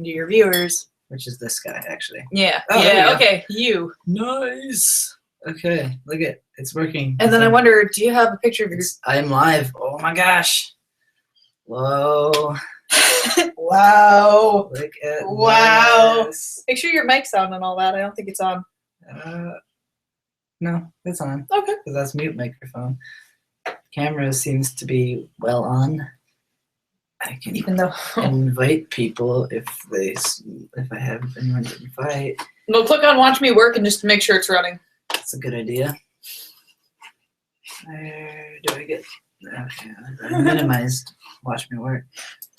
to your viewers. Which is this guy, actually. Yeah. Oh, there we yeah. go. Okay. You. Nice. Okay, look at it's working. And then I wonder, do you have a picture of your? I'm live. Oh my gosh. Whoa. Wow. Look at Wow. this. Make sure your mic's on and all that. I don't think it's on. No, it's on. Okay. Because that's mute microphone. Camera seems to be well on. I can Even though. invite people if I have anyone to invite. No, click on Watch Me Work and just make sure it's running. That's a good idea. Where do I get? Okay, I minimized Watch Me Work.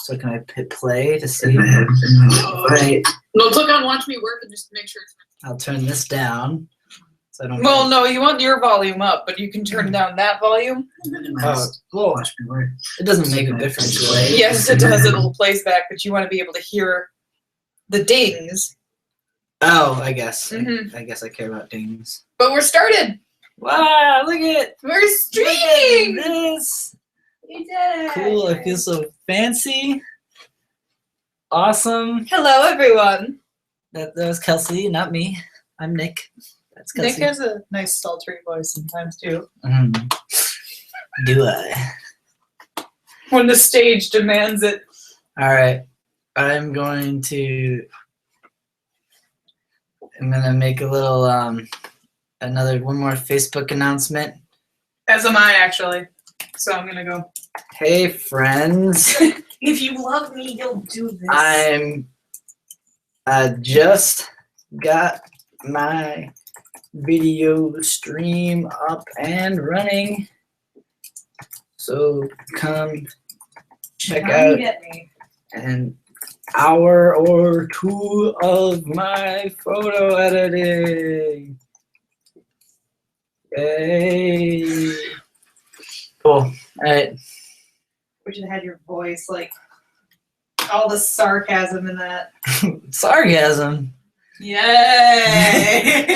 So can I hit play to see? Right. No, click on Watch Me Work and just make sure it's running. I'll turn this down so I don't. Well, no, you want your volume up, but you can turn down that volume. Oh, cool. Watch Me Work. It doesn't make a difference, right? Yes, it does. It'll plays back, but you want to be able to hear the dings. Oh, I guess. Mhm. I guess I care about dings. But we're started. Wow! Look at We're streaming. this. We did it. Cool. I feel so fancy. Awesome. Hello, everyone. That was Kelsey, not me. I'm Nick. That's Kelsey. Nick has a nice sultry voice sometimes too. Do I? When the stage demands it. All right. I'm gonna make a little one more Facebook announcement. As am I, actually. So I'm gonna go. Hey friends. If you love me, you'll do this. I just got my video stream up and running. So come check out an hour or two of my photo editing. Yay. Cool. All right. Wish it had your voice, like all the sarcasm in that. Sarcasm. Yay!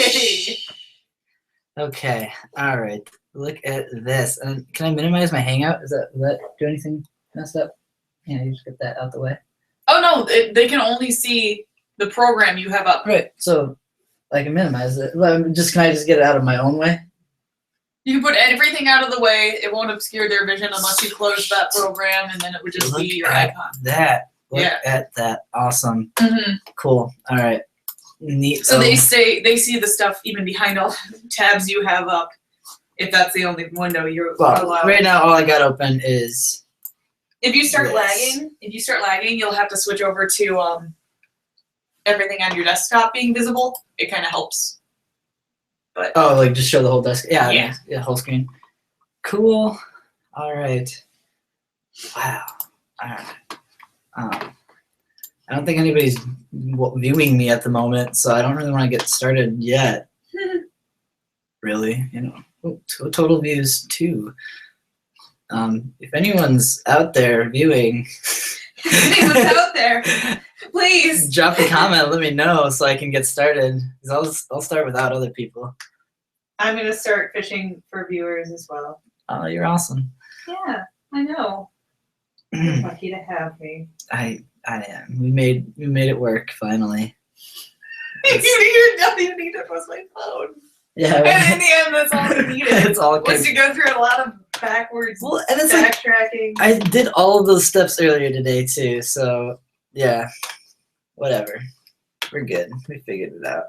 Okay. All right. Look at this. And can I minimize my Hangout? Does that do anything messed up? Yeah, you just get that out the way. Oh no, they can only see the program you have up. Right. So I can minimize it. Well, can I just get it out of my own way? You can put everything out of the way. It won't obscure their vision unless you close that program, and then it would just be your icon. That. Look Yeah. at that. Awesome. Mm-hmm. Cool. All right. Neat. So they see the stuff even behind all the tabs you have up. If that's the only window you're allowed. Right now, all I got open is. If you start this. lagging, you'll have to switch over to everything on your desktop being visible. It kind of helps. But Oh, like just show the whole desk. Yeah. Yeah. Yeah. Whole screen. Cool. All right. Wow. All right. I don't think anybody's viewing me at the moment, so I don't really want to get started yet. Really, total views 2. If anyone's out there viewing, anyone's out there, please drop a comment. Let me know so I can get started. 'Cause I'll start without other people. I'm gonna start fishing for viewers as well. Oh, you're awesome. Yeah, I know. You're lucky to have me. I am. We made it work finally. You don't even need to post my phone. Yeah. And in the end, that's all we needed. It's all Was to go through a lot of backwards Well, and it's like backtracking. I did all of those steps earlier today too, so yeah. Whatever. We're good. We figured it out.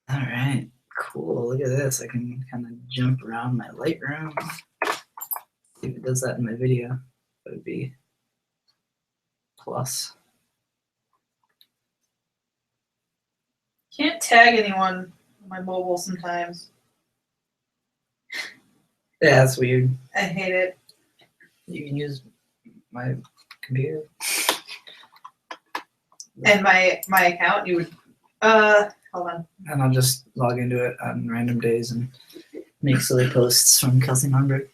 All right. Cool. Look at this. I can kind of jump around my Lightroom. See if it does that in my video. That would be plus. Can't tag anyone on my mobile sometimes. Yeah, that's weird. I hate it. You can use my computer. And my account, you would hold on. And I'll just log into it on random days and make silly posts from Kelsey Nonberg.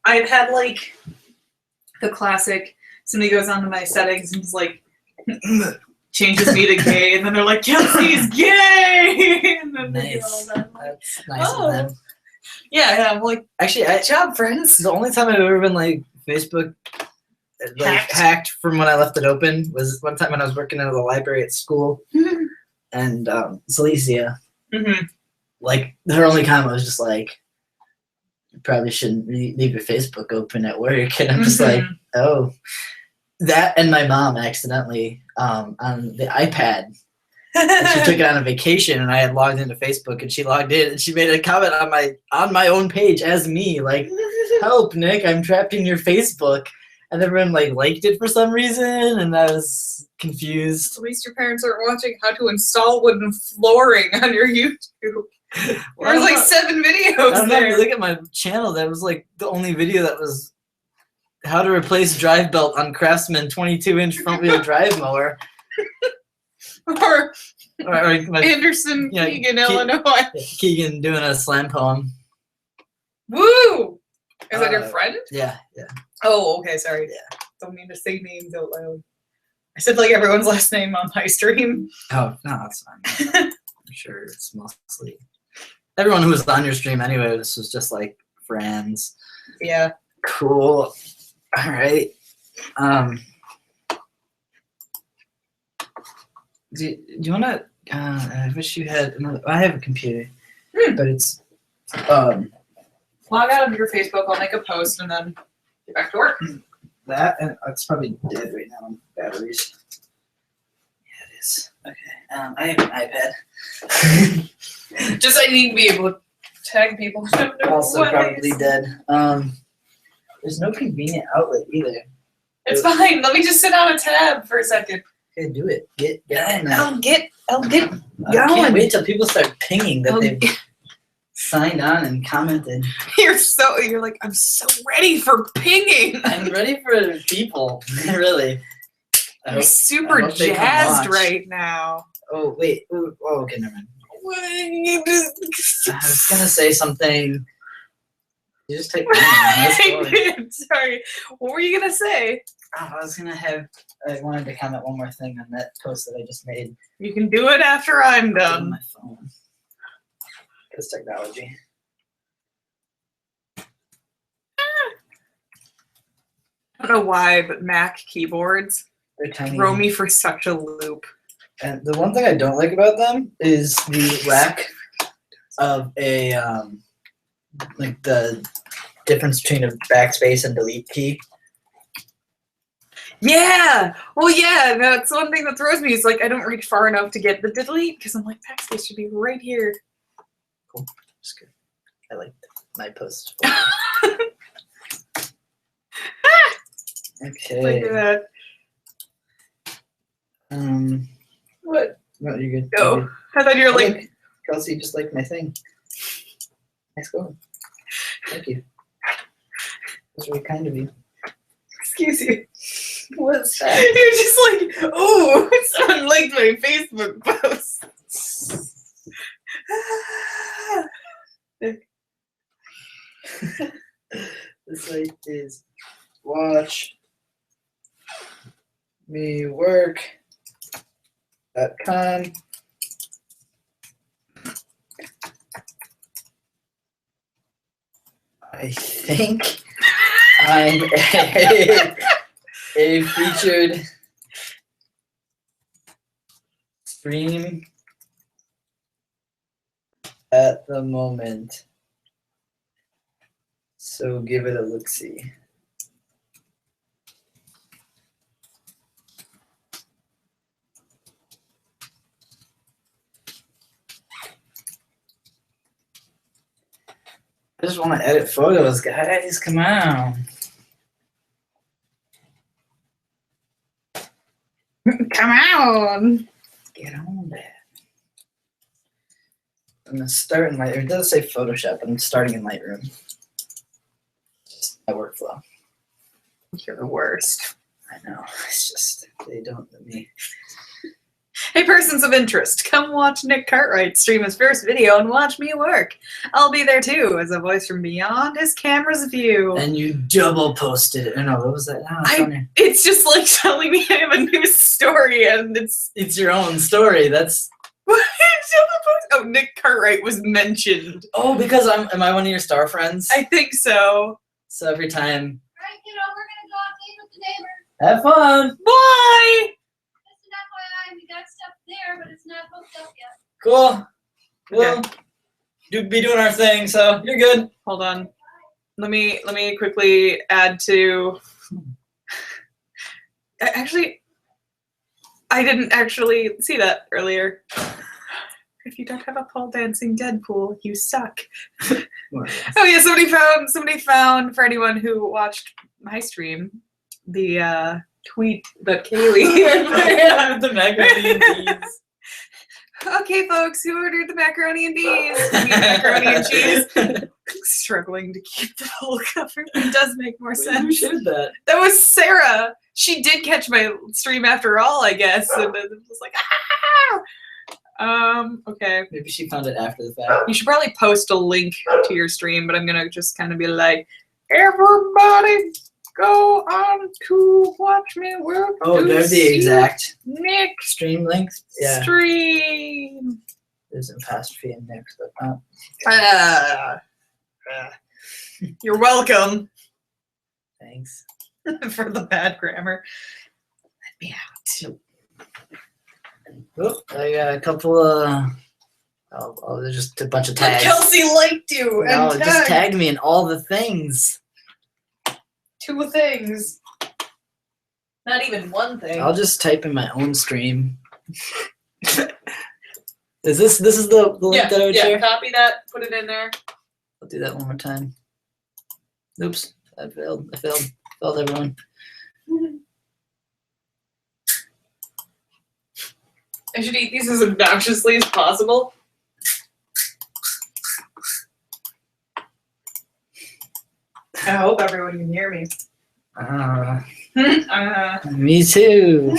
I've had like the classic, somebody goes onto my settings and is like changes me to gay, and then they're like, Kelsey's gay, and then they do all Nice. that. That's nice Oh. of them. Yeah, I'm like, Actually, good job, friends. the only time I've ever been like Facebook like Hacked. hacked from when I left it open. Was one time when I was working at the library at school, and Celicia, Mm-hmm. like her only comment was just like, "You probably shouldn't leave your Facebook open at work," and I'm just like, "Oh." That and my mom accidentally on the iPad. And she took it on a vacation, and I had logged into Facebook, and she logged in, and she made a comment on my own page as me, like, "Help, Nick! I'm trapped in your Facebook." And everyone like liked it for some reason, and I was confused. At least your parents aren't watching how to install wooden flooring on your YouTube. There's like 7 videos I don't know. If you there. look at my channel, that was like the only video that was how to replace drive belt on Craftsman 22-inch front wheel drive mower. Or Or my, Anderson, yeah, Keegan, Illinois. Keegan doing a slam poem. Woo! Is that your friend? Yeah. Oh, okay, sorry. Yeah. Don't mean to say names out loud. I said like everyone's last name on my stream. Oh, no, that's fine. I'm sure it's mostly everyone who was on your stream anyway. This was just like friends. Yeah. Cool. All right. Do you want to? I wish you had another. I have a computer, but it's Log out of your Facebook. I'll make a post and then get back to work. that, and it's probably dead right now on batteries. Yeah, it is. Okay. I have an iPad. Just I need to be able to tag people. Also probably dead. There's no convenient outlet either. It's fine. Let me just sit on a tab for a second. Okay, do it. Get on that. I'll get I can't going. wait till people start pinging that I'll they've get- signed on and commented. You're like, I'm so ready for pinging. I'm ready for people. Really. I I'm hope- super I hope they come jazzed watch. right now. Oh wait. Ooh, oh, okay, never mind. You just- I was gonna say something. You just take my name. Let's go. I did. Sorry. What were you gonna say? Oh, I wanted to comment one more thing on that post that I just made. You can do it after I'm on done. my phone. Because technology. I don't know why, but Mac keyboards They're tiny. throw me for such a loop. And the one thing I don't like about them is the lack of a like the difference between a backspace and delete key. Yeah. Well, yeah. That's one thing that throws me. Is like I don't reach far enough to get the delete because I'm like backspace should be right here. Just good. I like my post. Okay. Like that. What? No, you're good. No. You're good. I thought you were Oh, like. look, Kelsey just liked my thing. Nice going. Thank you. That's really kind of you. Excuse you. What's that? You're just like, oh, someone liked my Facebook post. The site is watch me work.com. I think I'm a featured stream at the moment. So give it a look-see. I just want to edit photos, guys. Come on. Come on. Get on that. I'm gonna start in Lightroom. It does say Photoshop, but I'm starting in Lightroom. Just my workflow. You're the worst. I know. It's just they don't let me. Hey, persons of interest, come watch Nick Cartwright stream his first video and watch me work. I'll be there too, as a voice from beyond his camera's view. And you double posted it. No, what was that? No, it's funny. It's just like telling me I have a new story and it's... It's your own story. That's Oh, Nick Cartwright was mentioned. because am I one of your star friends? I think so. So every time Right, we're gonna go out to eat with the neighbors. Have fun. Bye. Just an FYI, we got stuff there, but it's not hooked up yet. Cool. We'll be doing our thing, so you're good. Hold on. Let me quickly add to. Actually, I didn't actually see that earlier. If you don't have a pole dancing Deadpool, you suck. Oh yeah, somebody found for anyone who watched my stream, the tweet that Kaylee The macaroni and cheese. Okay, folks, who ordered the macaroni and beans? I mean, macaroni and cheese. Struggling to keep the whole cover. It does make more Who sense. shared that? That was Sarah. She did catch my stream after all, I guess, and then it was like, okay. Maybe she found it after the fact. You should probably post a link to your stream, but I'm gonna just kind of be like, everybody go on to watch me work. Oh, do I have the exact Nick stream link? Yeah. stream. There's an apostrophe in there. But You're welcome thanks. for the bad grammar. Let me out. Oh, I got a couple of. Oh, there's just a bunch of tags. Kelsey liked you No, and just tagged tag me in all the things. 2 things. Not even one thing. I'll just type in my own stream. Is this is the link that I would share? Copy that, put it in there. I'll do that one more time. Oops, I failed. Failed everyone. I should eat these as obnoxiously as possible. I hope everyone can hear me. Me too.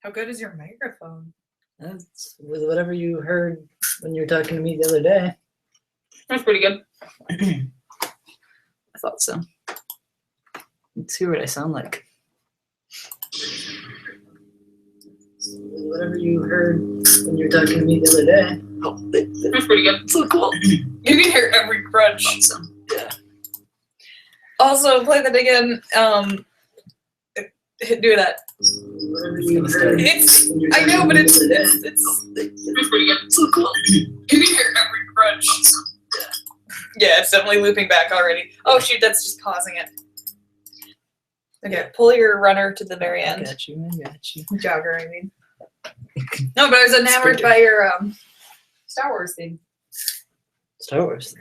How good is your microphone? That's with whatever you heard when you were talking to me the other day. That's pretty good. I thought so. Let's see what I sound like. Whatever you heard when you were talking to me the other day. Oh, That's pretty good. so cool. You can hear every crunch. Awesome. Yeah. Also, play that again. Do that. It's. I know, but it's pretty good. So cool. You can hear every crunch. Yeah, it's definitely looping back already. Oh shoot, that's just pausing it. Okay, pull your runner to the very I end. got you. Jogger, I mean. No, but I was enamored by your Star Wars thing. Star Wars.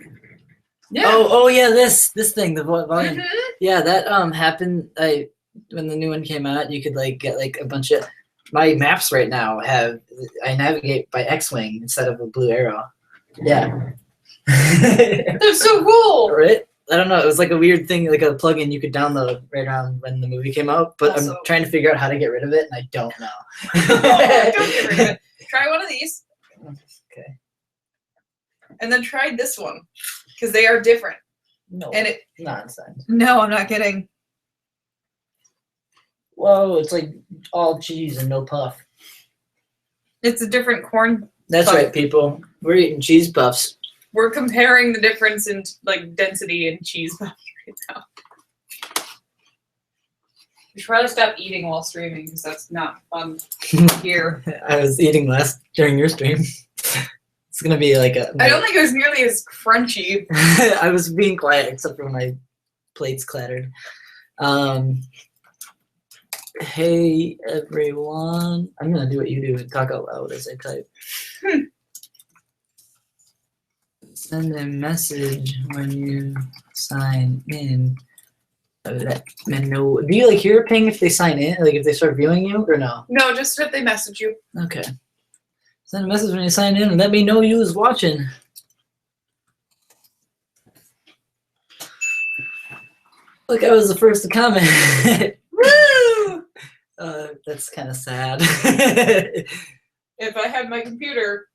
Yeah. Oh yeah, this thing, the volume. Mhm. Yeah, that happened. When the new one came out, you could like get like a bunch of my maps right now have I navigate by X-wing instead of a blue arrow. Yeah. That's so cool. Right? I don't know. It was like a weird thing, like a plugin you could download right around when the movie came out. But Also- I'm trying to figure out how to get rid of it, and I don't know. Don't get rid of it. Try one of these. Okay. And then try this one. Because they are different. No. And it. Nonsense. No, I'm not kidding. Whoa! It's like all cheese and no puff. It's a different corn. That's Puff. right, people. We're eating cheese puffs. We're comparing the difference in like density in cheese right now. We should probably stop eating while streaming because that's not fun here. I was eating less during your stream. It's gonna be like a. I don't think it was nearly as crunchy. I was being quiet except for when my plates clattered. Hey everyone. I'm gonna do what you do and talk out loud as I type. Send a message when you sign in. Let me know. Do you like hear a ping if they sign in? Like if they start viewing you or no? No, just if they message you. Okay. Send a message when you sign in and let me know you was watching. Look, I was the first to comment. Woo! That's kind of sad. If I had my computer,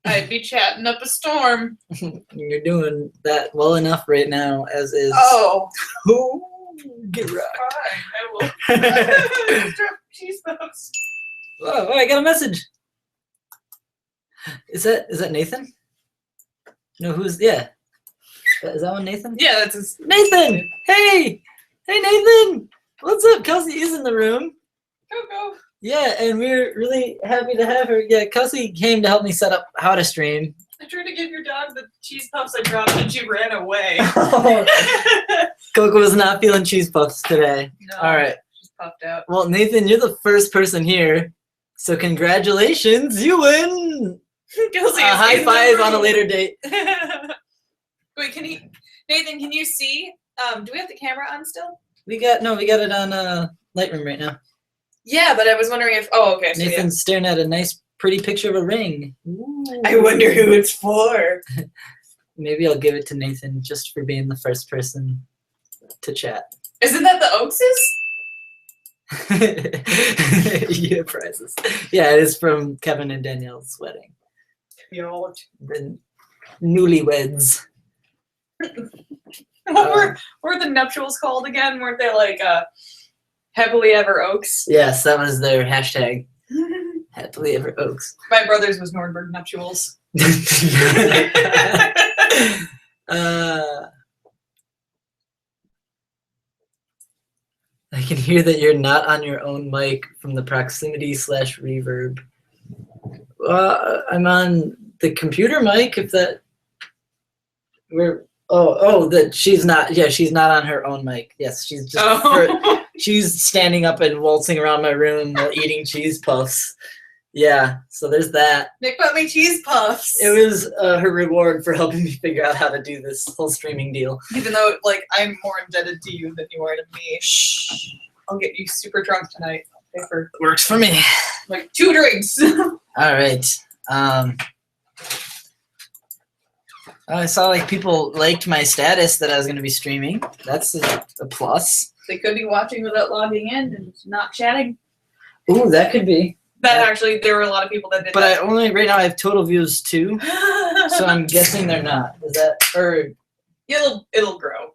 I'd be chatting up a storm. You're doing that well enough right now, as is. Oh, Oh, get right. fine. I will. Drop cheese puffs. Oh, I got a message. Is that Nathan? No, who's yeah? Is that one Nathan? Yeah, that's his. Nathan! Hey! Hey, Nathan! What's up? Kelsey is in the room. Go. Yeah, and we're really happy to have her. Yeah, Kelsey came to help me set up how to stream. I tried to give your dog the cheese puffs I dropped and she ran away. Coco was not feeling cheese puffs today. No, All right. she's puffed out. Well, Nathan, you're the first person here, so congratulations, you win. Kelsey A is high in the five on a room. later date. Wait, Nathan, can you see? Do we have the camera on still? We got it on Lightroom right now. Yeah, but I was wondering if. Oh, okay. So Nathan's staring at a nice, pretty picture of a ring. I wonder who it's for. Maybe I'll give it to Nathan just for being the first person to chat. Isn't that the Oakses? Yeah, prizes. Yeah, it is from Kevin and Danielle's wedding. Yo. The newlyweds. What were the nuptials called again? Weren't they like happily ever Oaks? Yes, that was their hashtag. Happily ever Oaks. My brother's was Nordberg nuptials. I can hear that you're not on your own mic from the proximity/reverb. I'm on the computer mic. If that, that she's not. Yeah, she's not on her own mic. Yes, she's just. She's standing up and waltzing around my room while eating cheese puffs. Yeah, so there's that. Nick bought me cheese puffs. It was her reward for helping me figure out how to do this whole streaming deal. Even though, like, I'm more indebted to you than you are to me. Shh. I'll get you super drunk tonight. I'll pay for, Works for me. like, 2 drinks. All right. I saw like people liked my status that I was going to be streaming. That's a plus. They could be watching without logging in and not chatting. Ooh, that could be. That actually, there were a lot of people that did But that. right now I have total views too, so I'm guessing they're not. Is that or It'll grow.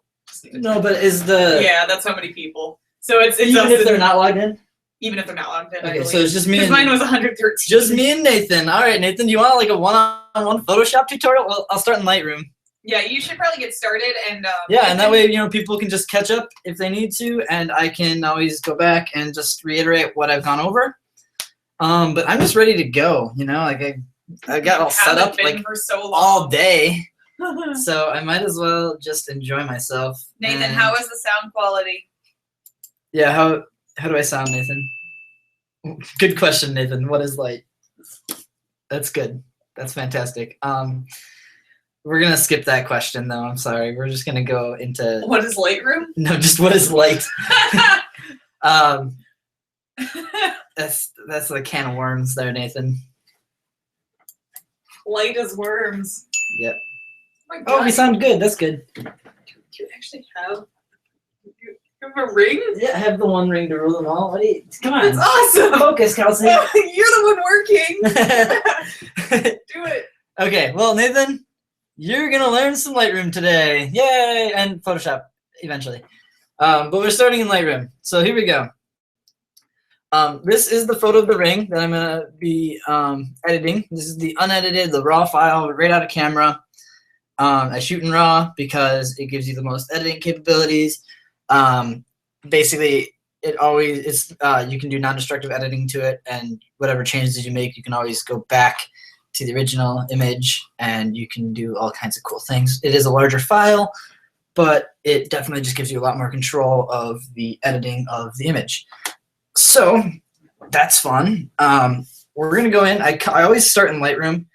no? But is the Yeah, that's how many people. So it's even us if and- they're not logged in? even if they're not logged in. I Okay, so believe. it's just me. Because And, mine was 113. just me and Nathan. All right, Nathan, do you want like a one-on-one Photoshop tutorial? Well, I'll start in Lightroom. Yeah, you should probably get started and. Yeah, and that way people can just catch up if they need to, and I can always go back and just reiterate what I've gone over. But I'm just ready to go. Like I got all set up like for so long. all day, so I might as well just enjoy myself. Nathan, and- how is the sound quality? Yeah, how do I sound, Nathan? Good question, Nathan. What is light? That's good. That's fantastic. We're gonna skip that question though. I'm sorry. We're just gonna go into What is Lightroom? no, just what is light? That's the can of worms there, Nathan. Light as worms. Yep. Oh my Oh, God. we sound good. That's good. Do you actually have? You have a ring? Yeah, I have the one ring to rule them all. What do you? Come on. That's awesome. Focus, Kelsey. You're the one working. Do it. Okay, well, Nathan, you're gonna learn some Lightroom today. Yay! And Photoshop eventually. But we're starting in Lightroom. So here we go. This is the photo of the ring that I'm gonna be editing. This is the unedited, the raw file right out of camera. I shoot in RAW because it gives you the most editing capabilities. Basically, it always is. You can do non-destructive editing to it, and whatever changes you make, you can always go back to the original image, and you can do all kinds of cool things. It is a larger file, but it definitely just gives you a lot more control of the editing of the image. So that's fun. We're gonna go in. I always start in Lightroom.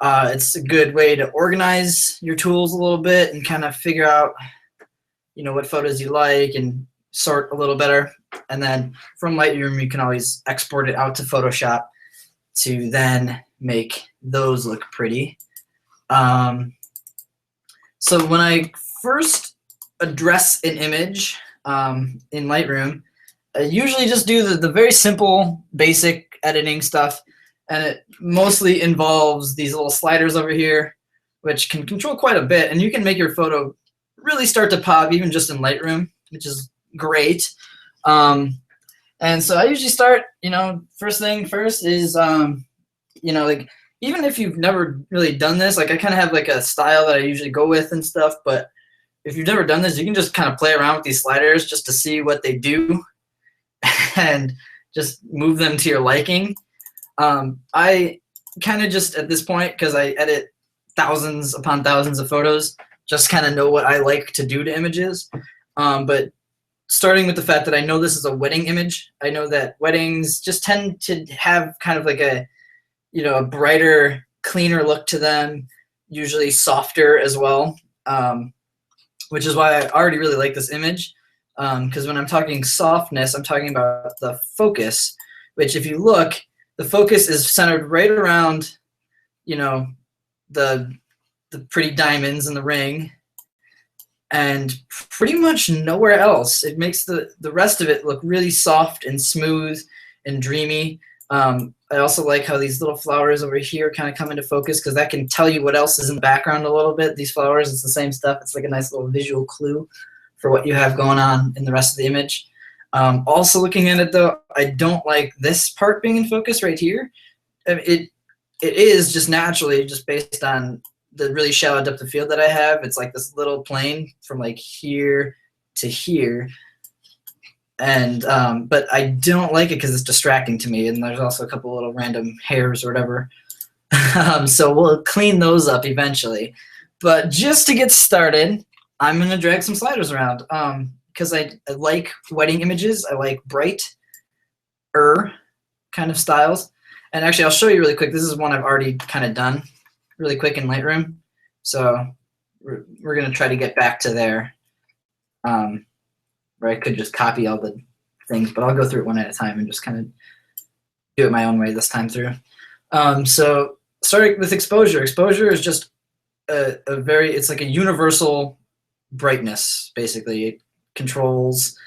It's a good way to organize your tools a little bit and kind of figure out, what photos you like and sort a little better. And then from Lightroom, you can always export it out to Photoshop to then make those look pretty. So when I first address an image in Lightroom, I usually just do the very simple, basic editing stuff. And it mostly involves these little sliders over here, which can control quite a bit. And you can make your photo really start to pop even just in Lightroom, which is great. And so I usually start, first thing first is, like, even if you've never really done this, like I kind of have like a style that I usually go with and stuff, but if you've never done this, you can just kind of play around with these sliders just to see what they do and just move them to your liking. I kind of just, at this point, because I edit thousands upon thousands of photos, just kind of know what I like to do to images. But starting with the fact that I know this is a wedding image, I know that weddings just tend to have kind of like a, a brighter, cleaner look to them, usually softer as well, which is why I already really like this image. Because when I'm talking softness, I'm talking about the focus, which if you look, the focus is centered right around, the pretty diamonds in the ring, and pretty much nowhere else. It makes the rest of it look really soft and smooth and dreamy. I also like how these little flowers over here kind of come into focus, because that can tell you what else is in the background a little bit. These flowers, it's the same stuff. It's like a nice little visual clue for what you have going on in the rest of the image. Also looking at it though, I don't like this part being in focus right here. I mean, it is just naturally, just based on the really shallow depth of field that I have. It's like this little plane from like here to here. And but I don't like it because it's distracting to me, and there's also a couple little random hairs or whatever. So we'll clean those up eventually. But just to get started, I'm gonna drag some sliders around because I like wedding images. I like bright kind of styles. And actually, I'll show you really quick. This is one I've already kind of done really quick in Lightroom. So we're gonna try to get back to there. Where I could just copy all the things, but I'll go through it one at a time and just kind of do it my own way this time through. So starting with exposure. Exposure is just it's like a universal brightness, basically. It controls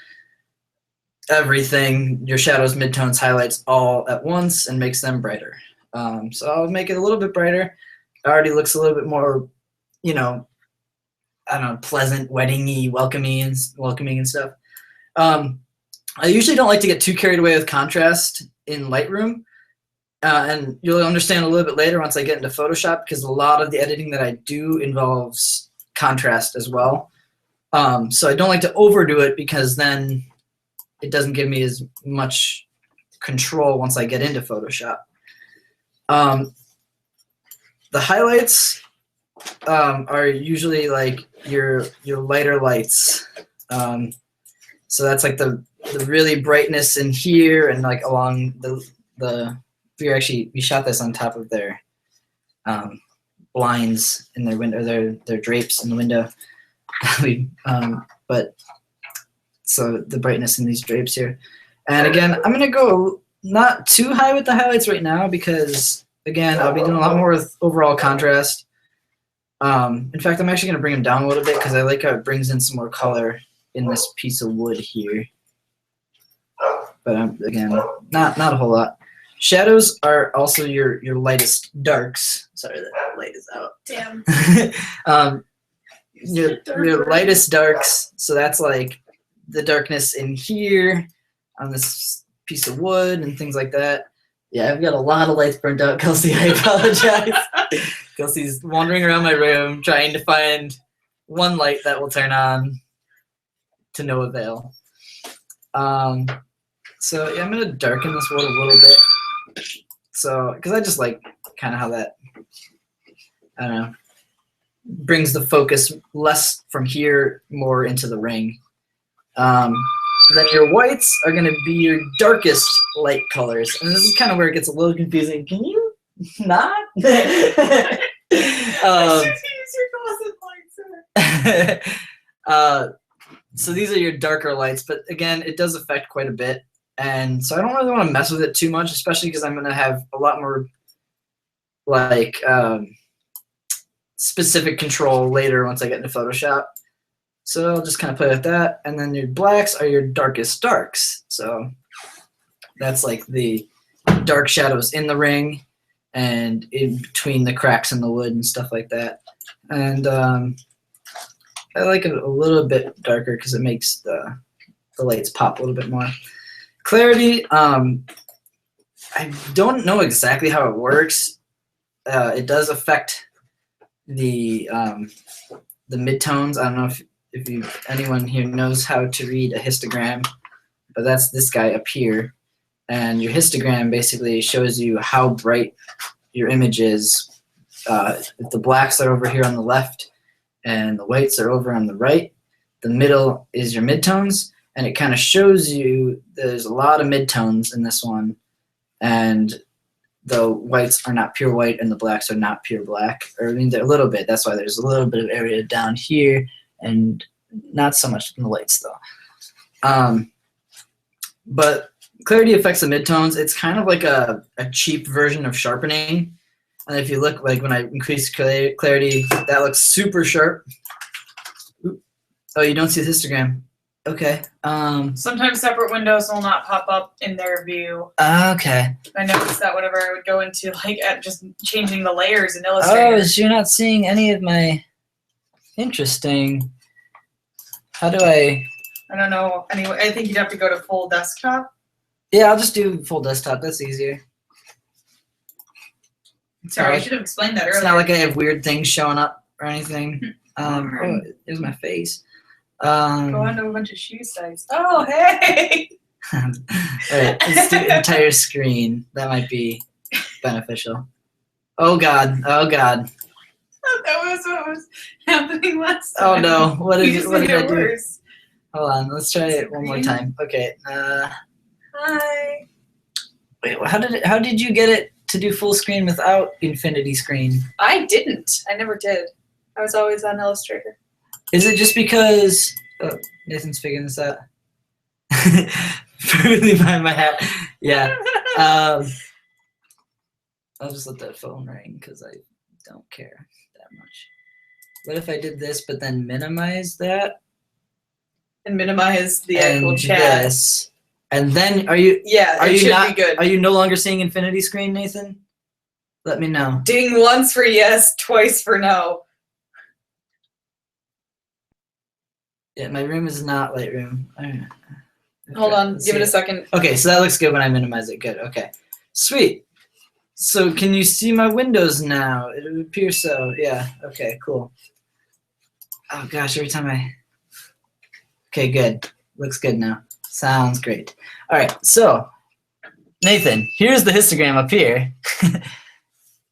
everything, your shadows, midtones, highlights, all at once, and makes them brighter. So I'll make it a little bit brighter. It already looks a little bit more, I don't know, pleasant, wedding-y, welcoming and stuff. I usually don't like to get too carried away with contrast in Lightroom, and you'll understand a little bit later once I get into Photoshop, because a lot of the editing that I do involves contrast as well. So I don't like to overdo it, because then it doesn't give me as much control once I get into Photoshop. The highlights are usually like your lighter lights. So that's like the really brightness in here, and like along we shot this on top of their blinds in their window, their drapes in the window. But so the brightness in these drapes here. And again, I'm gonna go not too high with the highlights right now, because again, I'll be doing a lot more with overall contrast. In fact, I'm actually gonna bring them down a little bit, because I like how it brings in some more color in this piece of wood here. But again, not a whole lot. Shadows are also your lightest darks. Sorry, that light is out. Damn. Your lightest darks. So that's like the darkness in here on this piece of wood and things like that. Yeah, I've got a lot of lights burned out, Kelsey. I apologize. Kelsey's wandering around my room trying to find one light that will turn on to no avail. So yeah, I'm gonna darken this wood a little bit. So, because I just like kind of how that, I don't know, brings the focus less from here, more into the ring. Then your whites are gonna be your darkest light colors, and this is kind of where it gets a little confusing. Can you not? I should use your closet lights. So these are your darker lights, but again, it does affect quite a bit. And so I don't really want to mess with it too much, especially because I'm going to have a lot more like specific control later once I get into Photoshop. So I'll just kind of play with that. And then your blacks are your darkest darks. So that's like the dark shadows in the ring and in between the cracks in the wood and stuff like that. And I like it a little bit darker because it makes the lights pop a little bit more. Clarity, I don't know exactly how it works. It does affect the midtones. I don't know if anyone here knows how to read a histogram, but that's this guy up here. And your histogram basically shows you how bright your image is. If the blacks are over here on the left and the whites are over on the right, the middle is your midtones, and it kind of shows you there's a lot of midtones in this one, and the whites are not pure white and the blacks are not pure black. Or I mean, they're a little bit. That's why there's a little bit of area down here and not so much in the whites though. But clarity affects the midtones. It's kind of like a cheap version of sharpening. And if you look, like when I increase clarity, that looks super sharp. Oop. Oh, you don't see the histogram. Okay. Sometimes separate windows will not pop up in their view. Okay. I noticed that whenever I would go into like at just changing the layers in Illustrator. Oh, so you're not seeing any of my. Interesting. How do I? I don't know. Anyway, I think you'd have to go to full desktop. Yeah, I'll just do full desktop. That's easier. Sorry, I should have explained that It's earlier. not like I have weird things showing up or anything. Oh, there's my face. Go on to a bunch of shoe sites. Oh, hey! All right, let's do the entire screen. That might be beneficial. Oh God! Oh God! That was what was happening last Oh time. no! What You did just what made did I it do? worse. Hold on. Let's try it one more Screen. time. Okay. Hi. Wait. How did you get it to do full screen without infinity screen? I didn't. I never did. I was always on Illustrator. Is it just because? Oh, Nathan's figuring this out. Perfectly behind my hat. Yeah. I'll just let that phone ring because I don't care that much. What if I did this, but then minimize that And minimize the actual and chat. this, and then are you Yeah, it should be good. Are you no longer seeing infinity screen, Nathan? Let me know. Ding once for yes, twice for no. Yeah, my room is not Lightroom. Alright. Hold Okay, on, let's give it see a second. Okay, so that looks good when I minimize it. Good. Okay. Sweet. So can you see my windows now? It would appear so. Yeah. Okay, cool. Oh gosh, every time I. Okay, good. Looks good now. Sounds great. All right, so Nathan, here's the histogram up here.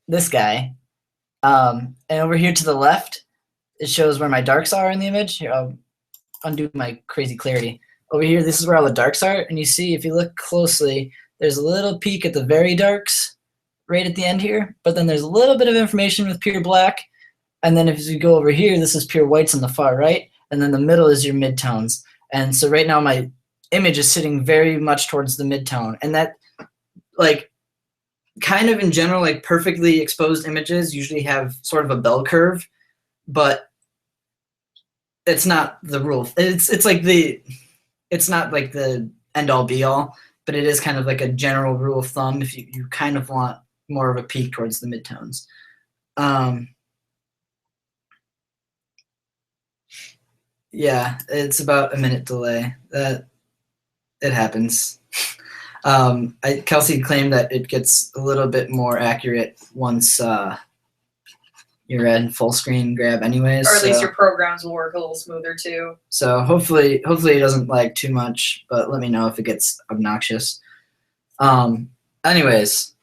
This guy. And over here to the left, it shows where my darks are in the image. Here, I'll undo my crazy clarity. Over here, this is where all the darks are, and you see if you look closely, there's a little peak at the very darks right at the end here, but then there's a little bit of information with pure black, and then if you go over here, this is pure whites on the far right, and then the middle is your midtones. And so right now my image is sitting very much towards the midtone, and that, like, kind of in general, like perfectly exposed images usually have sort of a bell curve, but it's not the rule. It's like it's not like the end all be all, but it is kind of like a general rule of thumb if you kind of want more of a peak towards the midtones. Yeah, it's about a minute delay. It happens. Kelsey claimed that it gets a little bit more accurate once you're in full screen grab anyways. Or at least so- your programs will work a little smoother too. So hopefully it doesn't lag too much, but let me know if it gets obnoxious. Anyways,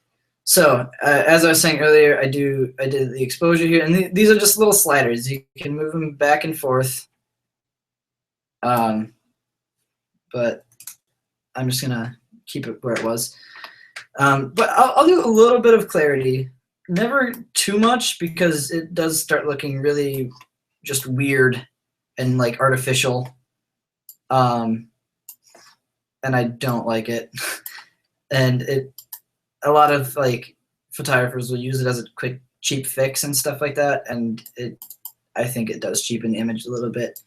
so as I was saying earlier, I did the exposure here, and these are just little sliders. You can move them back and forth. But I'm just gonna keep it where it was. But I'll do a little bit of clarity. Never too much, because it does start looking really just weird and like artificial. And I don't like it. And a lot of like photographers will use it as a quick cheap fix and stuff like that, and I think it does cheapen the image a little bit,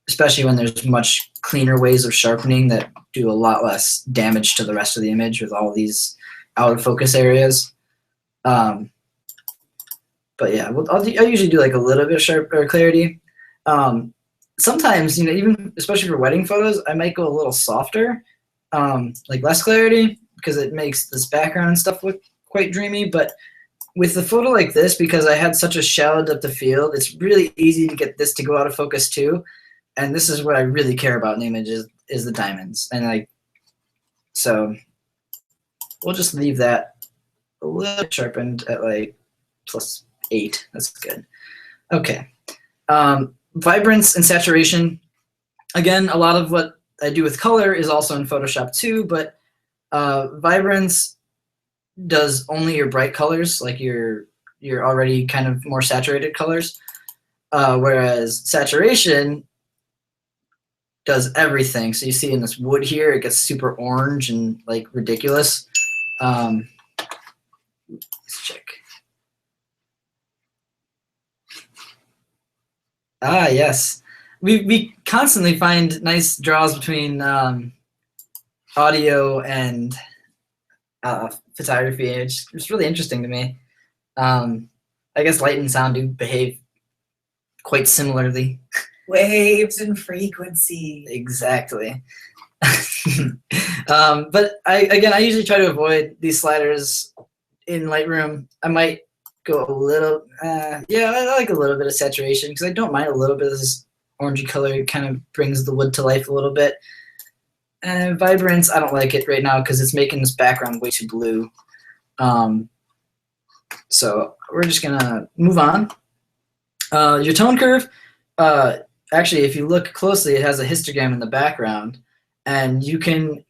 especially when there's much cleaner ways of sharpening that do a lot less damage to the rest of the image with all these out of focus areas. But yeah, I usually do like a little bit of sharp or clarity. Sometimes, even especially for wedding photos, I might go a little softer, like less clarity, because it makes this background and stuff look quite dreamy. But with the photo like this, because I had such a shallow depth of field, it's really easy to get this to go out of focus too. and this is what I really care about in the image is the diamonds. And like, so we'll just leave that a little sharpened at like +8. That's good. Okay. Vibrance and saturation. Again, a lot of what I do with color is also in Photoshop too, but vibrance does only your bright colors, like your already kind of more saturated colors, whereas saturation does everything. So you see in this wood here, it gets super orange and like ridiculous. Let's check. Ah, yes. We constantly find nice draws between audio and photography. It's really interesting to me. I guess light and sound do behave quite similarly. Waves and frequency. Exactly. But I usually try to avoid these sliders in Lightroom. I might go a little, yeah, I like a little bit of saturation because I don't mind a little bit of this orangey color. It kind of brings the wood to life a little bit. And vibrance, I don't like it right now because it's making this background way too blue. So we're just gonna move on. Your tone curve, actually, if you look closely, it has a histogram in the background, and you can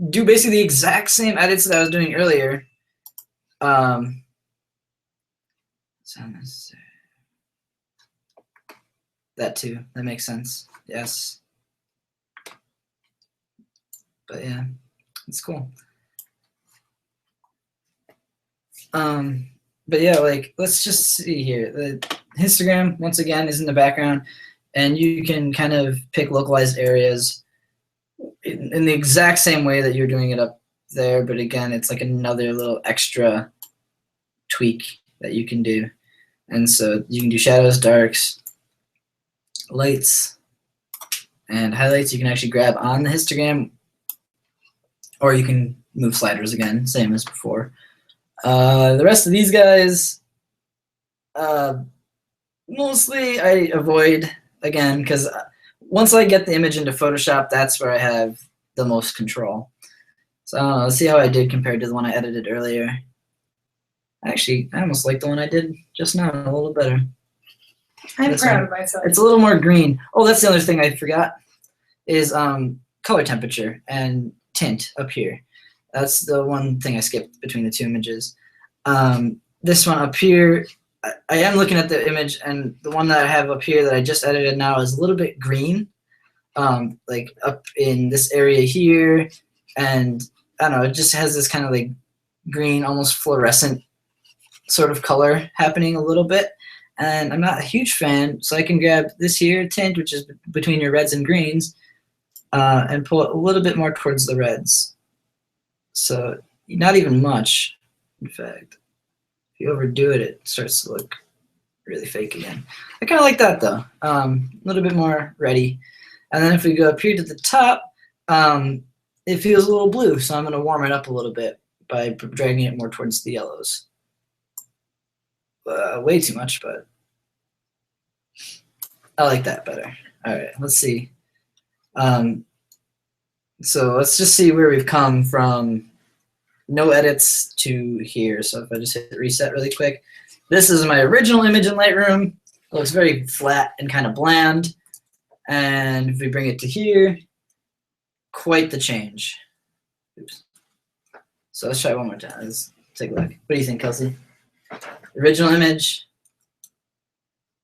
do basically the exact same edits that I was doing earlier. That too. That makes sense. Yes. But yeah, it's cool. But yeah, like let's just see here. The histogram once again is in the background, and you can kind of pick localized areas in the exact same way that you're doing it up there. But again, it's like another little extra tweak that you can do. And so you can do shadows, darks, lights, and highlights. You can actually grab on the histogram, or you can move sliders again, same as before. The rest of these guys, mostly I avoid, again, because once I get the image into Photoshop, that's where I have the most control. So I don't know, let's see how I did compared to the one I edited earlier. Actually, I almost like the one I did just now a little better. I'm This proud one. of myself. It's a little more green. Oh, that's the other thing I forgot is color temperature and tint up here. That's the one thing I skipped between the two images. This one up here, I am looking at the image, and the one that I have up here that I just edited now is a little bit green, like up in this area here, and I don't know, it just has this kind of like green, almost fluorescent sort of color happening a little bit, and I'm not a huge fan, so I can grab this here tint, which is between your reds and greens, and pull it a little bit more towards the reds. So not even much, in fact. If you overdo it, it starts to look really fake again. I kind of like that though, a little bit more ready. And then if we go up here to the top, it feels a little blue, so I'm going to warm it up a little bit by dragging it more towards the yellows. Way too much, but I like that better. All right, let's see. So let's just see where we've come from no edits to here. So if I just hit reset really quick, this is my original image in Lightroom. It looks very flat and kind of bland. And if we bring it to here, quite the change. Oops. So let's try one more time. Let's take a look. What do you think, Kelsey? Original image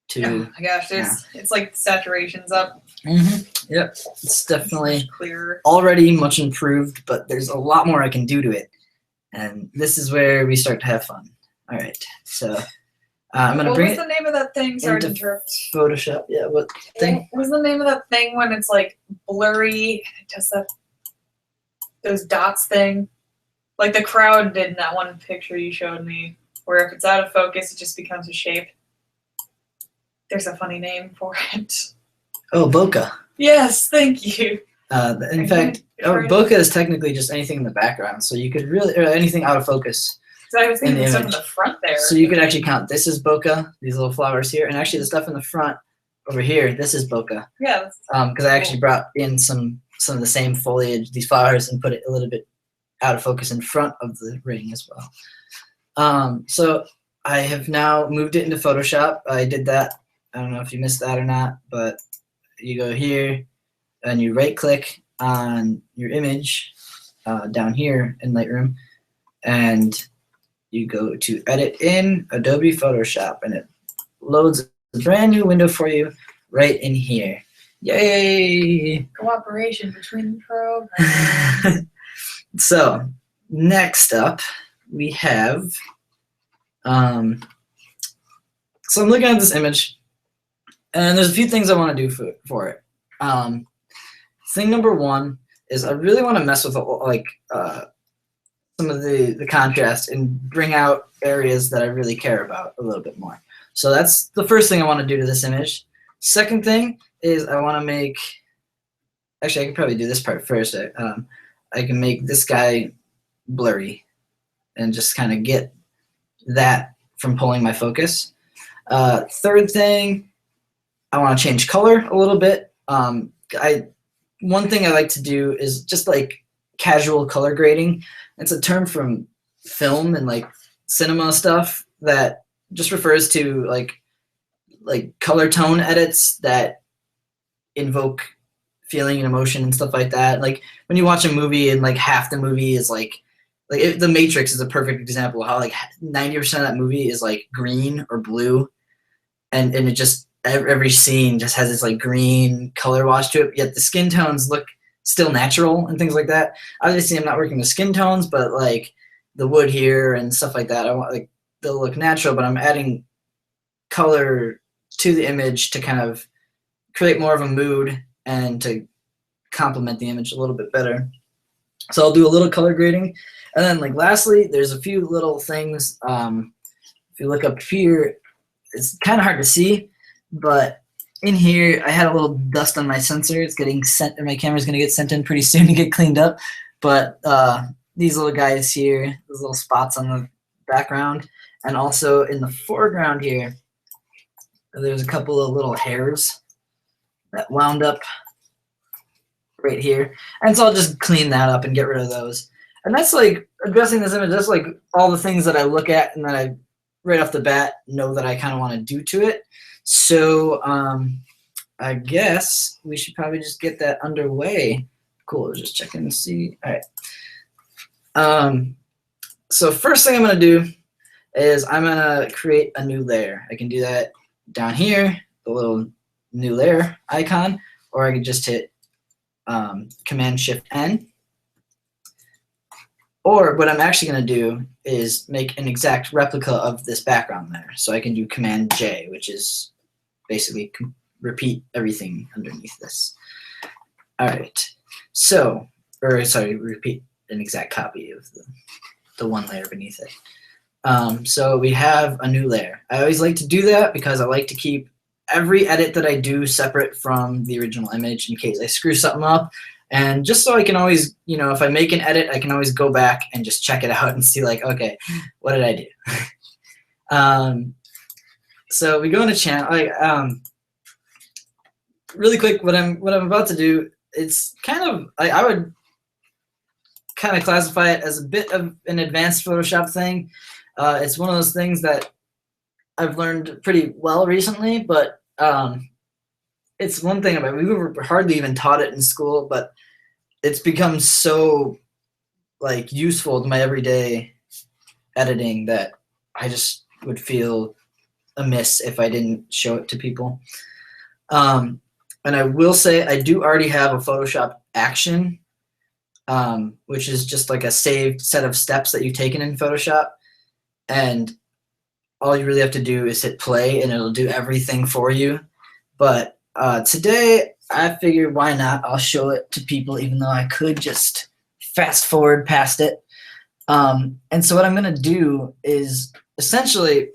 to Oh my gosh, it's like the saturation's up. Yep, it's definitely Clearer. already much improved, but there's a lot more I can do to it. And this is where we start to have fun. All right, so I'm going to What bring was it the name of that thing? Sorry to into interrupt. Photoshop. Yeah, what thing? What was the name of that thing when it's like blurry and it does that those dots thing? Like the crowd did in that one picture you showed me, where if it's out of focus, it just becomes a shape. There's a funny name for it. Oh, bokeh. Yes, thank you. In fact, bokeh is technically just anything in the background, so you could really, or anything out of focus. So I was thinking In the of stuff in image. the front there. So you could actually count, this is bokeh, these little flowers here, and actually the stuff in the front, over here, this is bokeh. Yeah. Because I actually brought in some of the same foliage, these flowers, and put it a little bit out of focus in front of the ring as well. So I have now moved it into Photoshop. I did that. I don't know if you missed that or not, but you go here and you right click on your image down here in Lightroom, and you go to edit in Adobe Photoshop, and it loads a brand new window for you right in here. Yay! Cooperation between the programs. So next up we have so I'm looking at this image, and there's a few things I want to do for it. Thing number one is I really want to mess with like some of the contrast and bring out areas that I really care about a little bit more. So that's the first thing I want to do to this image. Second thing is I want to make, actually I could probably do this part first. I can make this guy blurry and just kind of get that from pulling my focus. Third thing, I want to change color a little bit. One thing I like to do is just like casual color grading. It's a term from film and like cinema stuff that just refers to like color tone edits that invoke feeling and emotion and stuff like that. Like when you watch a movie and like half the movie is The Matrix is a perfect example of how like 90% of that movie is like green or blue, and it just every scene just has this like green color wash to it, yet the skin tones look still natural and things like that. Obviously I'm not working with skin tones, but like the wood here and stuff like that, I want like they'll look natural, but I'm adding color to the image to kind of create more of a mood and to complement the image a little bit better. So I'll do a little color grading. And then like lastly, there's a few little things. If you look up here, it's kind of hard to see, but in here I had a little dust on my sensor. It's getting sent, and my camera's gonna get sent in pretty soon to get cleaned up. But these little guys here, those little spots on the background, and also in the foreground here, there's a couple of little hairs that wound up right here. And so I'll just clean that up and get rid of those. And that's like addressing this image. That's like all the things that I look at and that I right off the bat know that I kind of want to do to it. So I guess we should probably just get that underway. Cool, just checking to see. All right. So first thing I'm going to do is I'm going to create a new layer. I can do that down here, the little new layer icon, or I can just hit Command-Shift-N. Or what I'm actually going to do is make an exact replica of this background there. So I can do Command-J, which is basically repeat everything underneath this. All right. So, or sorry, repeat an exact copy of the one layer beneath it. So we have a new layer. I always like to do that because I like to keep every edit that I do separate from the original image in case I screw something up. And just so I can always, you know, if I make an edit, I can always go back and just check it out and see like, okay, what did I do? So we go into channel. Really quick, what I'm about to do, it's kind of, I would kind of classify it as a bit of an advanced Photoshop thing. It's one of those things that I've learned pretty well recently, but it's one thing about, we were hardly even taught it in school, but it's become so like useful to my everyday editing that I just would feel amiss if I didn't show it to people. And I will say I do already have a Photoshop action, which is just like a saved set of steps that you've taken in Photoshop. And all you really have to do is hit play and it'll do everything for you. But today I figured why not, I'll show it to people even though I could just fast forward past it. And so what I'm going to do is essentially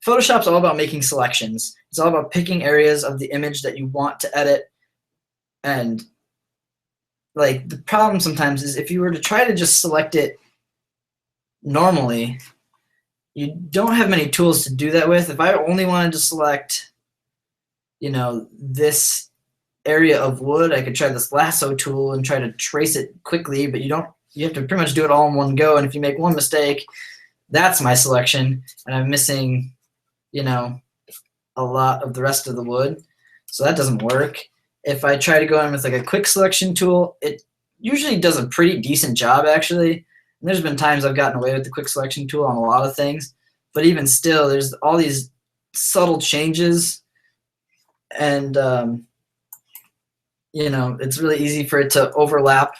Photoshop's all about making selections. It's all about picking areas of the image that you want to edit. And like the problem sometimes is if you were to try to just select it normally, you don't have many tools to do that with. If I only wanted to select you know, this area of wood. I could try this lasso tool and try to trace it quickly, but you have to pretty much do it all in one go. And if you make one mistake, that's my selection, and I'm missing, you know, a lot of the rest of the wood. So that doesn't work. If I try to go in with like a quick selection tool, it usually does a pretty decent job actually. And there's been times I've gotten away with the quick selection tool on a lot of things, but even still, there's all these subtle changes, and you know, it's really easy for it to overlap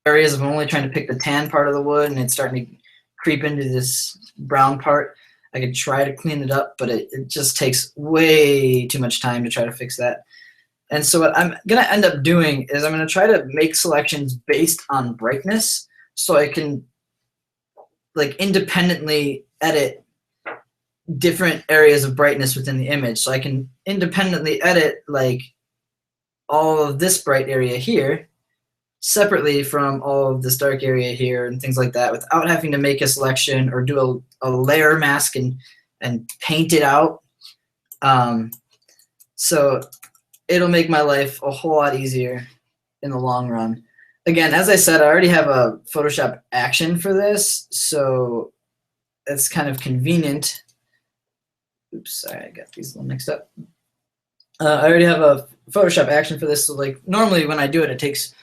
areas. If I'm only trying to pick the tan part of the wood and it's starting to creep into this brown part, I could try to clean it up, but it just takes way too much time to try to fix that. And so what I'm going to end up doing is I'm going to try to make selections based on brightness, so I can like independently edit different areas of brightness within the image. So I can independently edit like all of this bright area here separately from all of this dark area here and things like that, without having to make a selection or do a layer mask and paint it out. So it'll make my life a whole lot easier in the long run. Again, as I said, I already have a Photoshop action for this, so it's kind of convenient. Oops, sorry, I got these a little mixed up. I already have a Photoshop action for this, so like normally when I do it, it takes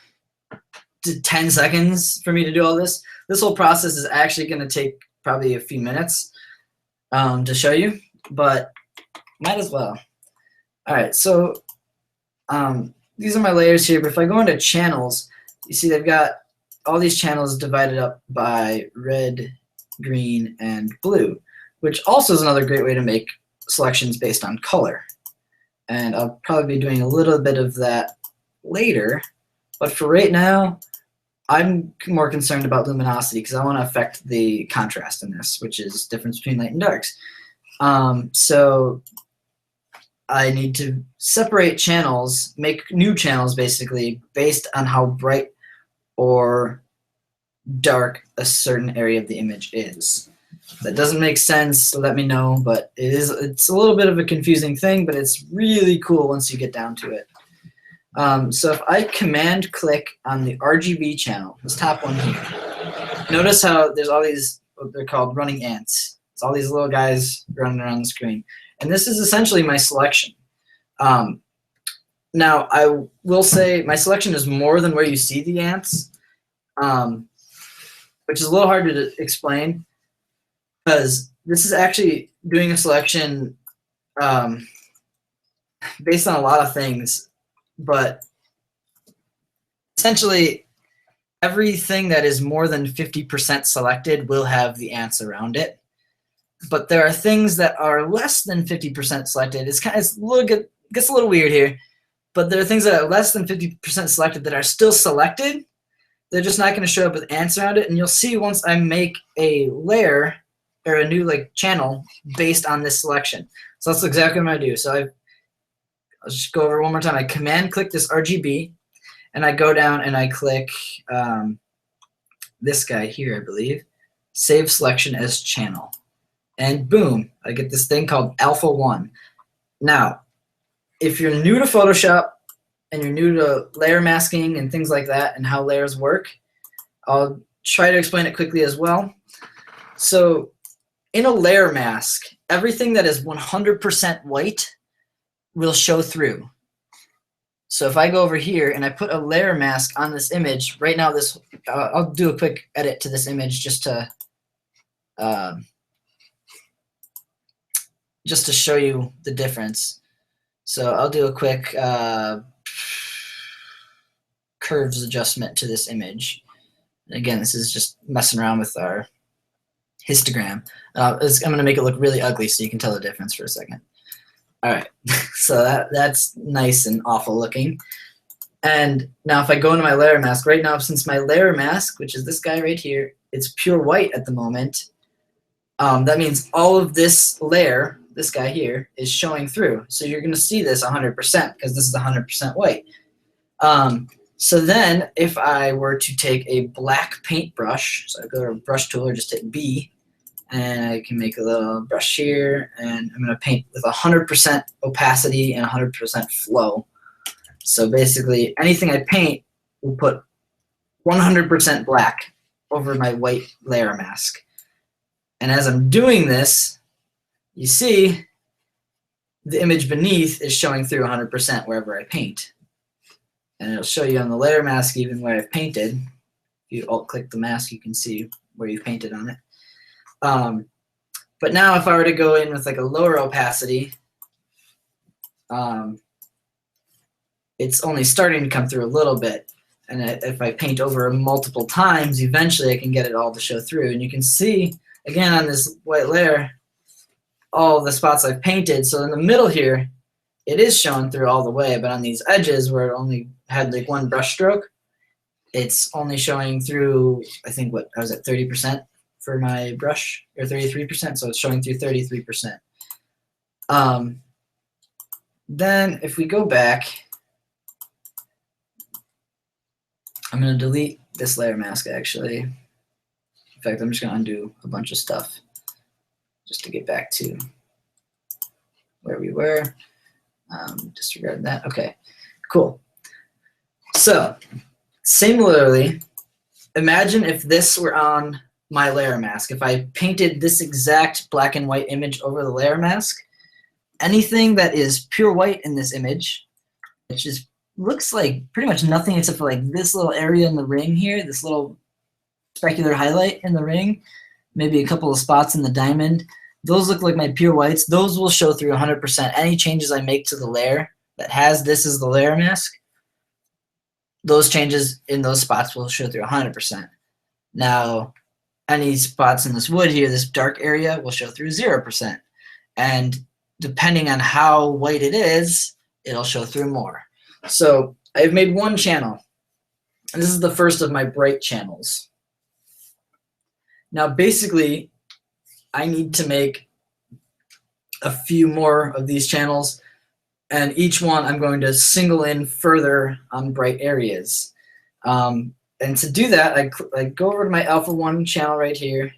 10 seconds for me to do all this. This whole process is actually going to take probably a few minutes to show you, but might as well. All right, so these are my layers here, but if I go into channels, you see they've got all these channels divided up by red, green, and blue, which also is another great way to make selections based on color. And I'll probably be doing a little bit of that later, but for right now, I'm more concerned about luminosity because I want to affect the contrast in this, which is difference between light and darks. So I need to separate channels, make new channels basically based on how bright or dark a certain area of the image is. If that doesn't make sense, let me know, but it's a little bit of a confusing thing, but it's really cool once you get down to it. So if I command click on the RGB channel, this top one here, notice how there's all these, what they're called running ants. It's all these little guys running around the screen. And this is essentially my selection. Now, I will say my selection is more than where you see the ants, which is a little hard to explain because this is actually doing a selection based on a lot of things, but essentially everything that is more than 50% selected will have the ants around it. But there are things that are less than 50% selected. It's gets a little weird here, but there are things that are less than 50% selected that are still selected. They're just not going to show up with ants around it. And you'll see once I make a layer or a new like channel based on this selection. So that's exactly what I'm going to do. So I'll just go over it one more time. I command click this RGB, and I go down and I click this guy here, I believe, save selection as channel. And boom, I get this thing called Alpha 1. Now, if you're new to Photoshop and you're new to layer masking and things like that and how layers work, I'll try to explain it quickly as well. So in a layer mask, everything that is 100% white will show through. So if I go over here and I put a layer mask on this image, right now I'll do a quick edit to this image just to show you the difference. So I'll do a quick curves adjustment to this image. Again, this is just messing around with our histogram. I'm going to make it look really ugly so you can tell the difference for a second. All right, so that's nice and awful looking. And now if I go into my layer mask, right now since my layer mask, which is this guy right here, it's pure white at the moment, that means all of this layer, this guy here, is showing through. So you're going to see this 100% because this is 100% white. So then if I were to take a black paintbrush, so I go to a brush tool or just hit B, and I can make a little brush here, and I'm gonna paint with 100% opacity and 100% flow. So basically anything I paint will put 100% black over my white layer mask. And as I'm doing this, you see the image beneath is showing through 100% wherever I paint. And it'll show you on the layer mask even where I've painted. If you alt-click the mask, you can see where you've painted on it. But now if I were to go in with like a lower opacity, it's only starting to come through a little bit. And if I paint over multiple times, eventually I can get it all to show through. And you can see, again, on this white layer, all the spots I've painted. So in the middle here, it is showing through all the way, but on these edges where it only had like one brush stroke, it's only showing through, I think, what, I was at 30% for my brush, or 33%, so it's showing through 33%. Then if we go back, I'm going to delete this layer mask actually. In fact, I'm just going to undo a bunch of stuff just to get back to where we were. Disregard that. Okay, cool. So similarly, imagine if this were on my layer mask. If I painted this exact black and white image over the layer mask, anything that is pure white in this image, which is looks like pretty much nothing except for like this little area in the ring here, this little specular highlight in the ring, maybe a couple of spots in the diamond. Those look like my pure whites. Those will show through 100%. Any changes I make to the layer that has this as the layer mask, those changes in those spots will show through 100%. Now, any spots in this wood here, this dark area, will show through 0%. And depending on how white it is, it'll show through more. So I've made one channel, and this is the first of my bright channels. Now, basically, I need to make a few more of these channels, and each one I'm going to single in further on bright areas. And to do that, I go over to my Alpha 1 channel right here.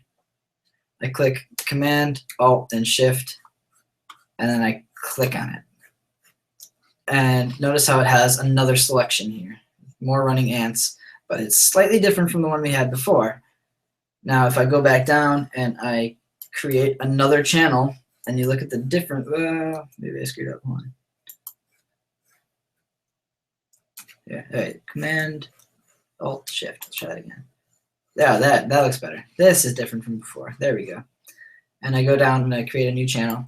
I click Command, Alt, and Shift, and then I click on it. And notice how it has another selection here. More running ants, but it's slightly different from the one we had before. Now, if I go back down and I create another channel, and you look at the different, maybe I screwed up one. Yeah, all right, Command, Alt, Shift, let's try that again. Yeah, that looks better. This is different from before. There we go. And I go down and I create a new channel.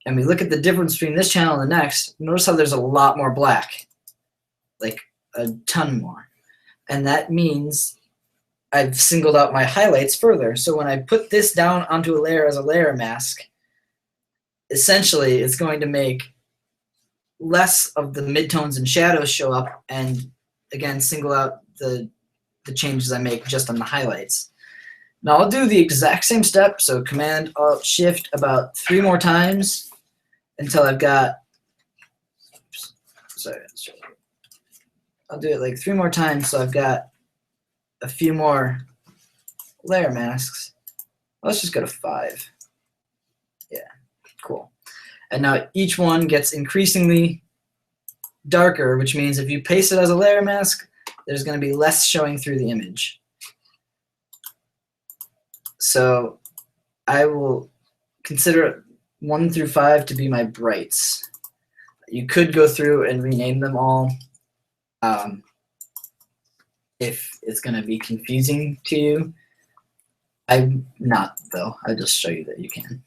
And we look at the difference between this channel and the next. Notice how there's a lot more black, like a ton more. And that means I've singled out my highlights further. So when I put this down onto a layer as a layer mask, essentially it's going to make less of the midtones and shadows show up, and again single out the changes I make just on the highlights. Now I'll do the exact same step, so Command Alt Shift about 3 more times until I've got, I'll do it like 3 more times so I've got a few more layer masks. Let's just go to 5. Yeah, cool. And now each one gets increasingly darker, which means if you paste it as a layer mask, there's going to be less showing through the image. So I will consider 1 through 5 to be my brights. You could go through and rename them all if it's going to be confusing to you. I'm not, though. I'll just show you that you can.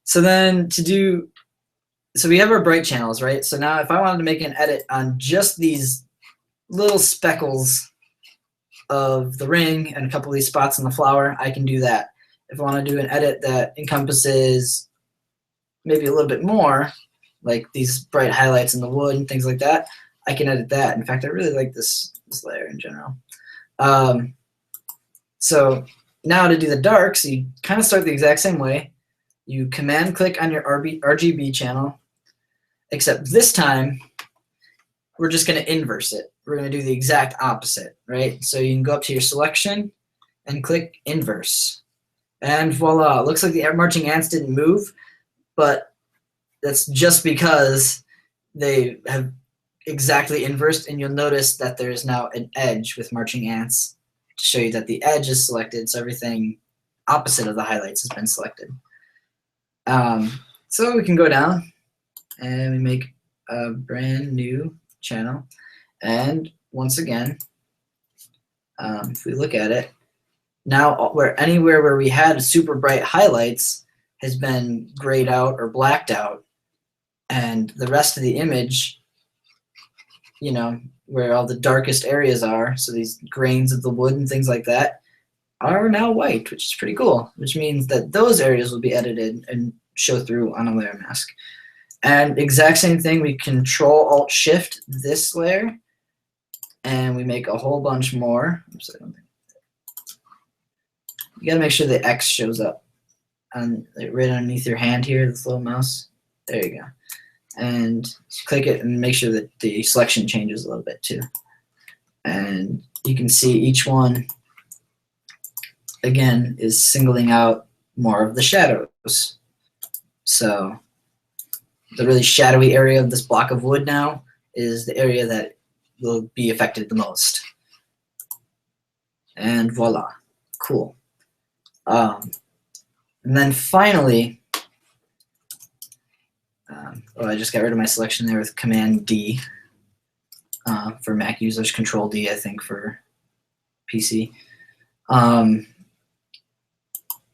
So then so we have our bright channels, right? So now if I wanted to make an edit on just these little speckles of the ring and a couple of these spots in the flower, I can do that. If I want to do an edit that encompasses maybe a little bit more, like these bright highlights in the wood and things like that, I can edit that. In fact, I really like this layer in general. So now to do the darks, you kind of start the exact same way. You command click on your RGB channel, except this time we're just going to inverse it. We're going to do the exact opposite, right? So you can go up to your selection and click inverse. And voila, looks like the marching ants didn't move, but that's just because they have exactly inversed, and you'll notice that there is now an edge with marching ants to show you that the edge is selected, so everything opposite of the highlights has been selected. So we can go down and we make a brand new channel, and once again, if we look at it, now anywhere where we had super bright highlights has been grayed out or blacked out, and the rest of the image, you know, where all the darkest areas are, so these grains of the wood and things like that, are now white, which is pretty cool, which means that those areas will be edited and show through on a layer mask. And exact same thing, we Control-Alt-Shift this layer, and we make a whole bunch more. Oops, I don't think. You gotta make sure the X shows up on right underneath your hand here, this little mouse. There you go. And click it and make sure that the selection changes a little bit too. And you can see each one, again, is singling out more of the shadows. So the really shadowy area of this block of wood now is the area that will be affected the most. And voila, cool. And then finally, I just got rid of my selection there with Command D for Mac users, Control D, I think, for PC.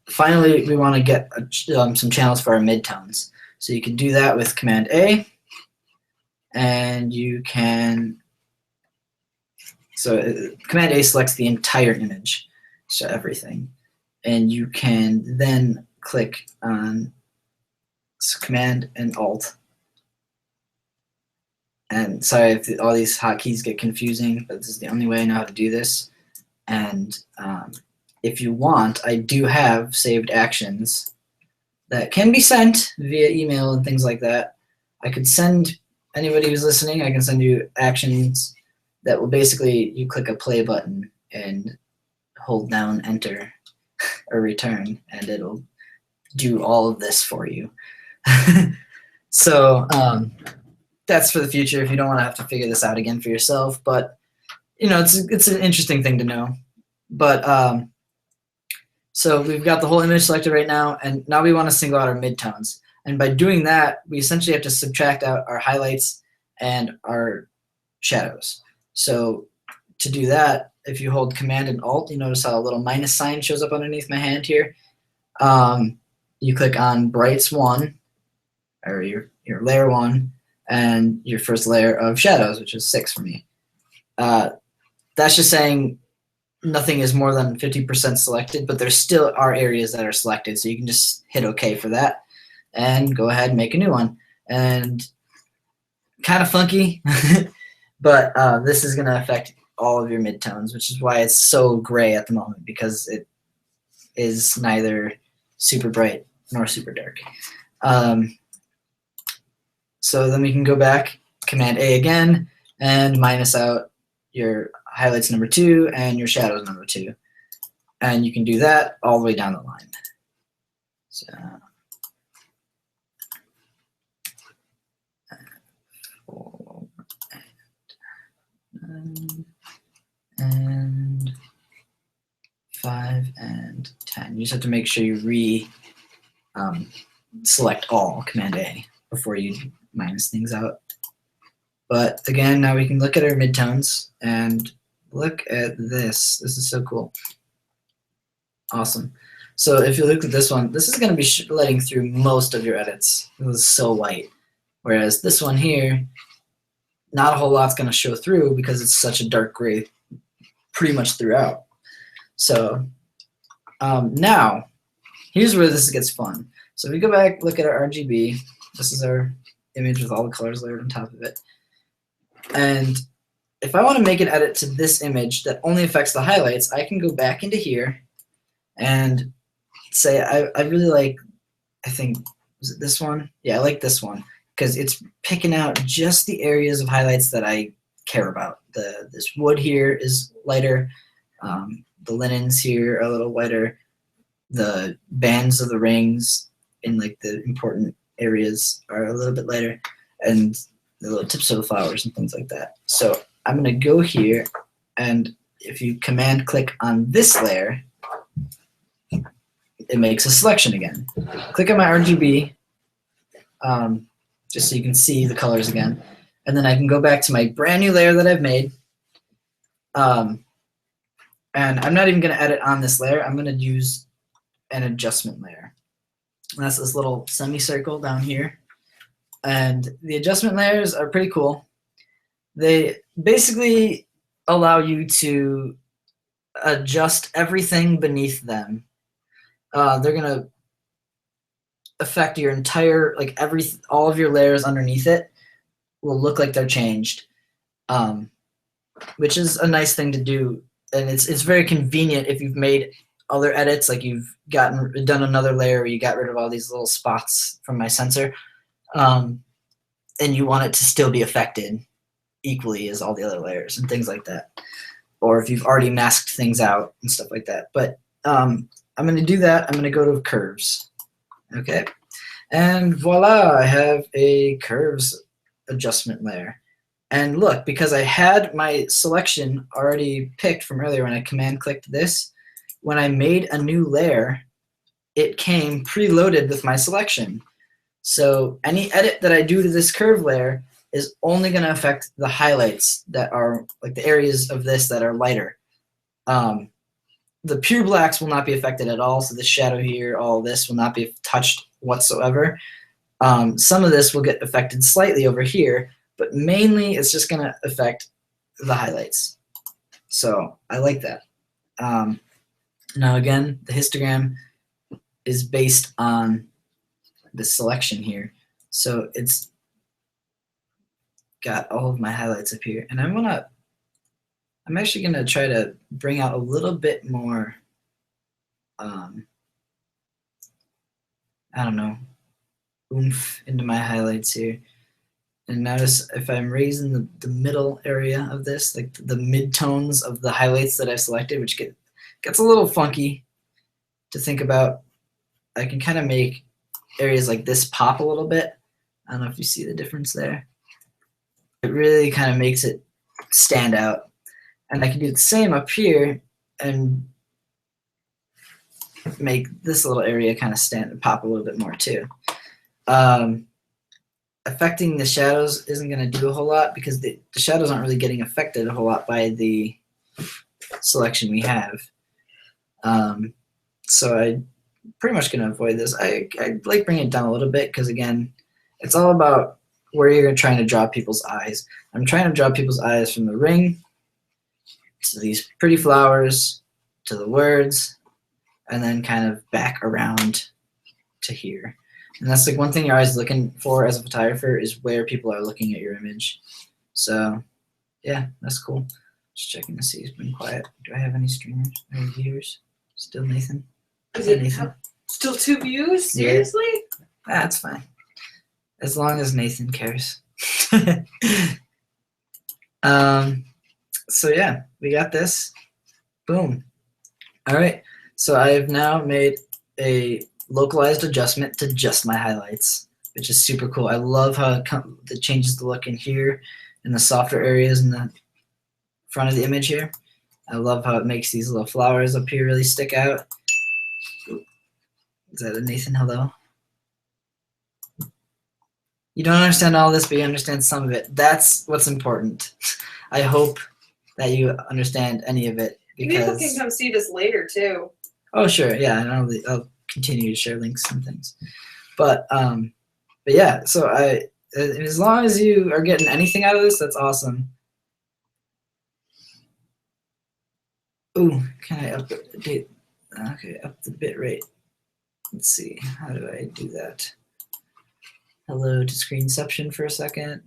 Finally, we want to get some channels for our midtones. So you can do that with Command A, and you can, Command A selects the entire image, so everything. And you can then click on Command and Alt. And sorry if all these hotkeys get confusing, but this is the only way I know how to do this. And if you want, I do have saved actions that can be sent via email and things like that. I could send anybody who's listening, I can send you actions that will basically, you click a play button and hold down enter or return, and it'll do all of this for you. So that's for the future if you don't want to have to figure this out again for yourself. But you know, it's an interesting thing to know. But so we've got the whole image selected right now, and now we want to single out our midtones. And by doing that, we essentially have to subtract out our highlights and our shadows. So to do that, if you hold Command and Alt, you notice how a little minus sign shows up underneath my hand here. You click on Brights 1, or your layer 1, and your first layer of shadows, which is 6 for me. That's just saying nothing is more than 50% selected, but there still are areas that are selected, so you can just hit OK for that and go ahead and make a new one. And kind of funky, but this is going to affect all of your midtones, which is why it's so gray at the moment, because it is neither super bright nor super dark. So then we can go back, Command A again, and minus out your highlights number 2 and your shadows number 2. And you can do that all the way down the line. So, and 5 and 10. You just have to make sure you select all, Command A, before you minus things out. But again, now we can look at our midtones and look at this. This is so cool. Awesome. So if you look at this one, this is going to be letting through most of your edits. It was so white. Whereas this one here, not a whole lot's going to show through because it's such a dark gray pretty much throughout. So now, here's where this gets fun. So if we go back, look at our RGB. This is our image with all the colors layered on top of it. And if I want to make an edit to this image that only affects the highlights, I can go back into here and say I really like, I think, was it this one? Yeah, I like this one because it's picking out just the areas of highlights that I care about. This wood here is lighter. the linens here are a little whiter. The bands of the rings in like the important areas are a little bit lighter, and the little tips of the flowers and things like that. So I'm gonna go here, and if you command click on this layer, it makes a selection again. Click on my RGB, just so you can see the colors again. And then I can go back to my brand new layer that I've made. And I'm not even gonna edit on this layer. I'm gonna use an adjustment layer. And that's this little semicircle down here. And the adjustment layers are pretty cool. They basically allow you to adjust everything beneath them. They're gonna affect your entire, like all of your layers underneath it will look like they're changed, which is a nice thing to do, and it's very convenient if you've made other edits, like you've done another layer where you got rid of all these little spots from my sensor, and you want it to still be affected equally as all the other layers and things like that, or if you've already masked things out and stuff like that. But I'm going to do that. I'm going to go to curves. Okay. And voila, I have a curves adjustment layer. And look, because I had my selection already picked from earlier when I command clicked this, when I made a new layer, it came preloaded with my selection. So any edit that I do to this curve layer is only going to affect the highlights that are like the areas of this that are lighter. The pure blacks will not be affected at all. So the shadow here, all this will not be touched whatsoever. Some of this will get affected slightly over here, but mainly it's just going to affect the highlights. So I like that. Now again, the histogram is based on the selection here. So it's got all of my highlights up here. And I'm actually going to try to bring out a little bit more, I don't know, oomph into my highlights here. And notice if I'm raising the middle area of this, like the mid-tones of the highlights that I've selected, which gets a little funky to think about, I can kind of make areas like this pop a little bit. I don't know if you see the difference there. It really kind of makes it stand out. And I can do the same up here and make this little area kind of pop a little bit more too. Affecting the shadows isn't going to do a whole lot because the shadows aren't really getting affected a whole lot by the selection we have. So I'm pretty much going to avoid this. I like bring it down a little bit because, again, it's all about where you're trying to draw people's eyes. I'm trying to draw people's eyes from the ring to these pretty flowers to the words and then kind of back around to here. And that's like one thing you're always looking for as a photographer is where people are looking at your image. So yeah, that's cool. Just checking to see it's been quiet. Do I have any streamers or viewers? Still Nathan? Is it Nathan? still 2 views? Yeah. Seriously? That's fine. As long as Nathan cares. So yeah, we got this. Boom. All right. So I've now made a localized adjustment to just my highlights, which is super cool. I love how it changes the look in here in the softer areas in the front of the image here. I love how it makes these little flowers up here really stick out. Is that a Nathan? Hello? You don't understand all this, but you understand some of it. That's what's important. I hope that you understand any of it. People can come see this later too. Oh, sure. Yeah, and I'll continue to share links and things. But yeah, so as long as you are getting anything out of this, that's awesome. Ooh, can I update? Okay, up the bit rate. Let's see. How do I do that? Hello to Screenception for a second.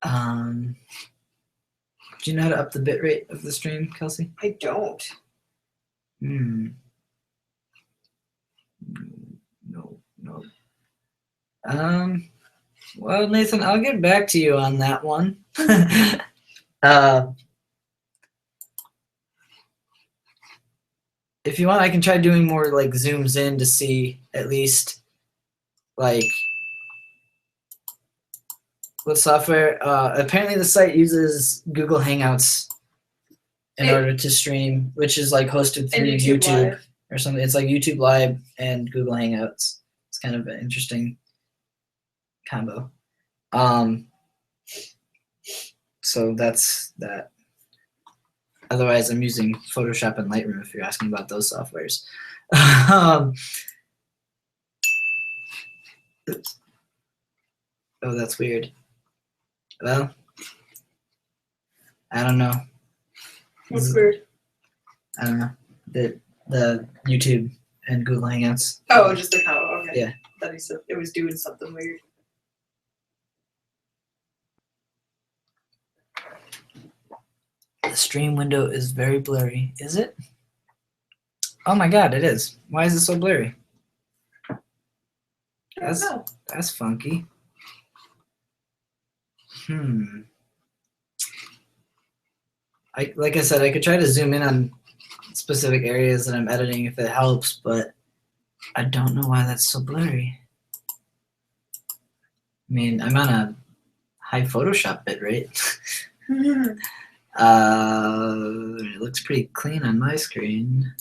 Do you know how to up the bit rate of the stream, Kelsey? I don't. No. Well, Nathan, I'll get back to you on that one. if you want, I can try doing more like zooms in to see at least like what software. Apparently, the site uses Google Hangouts in order to stream, which is like hosted through And YouTube Live. or something. It's like YouTube Live and Google Hangouts. It's kind of an interesting combo. So that's that. Otherwise, I'm using Photoshop and Lightroom if you're asking about those softwares. Oops. Oh, that's weird. Well, I don't know. What's weird? I don't know. The YouTube and Google Hangouts. Oh, just the combo. Okay. Yeah. I thought he said it was doing something weird. The stream window is very blurry. Is it? Oh my god, it is. Why is it so blurry? I don't know. That's funky. Like I said, I could try to zoom in on specific areas that I'm editing if it helps, but I don't know why that's so blurry. I mean, I'm on a high Photoshop bitrate. It looks pretty clean on my screen,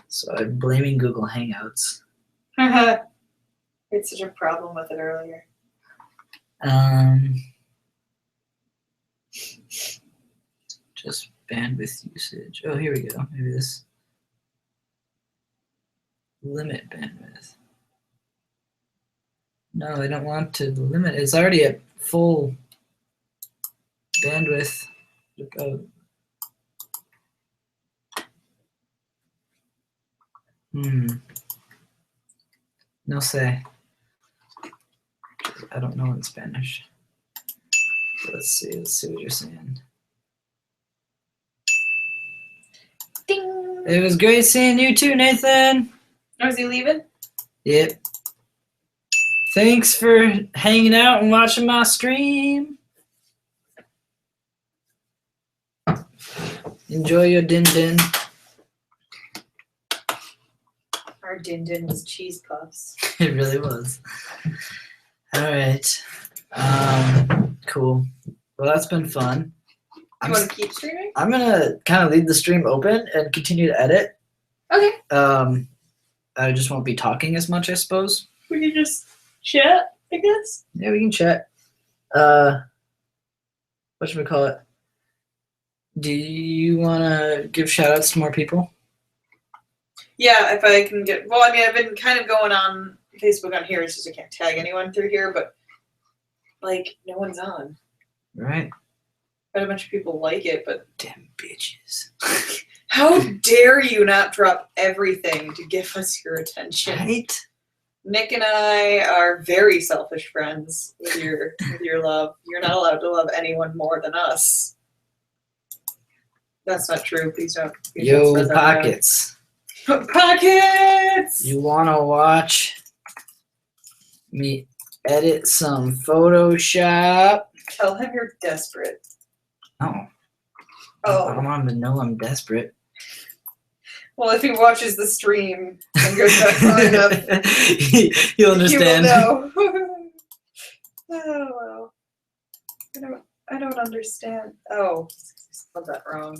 so I'm blaming Google Hangouts. I had such a problem with it earlier. Just bandwidth usage. Oh, here we go. Maybe this. Limit bandwidth. No, I don't want to limit. It's already at full bandwidth. No sé. I don't know in Spanish. Let's see what you're saying. Ding! It was great seeing you too, Nathan. Oh, is he leaving? Yep. Thanks for hanging out and watching my stream. Enjoy your din din. Our din din was cheese puffs. It really was. All right. Cool. Well, that's been fun. Do you want to keep streaming? I'm gonna kind of leave the stream open and continue to edit. Okay. I just won't be talking as much, I suppose. We can just chat, I guess. Yeah, we can chat. Whatchamacallit? Do you want to give shout outs to more people? Yeah, if I can get. Well, I mean, I've been kind of going on Facebook on here. It's just I can't tag anyone through here, but like, no one's on. Right. But a bunch of people like it, but Damn bitches. how dare you not drop everything to give us your attention? Right? Nick and I are very selfish friends with your love. You're not allowed to love anyone more than us. That's not true. Please don't. Yo, Pockets. Pockets! You want to watch me edit some Photoshop? Tell him you're desperate. No. Oh. I don't want him to know I'm desperate. Well, if he watches the stream and goes back far enough, He'll understand. he will know. Oh, well. I don't understand. Oh, I spelled that wrong.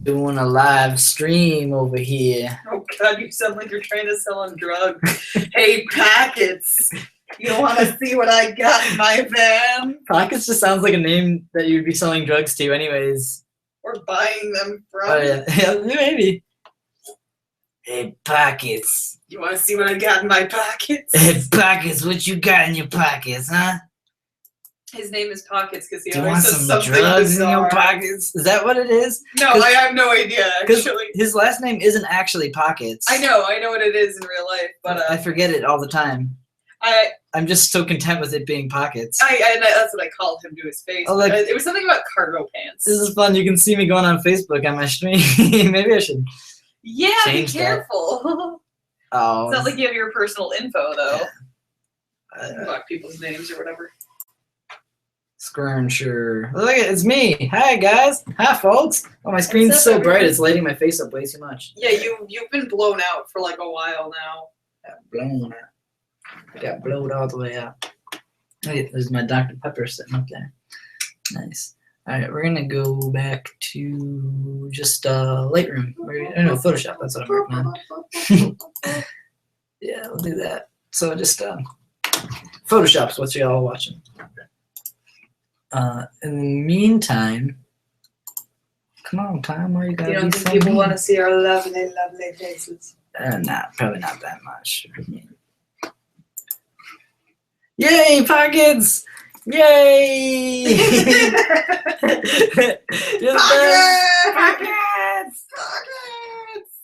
Doing a live stream over here. Oh, God, you sound like you're trying to sell him drugs. Hey, Pockets, you want to see what I got in my van? Pockets just sounds like a name that you'd be selling drugs to anyways. Or buying them from? Oh, yeah. Yeah, maybe. Hey, Pockets. You want to see what I got in my pockets? Hey, Pockets, what you got in your pockets, huh? His name is Pockets because he Do you always want says some something drugs in your bizarre. pockets? Is that what it is? No, I have no idea, Because actually. his last name isn't actually Pockets. I know what it is in real life, but I forget it all the time. I'm just so content with it being Pockets. that's what I called him to his face. Oh, like- it was something about cargo pants. This is fun. You can see me going on Facebook on my stream. Maybe I should. Yeah, change be that. careful. Oh. It's not like you have your personal info though. Yeah. Block people's names or whatever. Scruncher. Look, it's me. Hi guys. Hi folks. Oh, my screen's so bright. It's lighting my face up way too much. Yeah, you've been blown out for like a while now. Got blown out. Got blown all the way out. Hey, there's my Dr. Pepper sitting up there. Nice. All right, we're gonna go back to just Lightroom. No, Photoshop. That's what I'm working on. Yeah, we'll do that. So just Photoshop's what y'all watching. In the meantime, come on, Tom. Why you gotta You don't be think so people mean? want to see our lovely, lovely faces? Probably not that much. Yay, pockets! Yay! You're the best. Pockets!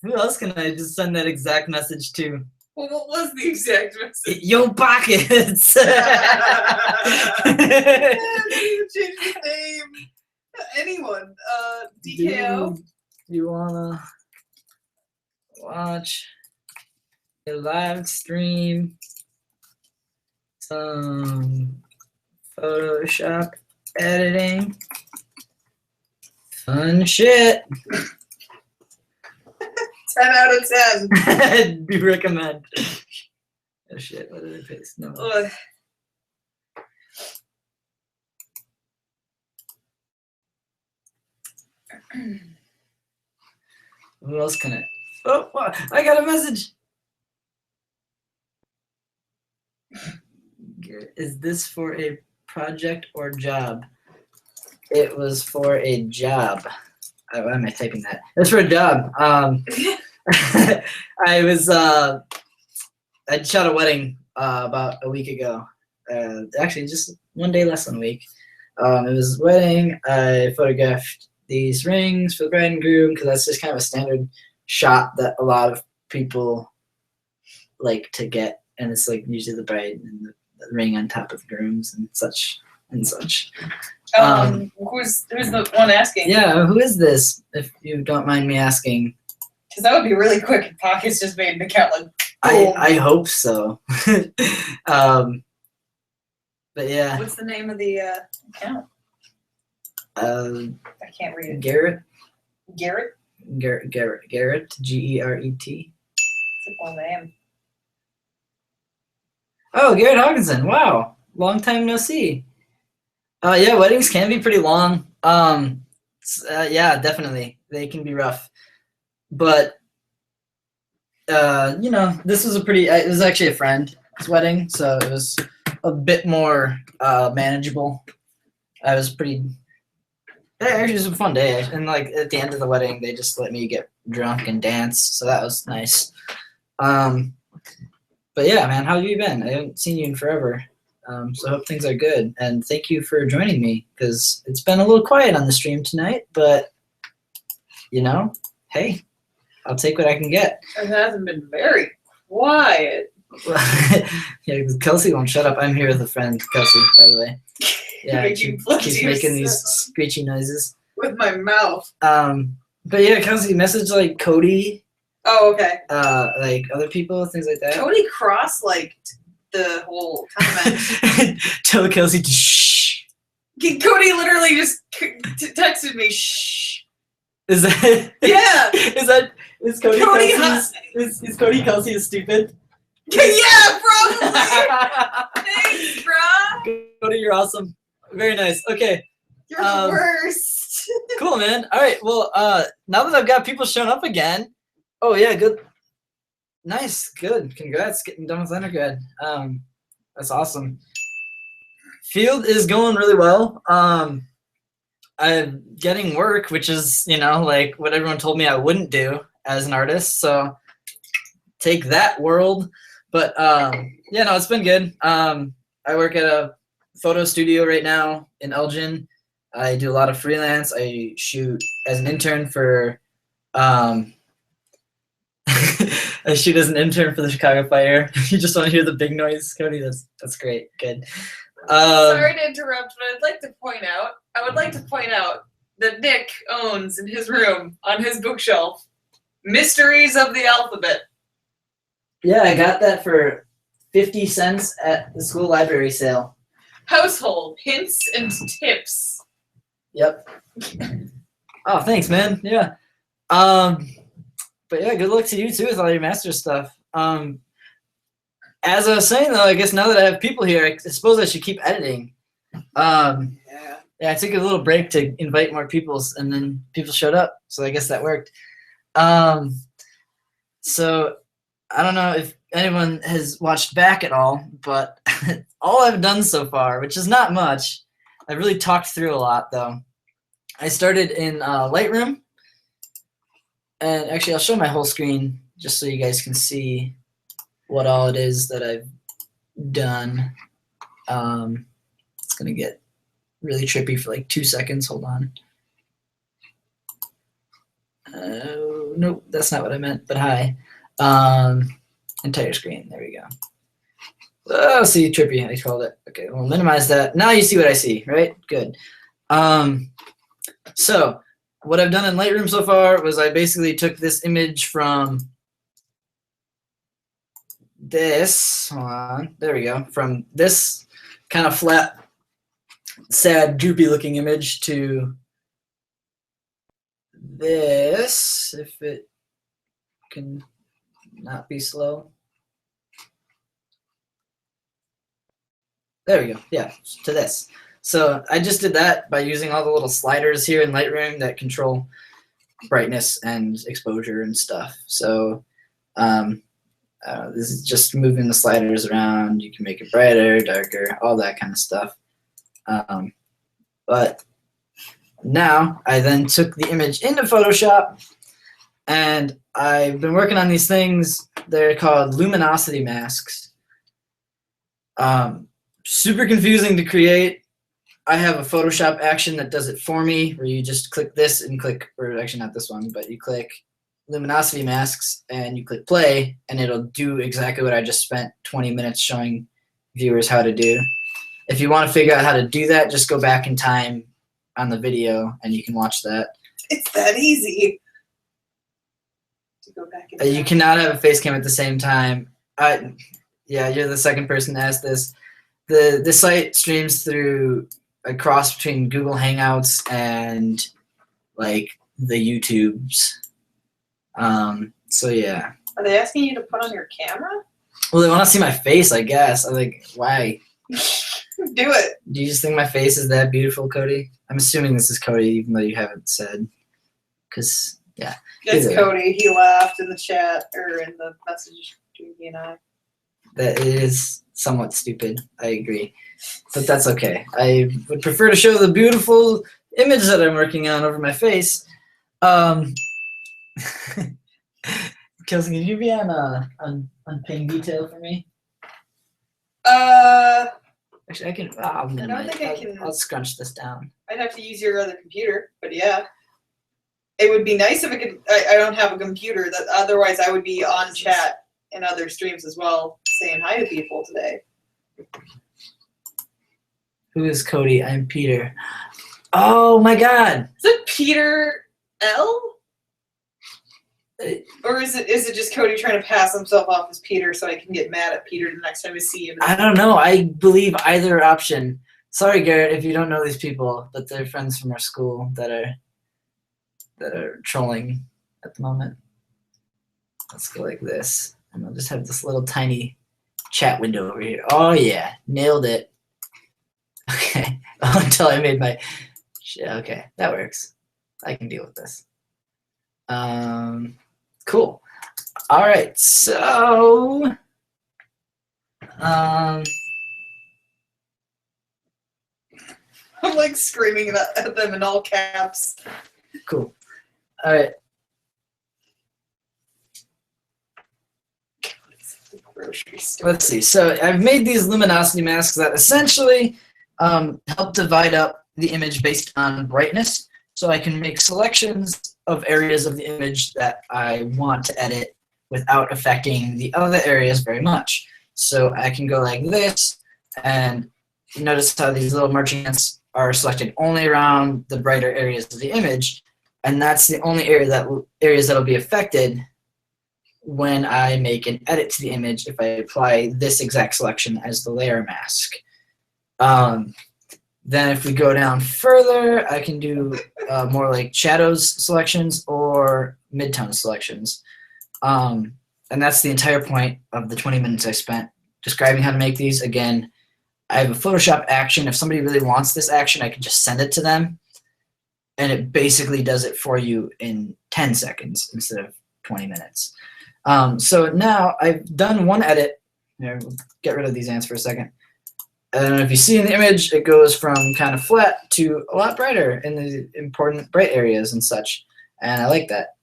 Who else can I just send that exact message to? Well, what was the exact message? Yo, pockets! Change the name. Anyone. DKO. Dude, you wanna watch a live stream? Some Photoshop editing. Fun shit. 10 out of 10. Do recommend. Oh shit, what did I paste? No. Ugh. Who else can I? Oh, I got a message. Is this for a project or job? It was for a job. Why am I typing that? It's for a job. I was I shot a wedding about a week ago. Actually, just one day less than a week. It was a wedding. I photographed these rings for the bride and groom because that's just kind of a standard shot that a lot of people like to get, and it's like usually the bride and the ring on top of the grooms and such and such. Who's the one asking? Yeah, who is this? If you don't mind me asking. Because that would be really quick if Pockets just made an account like. I hope so. But yeah. What's the name of the account? I can't read it. Garrett. Garrett? Garrett. Garrett. Geret. It's a cool name. Oh, Garrett Hawkinson. Wow. Long time no see. Yeah, weddings can be pretty long. Yeah, definitely. They can be rough. But, you know, this was it was actually a friend's wedding, so it was a bit more manageable. Actually, it was a fun day. And, like, at the end of the wedding, they just let me get drunk and dance, so that was nice. But yeah, man, how have you been? I haven't seen you in forever. So I hope things are good. And thank you for joining me, because it's been a little quiet on the stream tonight, but, you know, hey, I'll take what I can get. It hasn't been very quiet. Yeah, because Kelsey won't shut up. I'm here with a friend, Kelsey, by the way. Yeah, she's making these screechy noises. With my mouth. But yeah, Kelsey, message like Cody. Oh, okay. Like other people, things like that. Cody Cross liked the whole comment. Tell Kelsey to shh. Cody literally just texted me, shh. Is that? Yeah. Is Cody Kelsey? Is Cody Kelsey stupid? Yeah, probably. Thanks, bro. Cody, you're awesome. Very nice. Okay. You're the worst. Cool, man. All right. Well, now that I've got people showing up again. Oh yeah, good. Nice, good. Congrats, getting done with undergrad. That's awesome. Field is going really well. I'm getting work, which is, you know, like what everyone told me I wouldn't do as an artist. So take that, world. But yeah, no, it's been good. I work at a photo studio right now in Elgin. I do a lot of freelance. I shoot as an intern for I shoot as an intern for the Chicago Fire. You just want to hear the big noise, Cody? That's great. Good. Sorry to interrupt, but I would like to point out that Nick owns in his room on his bookshelf Mysteries of the Alphabet. Yeah, I got that for 50 cents at the school library sale. Household hints and tips. Yep. Oh, thanks, man. Yeah. But yeah, good luck to you too with all your master stuff. As I was saying though, I guess now that I have people here, I suppose I should keep editing. Yeah, I took a little break to invite more people, and then people showed up, so I guess that worked. So I don't know if anyone has watched back at all, but all I've done so far, which is not much, I've really talked through a lot though. I started in Lightroom, and actually I'll show my whole screen just so you guys can see what all it is that I've done. It's gonna get really trippy for like 2 seconds. Hold on. Nope, that's not what I meant, but hi. Entire screen, there we go. Oh, see, trippy, I called it. Okay, we'll minimize that. Now you see what I see, right? Good. So what I've done in Lightroom so far was I basically took this image from this, hold on, there we go, from this kind of flat, sad, droopy looking image to this, if it can not be slow. There we go, yeah, to this. So I just did that by using all the little sliders here in Lightroom that control brightness and exposure and stuff. So this is just moving the sliders around. You can make it brighter, darker, all that kind of stuff. But now I then took the image into Photoshop, and I've been working on these things. They're called luminosity masks. Super confusing to create. I have a Photoshop action that does it for me, where you just click this and click, or actually not this one, but you click luminosity masks and you click play, and it'll do exactly what I just spent 20 minutes showing viewers how to do. If you want to figure out how to do that, just go back in time on the video and you can watch that. It's that easy to go back in You cannot have a face cam at the same time. Yeah, you're the second person to ask this. The site streams through a cross between Google Hangouts and like the YouTubes. So yeah. Are they asking you to put on your camera? Well, they want to see my face, I guess. I'm like, why? Do it. Do you just think my face is that beautiful, Cody? I'm assuming this is Cody, even though you haven't said. Because, yeah. It's Either. Cody. He laughed in the chat, or in the message between me and I. That is somewhat stupid. I agree. But that's okay. I would prefer to show the beautiful image that I'm working on over my face. Kelsey, can you be on ping detail for me? Actually, I can. I'll minimize. think I can. I'll scrunch this down. I'd have to use your other computer, but yeah. It would be nice if I could. I don't have a computer. That otherwise I would be on chat in other streams as well, saying hi to people today. Who is Cody? I'm Peter. Oh my God! Is it Peter L? Or is it just Cody trying to pass himself off as Peter so I can get mad at Peter the next time I see him? I don't know. I believe either option. Sorry, Garrett, if you don't know these people, but they're friends from our school that are trolling at the moment. Let's go like this, and I'll just have this little tiny chat window over here. Oh yeah, nailed it. Okay, until I made my. Okay, that works. I can deal with this. Cool. All right, so I'm like screaming at them in all caps. cool. All right. Grocery store. Let's see. So I've made these luminosity masks that essentially help divide up the image based on brightness. So I can make selections of areas of the image that I want to edit without affecting the other areas very much. So I can go like this, and you notice how these little marching ants are selected only around the brighter areas of the image, and that's the only areas that'll be affected when I make an edit to the image if I apply this exact selection as the layer mask. Then if we go down further, I can do more like shadows selections or midtone selections. And that's the entire point of the 20 minutes I spent describing how to make these. Again, I have a Photoshop action. If somebody really wants this action, I can just send it to them. And it basically does it for you in 10 seconds instead of 20 minutes. So now I've done one edit. Here, we'll get rid of these ants for a second. And if you see in the image, it goes from kind of flat to a lot brighter in the important bright areas and such. And I like that.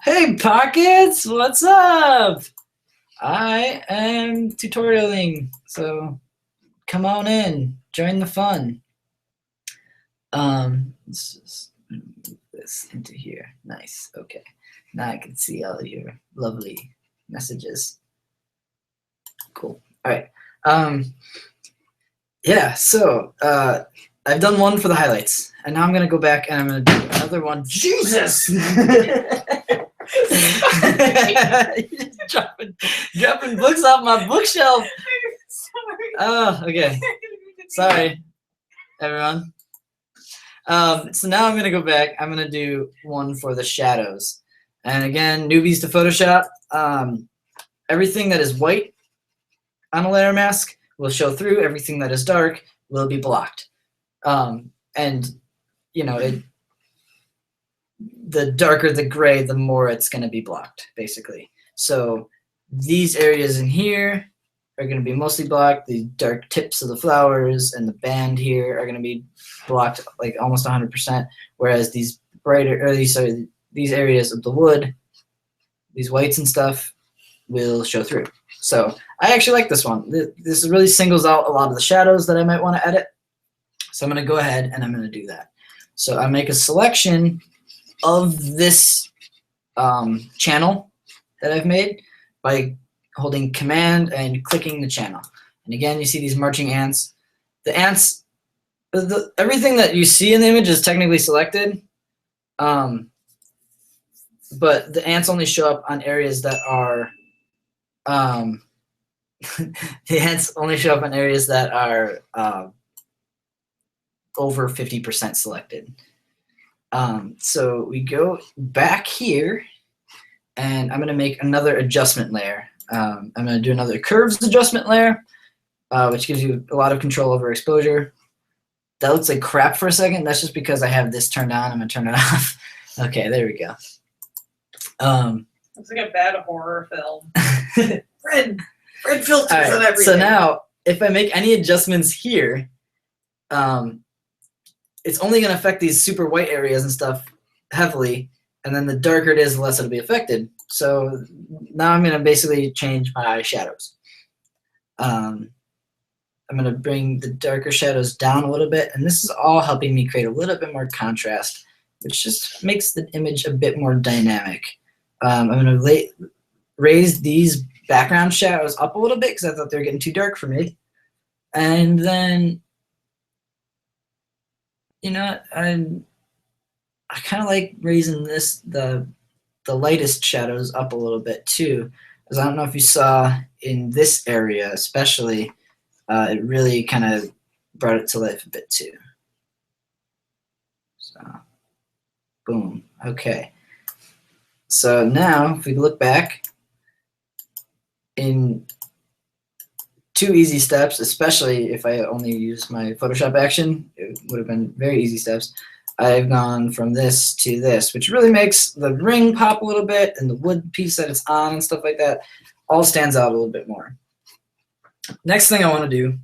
Hey, Pockets, what's up? I am tutorialing, so come on in, join the fun. Let's just move this into here. Nice, okay. Now I can see all of your lovely messages. Cool, all right. Yeah, so I've done one for the highlights, and now I'm gonna go back and I'm gonna do another one. Jesus! You're just dropping books off my bookshelf. Sorry. Oh, okay. Sorry, everyone. So now I'm gonna go back. I'm gonna do one for the shadows, and again, newbies to Photoshop. Everything that is white on a layer mask will show through. Everything that is dark will be blocked. And you know, the darker the gray, the more it's going to be blocked, basically. So these areas in here are going to be mostly blocked. The dark tips of the flowers and the band here are going to be blocked like almost 100%. Whereas these brighter, or these areas of the wood, these whites and stuff, will show through. So I actually like this one. This really singles out a lot of the shadows that I might want to edit. So I'm going to go ahead and I'm going to do that. So I make a selection of this channel that I've made by holding Command and clicking the channel. And again, you see these marching ants. The ants, everything that you see in the image is technically selected, but the ants only show up on areas that are the ants only show up on areas that are over 50% selected. So we go back here, and I'm going to make another adjustment layer. I'm going to do another curves adjustment layer, which gives you a lot of control over exposure. That looks like crap for a second. That's just because I have this turned on. I'm going to turn it off. Okay, there we go. Looks like a bad horror film. Red filters All right, and everything. so now, if I make any adjustments here, it's only going to affect these super white areas and stuff heavily, and then the darker it is, the less it'll be affected. So now I'm going to basically change my shadows. I'm going to bring the darker shadows down a little bit, and this is all helping me create a little bit more contrast, which just makes the image a bit more dynamic. I'm going to raise these background shadows up a little bit because I thought they were getting too dark for me. And then, you know, I kind of like raising the lightest shadows up a little bit too, because I don't know if you saw in this area especially, it really kind of brought it to life a bit too. So, boom. Okay. So now, if we look back, in 2 easy steps, especially if I only use my Photoshop action, it would have been very easy steps. I've gone from this to this, which really makes the ring pop a little bit, and the wood piece that it's on and stuff like that all stands out a little bit more. Next thing I want to do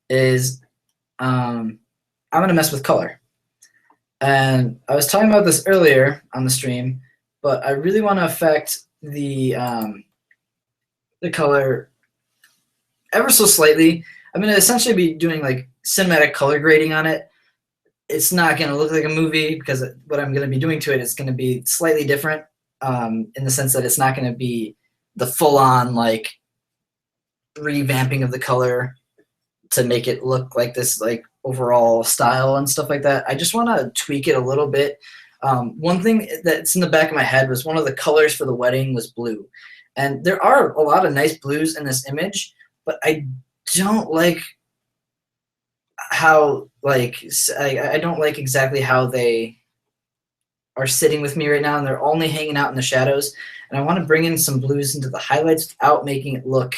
is I'm going to mess with color. And I was talking about this earlier on the stream, but I really want to affect the color ever so slightly. I'm going to essentially be doing like cinematic color grading on it. It's not going to look like a movie because what I'm going to be doing to it is going to be slightly different in the sense that it's not going to be the full-on like revamping of the color to make it look like this like overall style and stuff like that. I just want to tweak it a little bit. One thing that's in the back of my head was one of the colors for the wedding was blue. And there are a lot of nice blues in this image, but I don't like how like I don't like exactly how they are sitting with me right now, and they're only hanging out in the shadows. And I want to bring in some blues into the highlights without making it look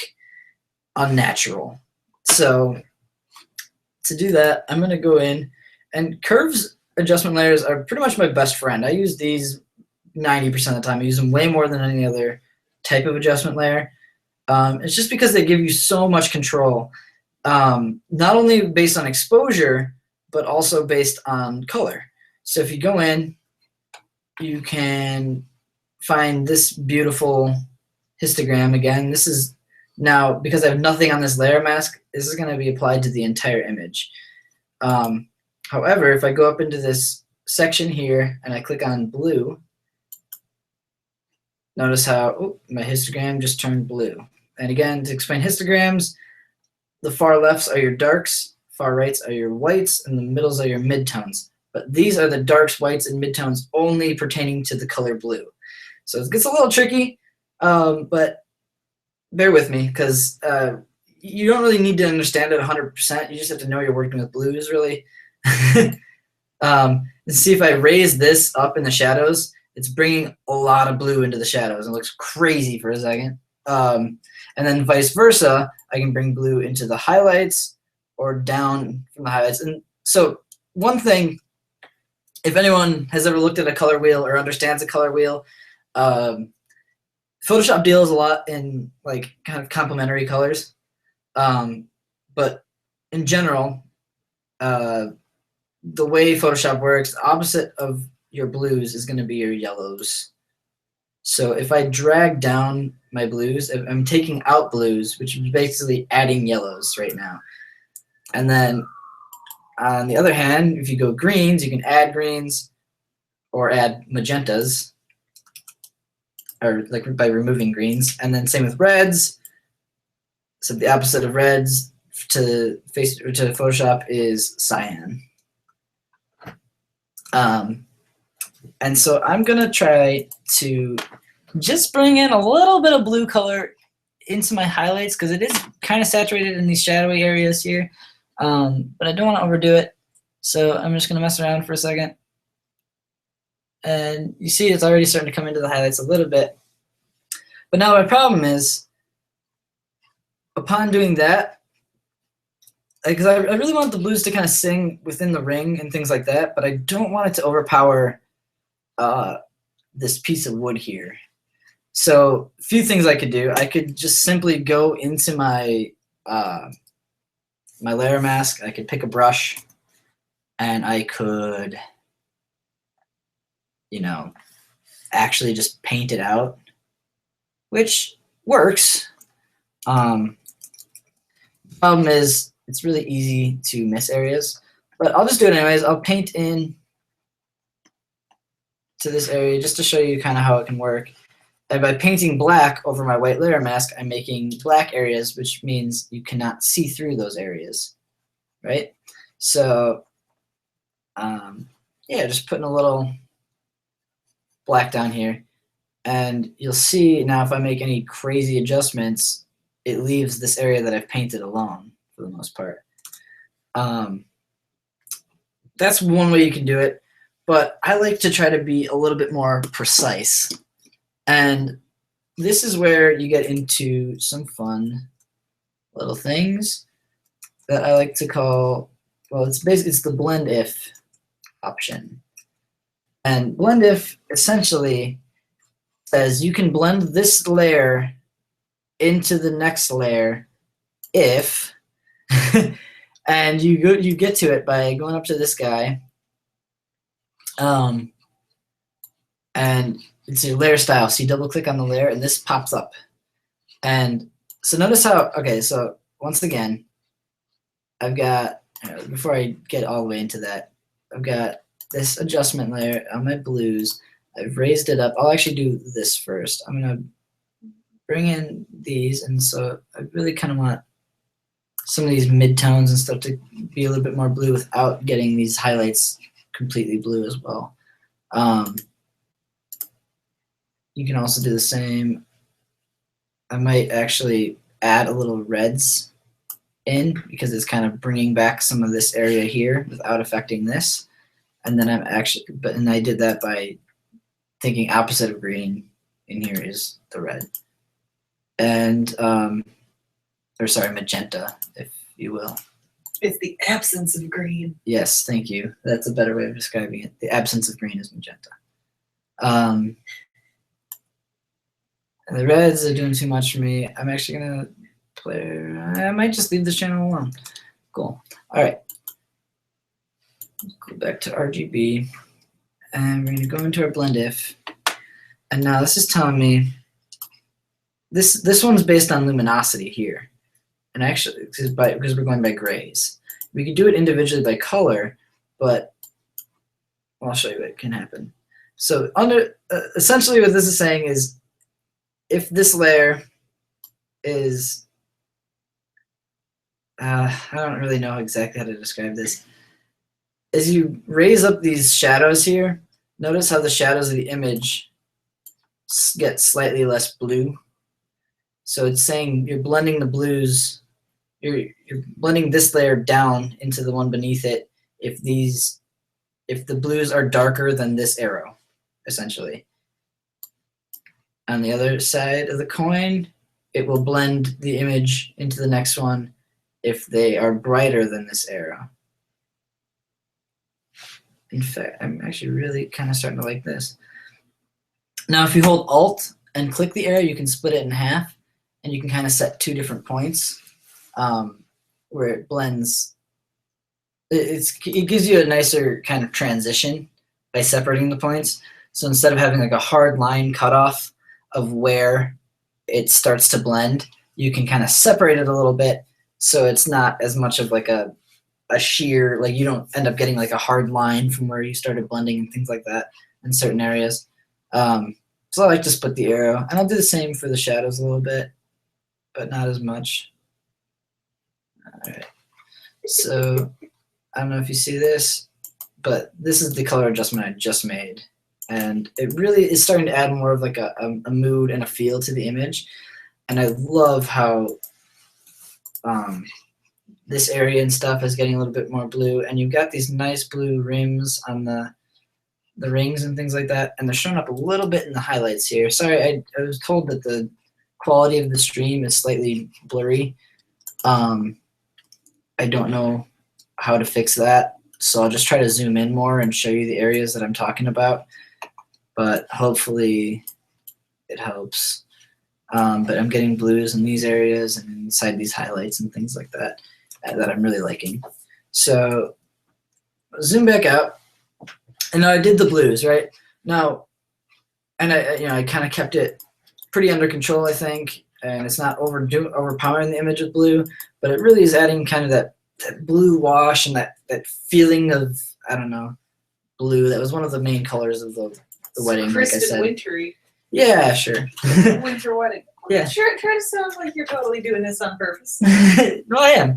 unnatural. So to do that, I'm going to go in, and curves adjustment layers are pretty much my best friend. I use these 90% of the time. I use them way more than any other type of adjustment layer. It's just because they give you so much control, not only based on exposure, but also based on color. So if you go in, you can find this beautiful histogram again. This is now, because I have nothing on this layer mask, this is going to be applied to the entire image. However, if I go up into this section here and I click on blue, notice how my histogram just turned blue. And again, to explain histograms, the far lefts are your darks, far rights are your whites, and the middles are your midtones. But these are the darks, whites, and midtones only pertaining to the color blue. So it gets a little tricky, but bear with me, because you don't really need to understand it 100%. You just have to know you're working with blues, really. And see, if I raise this up in the shadows, it's bringing a lot of blue into the shadows. It looks crazy for a second. And then vice versa, I can bring blue into the highlights or down from the highlights. And so one thing, if anyone has ever looked at a color wheel or understands a color wheel, Photoshop deals a lot in like kind of complementary colors. But in general, the way Photoshop works, the opposite of your blues is going to be your yellows. So if I drag down my blues, I'm taking out blues, which is basically adding yellows right now. And then on the other hand, if you go greens, you can add greens or add magentas, or like by removing greens. And then same with reds. So the opposite of reds to Photoshop is cyan. And so I'm gonna try to just bring in a little bit of blue color into my highlights, because it is kind of saturated in these shadowy areas here, but I don't want to overdo it. So I'm just gonna mess around for a second. And you see it's already starting to come into the highlights a little bit. But now my problem is, upon doing that, because I really want the blues to kind of sing within the ring and things like that, but I don't want it to overpower this piece of wood here. So a few things I could do. I could just simply go into my my layer mask. I could pick a brush, and I could, actually just paint it out, which works. Problem is, it's really easy to miss areas, but I'll just do it anyways. I'll paint in to this area just to show you kind of how it can work. And by painting black over my white layer mask, I'm making black areas, which means you cannot see through those areas, right? So, yeah, just putting a little black down here. And you'll see now if I make any crazy adjustments, it leaves this area that I've painted alone for the most part. That's one way you can do it, but I like to try to be a little bit more precise. And this is where you get into some fun little things that I like to call, well, it's the blend if option. And blend if essentially says you can blend this layer into the next layer if, and you get to it by going up to this guy, and it's your layer style. So you double click on the layer and this pops up. And so notice how, okay, so once again, I've got, before I get all the way into that, I've got this adjustment layer on my blues. I've raised it up. I'll actually do this first. I'm gonna bring in these, and so I really kind of want some of these midtones and stuff to be a little bit more blue without getting these highlights completely blue as well. You can also do the same. I might actually add a little reds in because it's kind of bringing back some of this area here without affecting this. And then and I did that by thinking opposite of green in here is the red. And, or sorry, magenta, if you will. It's the absence of green. Yes, thank you. That's a better way of describing it. The absence of green is magenta. And the reds are doing too much for me. I'm actually gonna I might just leave this channel alone. Cool. All right. Go back to RGB, and we're gonna go into our blend if. And now this is telling me this one's based on luminosity here, and actually because we're going by grays. We could do it individually by color, but I'll show you what can happen. So essentially what this is saying is if this layer is I don't really know exactly how to describe this. As you raise up these shadows here, notice how the shadows of the image get slightly less blue. So it's saying you're blending the blues, you're blending this layer down into the one beneath it if the blues are darker than this arrow, essentially. On the other side of the coin, it will blend the image into the next one if they are brighter than this arrow. In fact, I'm actually really kind of starting to like this. Now, if you hold Alt and click the arrow, you can split it in half, and you can kind of set 2 different points where it blends. It gives you a nicer kind of transition by separating the points. So instead of having like a hard line cutoff of where it starts to blend, you can kind of separate it a little bit so it's not as much of like a sheer, like you don't end up getting like a hard line from where you started blending and things like that in certain areas. So I like to split the arrow, and I'll do the same for the shadows a little bit, but not as much. All right, so I don't know if you see this, but this is the color adjustment I just made, and it really is starting to add more of like a mood and a feel to the image, and I love how this area and stuff is getting a little bit more blue, and you've got these nice blue rims on the rings and things like that, and they're showing up a little bit in the highlights here. Sorry, I was told that the quality of the stream is slightly blurry. I don't know how to fix that, so I'll just try to zoom in more and show you the areas that I'm talking about, but hopefully it helps. But I'm getting blues in these areas and inside these highlights and things like that that I'm really liking. So zoom back out, and now I did the blues, right? Now, and I kind of kept it pretty under control, I think, and it's not overpowering the image with blue, but it really is adding kind of that blue wash and that feeling of, I don't know, blue. That was one of the main colors of the wedding, like I Crisp said. and wintry. Yeah, sure. Winter wedding. Yeah. Sure, try to sound like you're totally doing this on purpose. No, I am.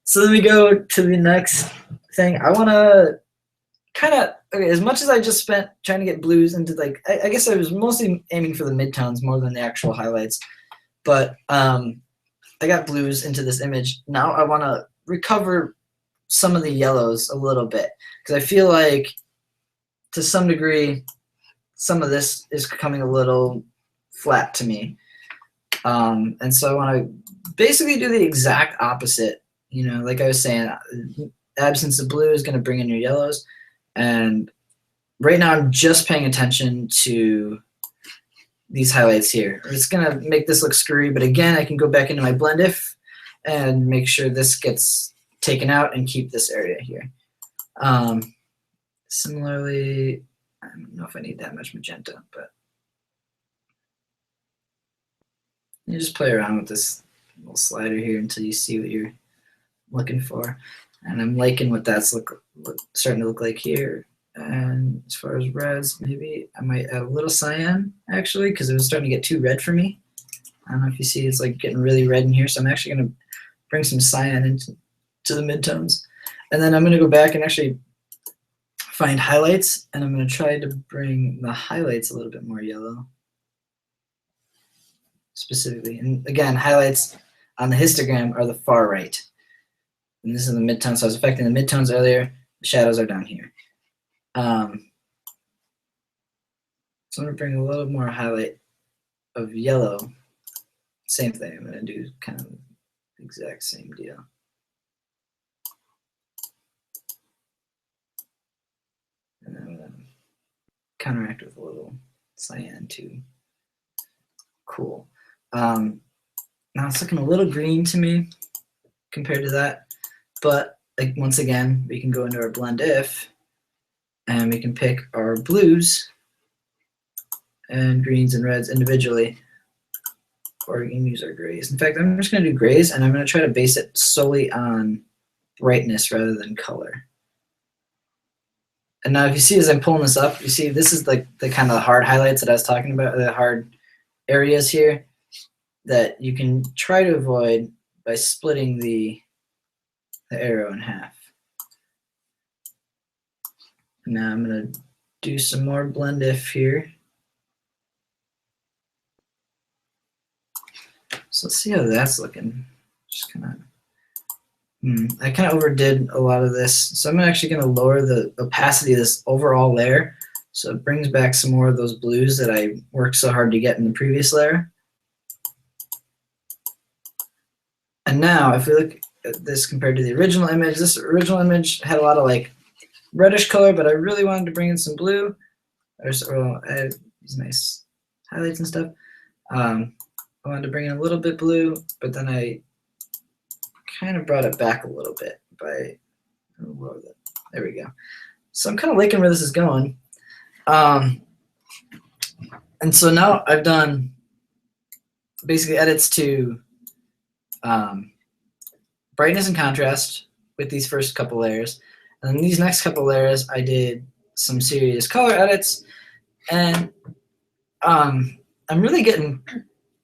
So let me go to the next thing. I want to kind of, okay, as much as I just spent trying to get blues into, like, I guess I was mostly aiming for the midtones more than the actual highlights, but I got blues into this image. Now I want to recover some of the yellows a little bit, because I feel like to some degree some of this is coming a little flat to me. And so I want to basically do the exact opposite. You know, like I was saying, absence of blue is going to bring in your yellows. And right now I'm just paying attention to these highlights here. It's going to make this look screwy, but again, I can go back into my blend if and make sure this gets taken out and keep this area here. Similarly, I don't know if I need that much magenta, but you just play around with this little slider here until you see what you're looking for. And I'm liking what that's starting to look like here. And as far as reds, maybe I might add a little cyan, actually, because it was starting to get too red for me. I don't know if you see, it's like getting really red in here. So I'm actually going to bring some cyan into the midtones. And then I'm going to go back and actually find highlights, and I'm going to try to bring the highlights a little bit more yellow, specifically. And again, highlights, on the histogram are the far right. And this is the midtones. So I was affecting the midtones earlier. The shadows are down here. So I'm going to bring a little more highlight of yellow. Same thing. I'm going to do kind of the exact same deal. And then I'm going to counteract with a little cyan too. Cool. Now it's looking a little green to me compared to that, but like once again, we can go into our blend if, and we can pick our blues and greens and reds individually, or we can use our grays. In fact, I'm just going to do grays, and I'm going to try to base it solely on brightness rather than color. And now if you see as I'm pulling this up, you see this is like the kind of hard highlights that I was talking about, the hard areas here that you can try to avoid by splitting the arrow in half. Now I'm going to do some more blend if here. So let's see how that's looking. Just kind of, I kind of overdid a lot of this. So I'm actually going to lower the opacity of this overall layer so it brings back some more of those blues that I worked so hard to get in the previous layer. And now if we look at this compared to the original image, this original image had a lot of like reddish color, but I really wanted to bring in some blue. Or I had these nice highlights and stuff. I wanted to bring in a little bit blue, but then I kind of brought it back a little bit by, there we go. So I'm kind of liking where this is going. And so now I've done basically edits to brightness and contrast with these first couple layers. And then these next couple layers, I did some serious color edits. And I'm really getting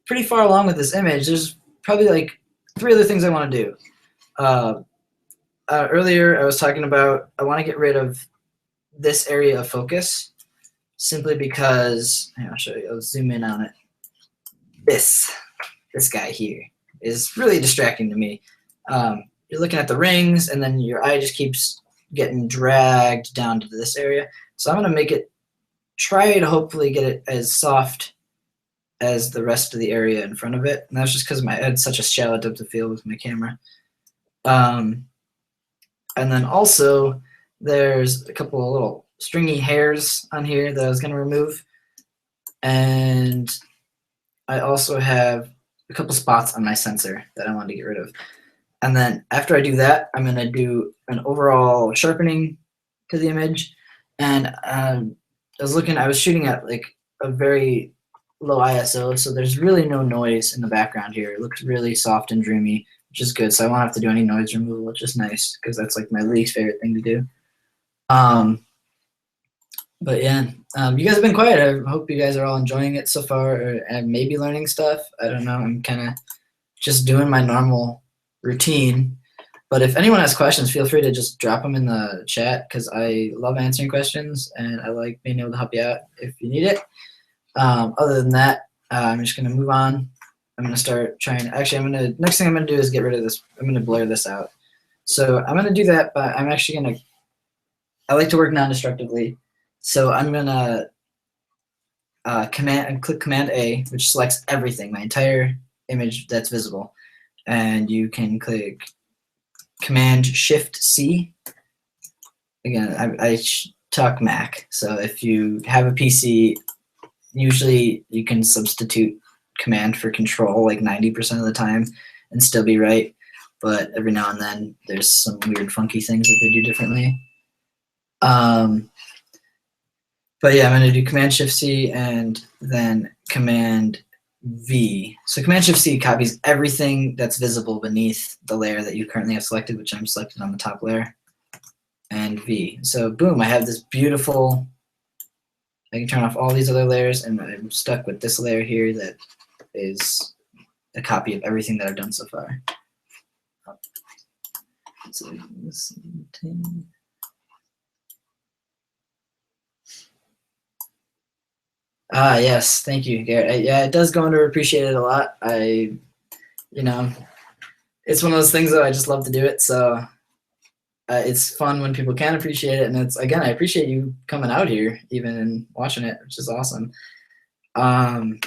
pretty far along with this image. There's probably like 3 other things I want to do. Earlier, I was talking about I want to get rid of this area of focus simply because, I'll show you, I'll zoom in on it. This guy here is really distracting to me. You're looking at the rings, and then your eye just keeps getting dragged down to this area. So I'm going to make it, try to hopefully get it as soft as the rest of the area in front of it. And that's just because I had such a shallow depth of field with my camera. And then also, there's a couple of little stringy hairs on here that I was going to remove. And I also have a couple spots on my sensor that I wanted to get rid of. And then after I do that, I'm going to do an overall sharpening to the image. And I was shooting at like a very low ISO, so there's really no noise in the background here. It looks really soft and dreamy, which is good. So I won't have to do any noise removal, which is nice because that's like my least favorite thing to do. But yeah, you guys have been quiet. I hope you guys are all enjoying it so far, and maybe learning stuff. I don't know. I'm kind of just doing my normal routine. But if anyone has questions, feel free to just drop them in the chat because I love answering questions and I like being able to help you out if you need it. Other than that, I'm just going to move on. I'm going to start trying. Actually, next thing I'm going to do is get rid of this. I'm going to blur this out. So I'm going to do that, but I'm actually going to, I like to work non-destructively. So I'm going to click Command A, which selects everything, my entire image that's visible. And you can click Command Shift C. Again, I talk Mac, so if you have a PC, usually you can substitute Command for Control like 90% of the time and still be right. But every now and then, there's some weird, funky things that they do differently. But yeah, I'm going to do Command Shift C and then Command V. So Command Shift C copies everything that's visible beneath the layer that you currently have selected, which I'm selected on the top layer, and V. So boom, I have this beautiful, I can turn off all these other layers and I'm stuck with this layer here that is a copy of everything that I've done so far. So yes, thank you, Garrett. Yeah, it does go underappreciated a lot. it's one of those things that I just love to do it. So it's fun when people can appreciate it. And it's, again, I appreciate you coming out here even and watching it, which is awesome. But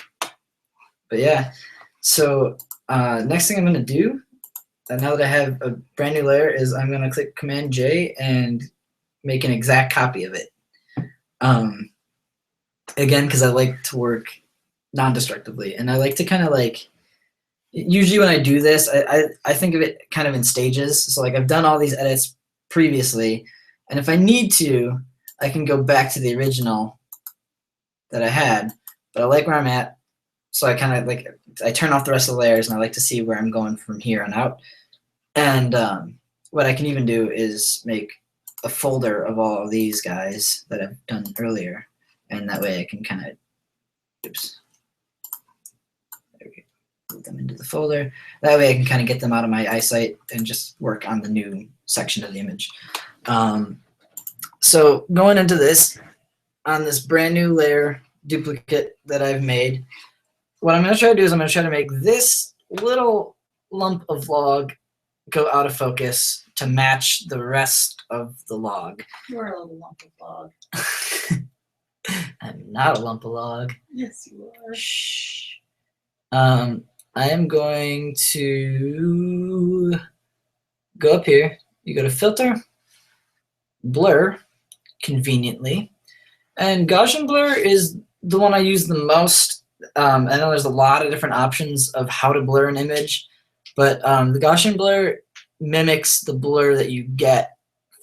yeah, so next thing I'm going to do, now that I have a brand new layer, is I'm going to click Command J and make an exact copy of it. Again, because I like to work non-destructively, and I like to kind of like, usually when I do this, I think of it kind of in stages. So like I've done all these edits previously, and if I need to, I can go back to the original that I had, but I like where I'm at. So I kind of like, I turn off the rest of the layers, and I like to see where I'm going from here on out. And what I can even do is make a folder of all of these guys that I've done earlier, and that way I can kind of, oops, there we go, move them into the folder. That way I can kind of get them out of my eyesight and just work on the new section of the image. So going into this, on this brand new layer duplicate that I've made, what I'm going to try to do is I'm going to try to make this little lump of log go out of focus to match the rest of the log. You're a little lump of log. I'm not a lump of log. Yes, you are. Shh. I am going to go up here. You go to Filter, Blur, conveniently. And Gaussian Blur is the one I use the most. I know there's a lot of different options of how to blur an image, but the Gaussian Blur mimics the blur that you get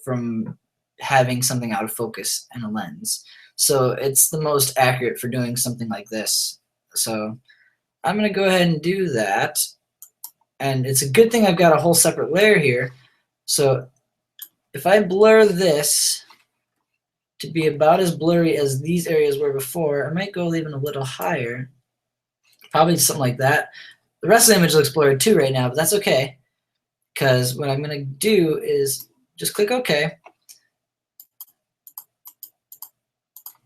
from having something out of focus in a lens. So it's the most accurate for doing something like this. So I'm going to go ahead and do that. And it's a good thing I've got a whole separate layer here. So if I blur this to be about as blurry as these areas were before, I might go even a little higher. Probably something like that. The rest of the image looks blurred too right now, but that's okay. Because what I'm going to do is just click OK.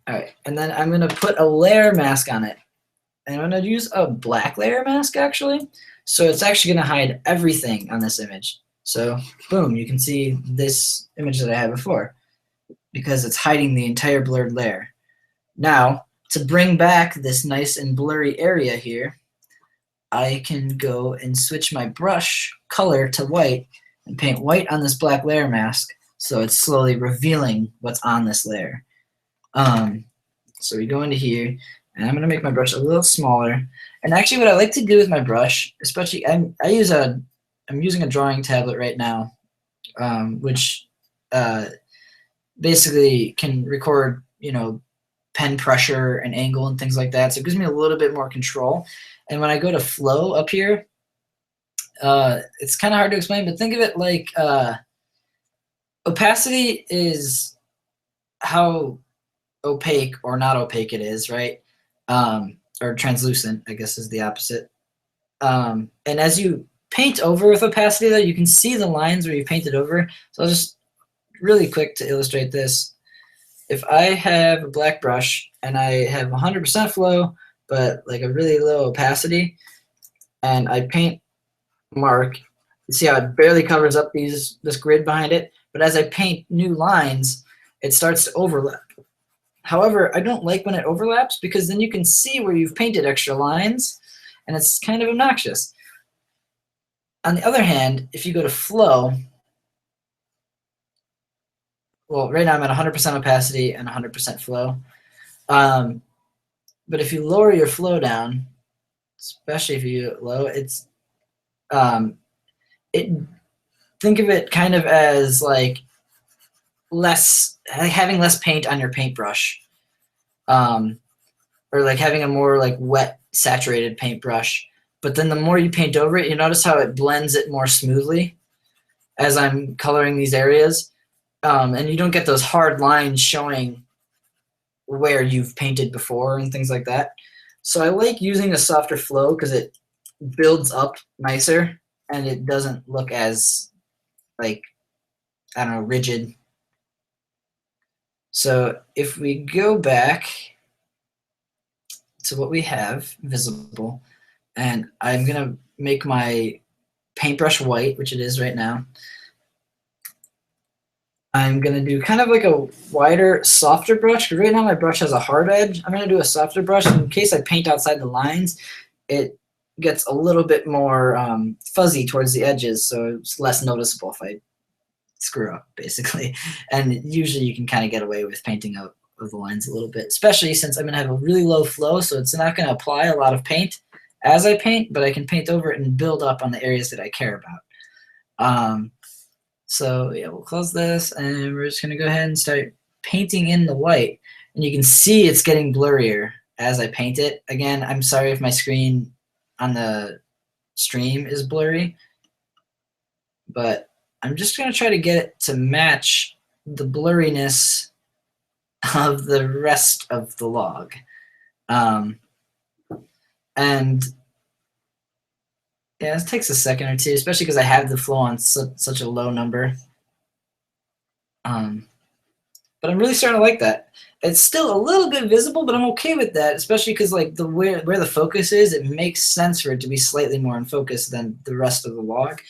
All right, and then I'm going to put a layer mask on it. And I'm going to use a black layer mask, actually. So it's actually going to hide everything on this image. So boom, you can see this image that I had before because it's hiding the entire blurred layer. Now, to bring back this nice and blurry area here, I can go and switch my brush color to white and paint white on this black layer mask so it's slowly revealing what's on this layer. So we go into here, and I'm going to make my brush a little smaller. And actually what I like to do with my brush, especially I'm using a drawing tablet right now, which basically can record, pen pressure and angle and things like that. So it gives me a little bit more control. And when I go to flow up here, it's kind of hard to explain, but think of it like opacity is how opaque or not opaque it is, right? Or translucent, I guess, is the opposite. And as you paint over with opacity, though, you can see the lines where you painted over. So I'll just really quick to illustrate this. If I have a black brush and I have 100% flow, but like a really low opacity, and I paint mark, you see how it barely covers up this grid behind it, but as I paint new lines, it starts to overlap. However, I don't like when it overlaps because then you can see where you've painted extra lines, and it's kind of obnoxious. On the other hand, if you go to flow, well, right now I'm at 100% opacity and 100% flow. But if you lower your flow down, especially if you do it low, think of it kind of as like having less paint on your paintbrush, or like having a more like wet, saturated paintbrush. But then the more you paint over it, you notice how it blends it more smoothly as I'm coloring these areas. And you don't get those hard lines showing where you've painted before and things like that. So I like using a softer flow because it builds up nicer and it doesn't look as like, I don't know, rigid. So if we go back to what we have visible, and I'm going to make my paintbrush white, which it is right now. I'm going to do kind of like a wider, softer brush, because right now my brush has a hard edge. I'm going to do a softer brush. In case I paint outside the lines, it gets a little bit more fuzzy towards the edges, so it's less noticeable if I screw up, basically. And usually you can kind of get away with painting out of the lines a little bit, especially since I'm going to have a really low flow, so it's not going to apply a lot of paint as I paint, but I can paint over it and build up on the areas that I care about. So yeah, we'll close this, and we're just going to go ahead and start painting in the white. And you can see it's getting blurrier as I paint it. Again, I'm sorry if my screen on the stream is blurry, but I'm just going to try to get it to match the blurriness of the rest of the log. And yeah, it takes a second or two, especially because I have the flow on such a low number. But I'm really starting to like that. It's still a little bit visible, but I'm okay with that, especially because like where the focus is, it makes sense for it to be slightly more in focus than the rest of the log.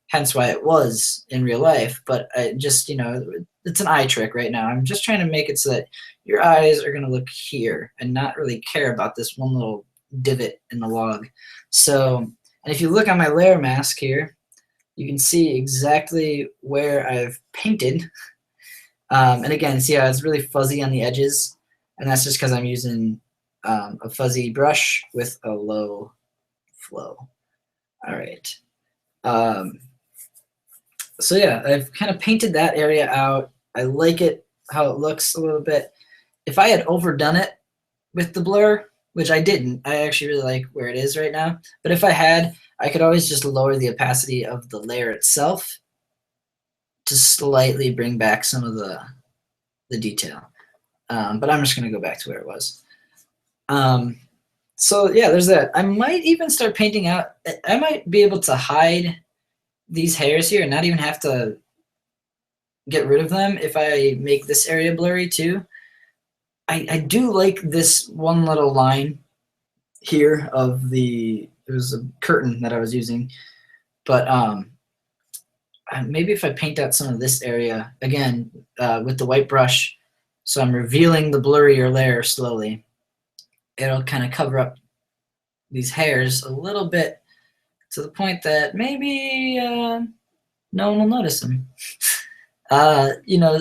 Hence why it was in real life. But I just, it's an eye trick right now. I'm just trying to make it so that your eyes are going to look here and not really care about this one little divot in the log. So, and if you look on my layer mask here, you can see exactly where I've painted. And again, see how it's really fuzzy on the edges? And that's just because I'm using a fuzzy brush with a low flow. All right. So yeah, I've kind of painted that area out. I like it, how it looks a little bit. If I had overdone it with the blur, which I didn't, I actually really like where it is right now. But if I had, I could always just lower the opacity of the layer itself to slightly bring back some of the detail. But I'm just going to go back to where it was. So yeah, there's that. I might even start painting out. I might be able to hide these hairs here and not even have to get rid of them if I make this area blurry too. I do like this one little line here of it was a curtain that I was using, but maybe if I paint out some of this area again with the white brush, so I'm revealing the blurrier layer slowly, it'll kind of cover up these hairs a little bit to the point that maybe no one will notice them.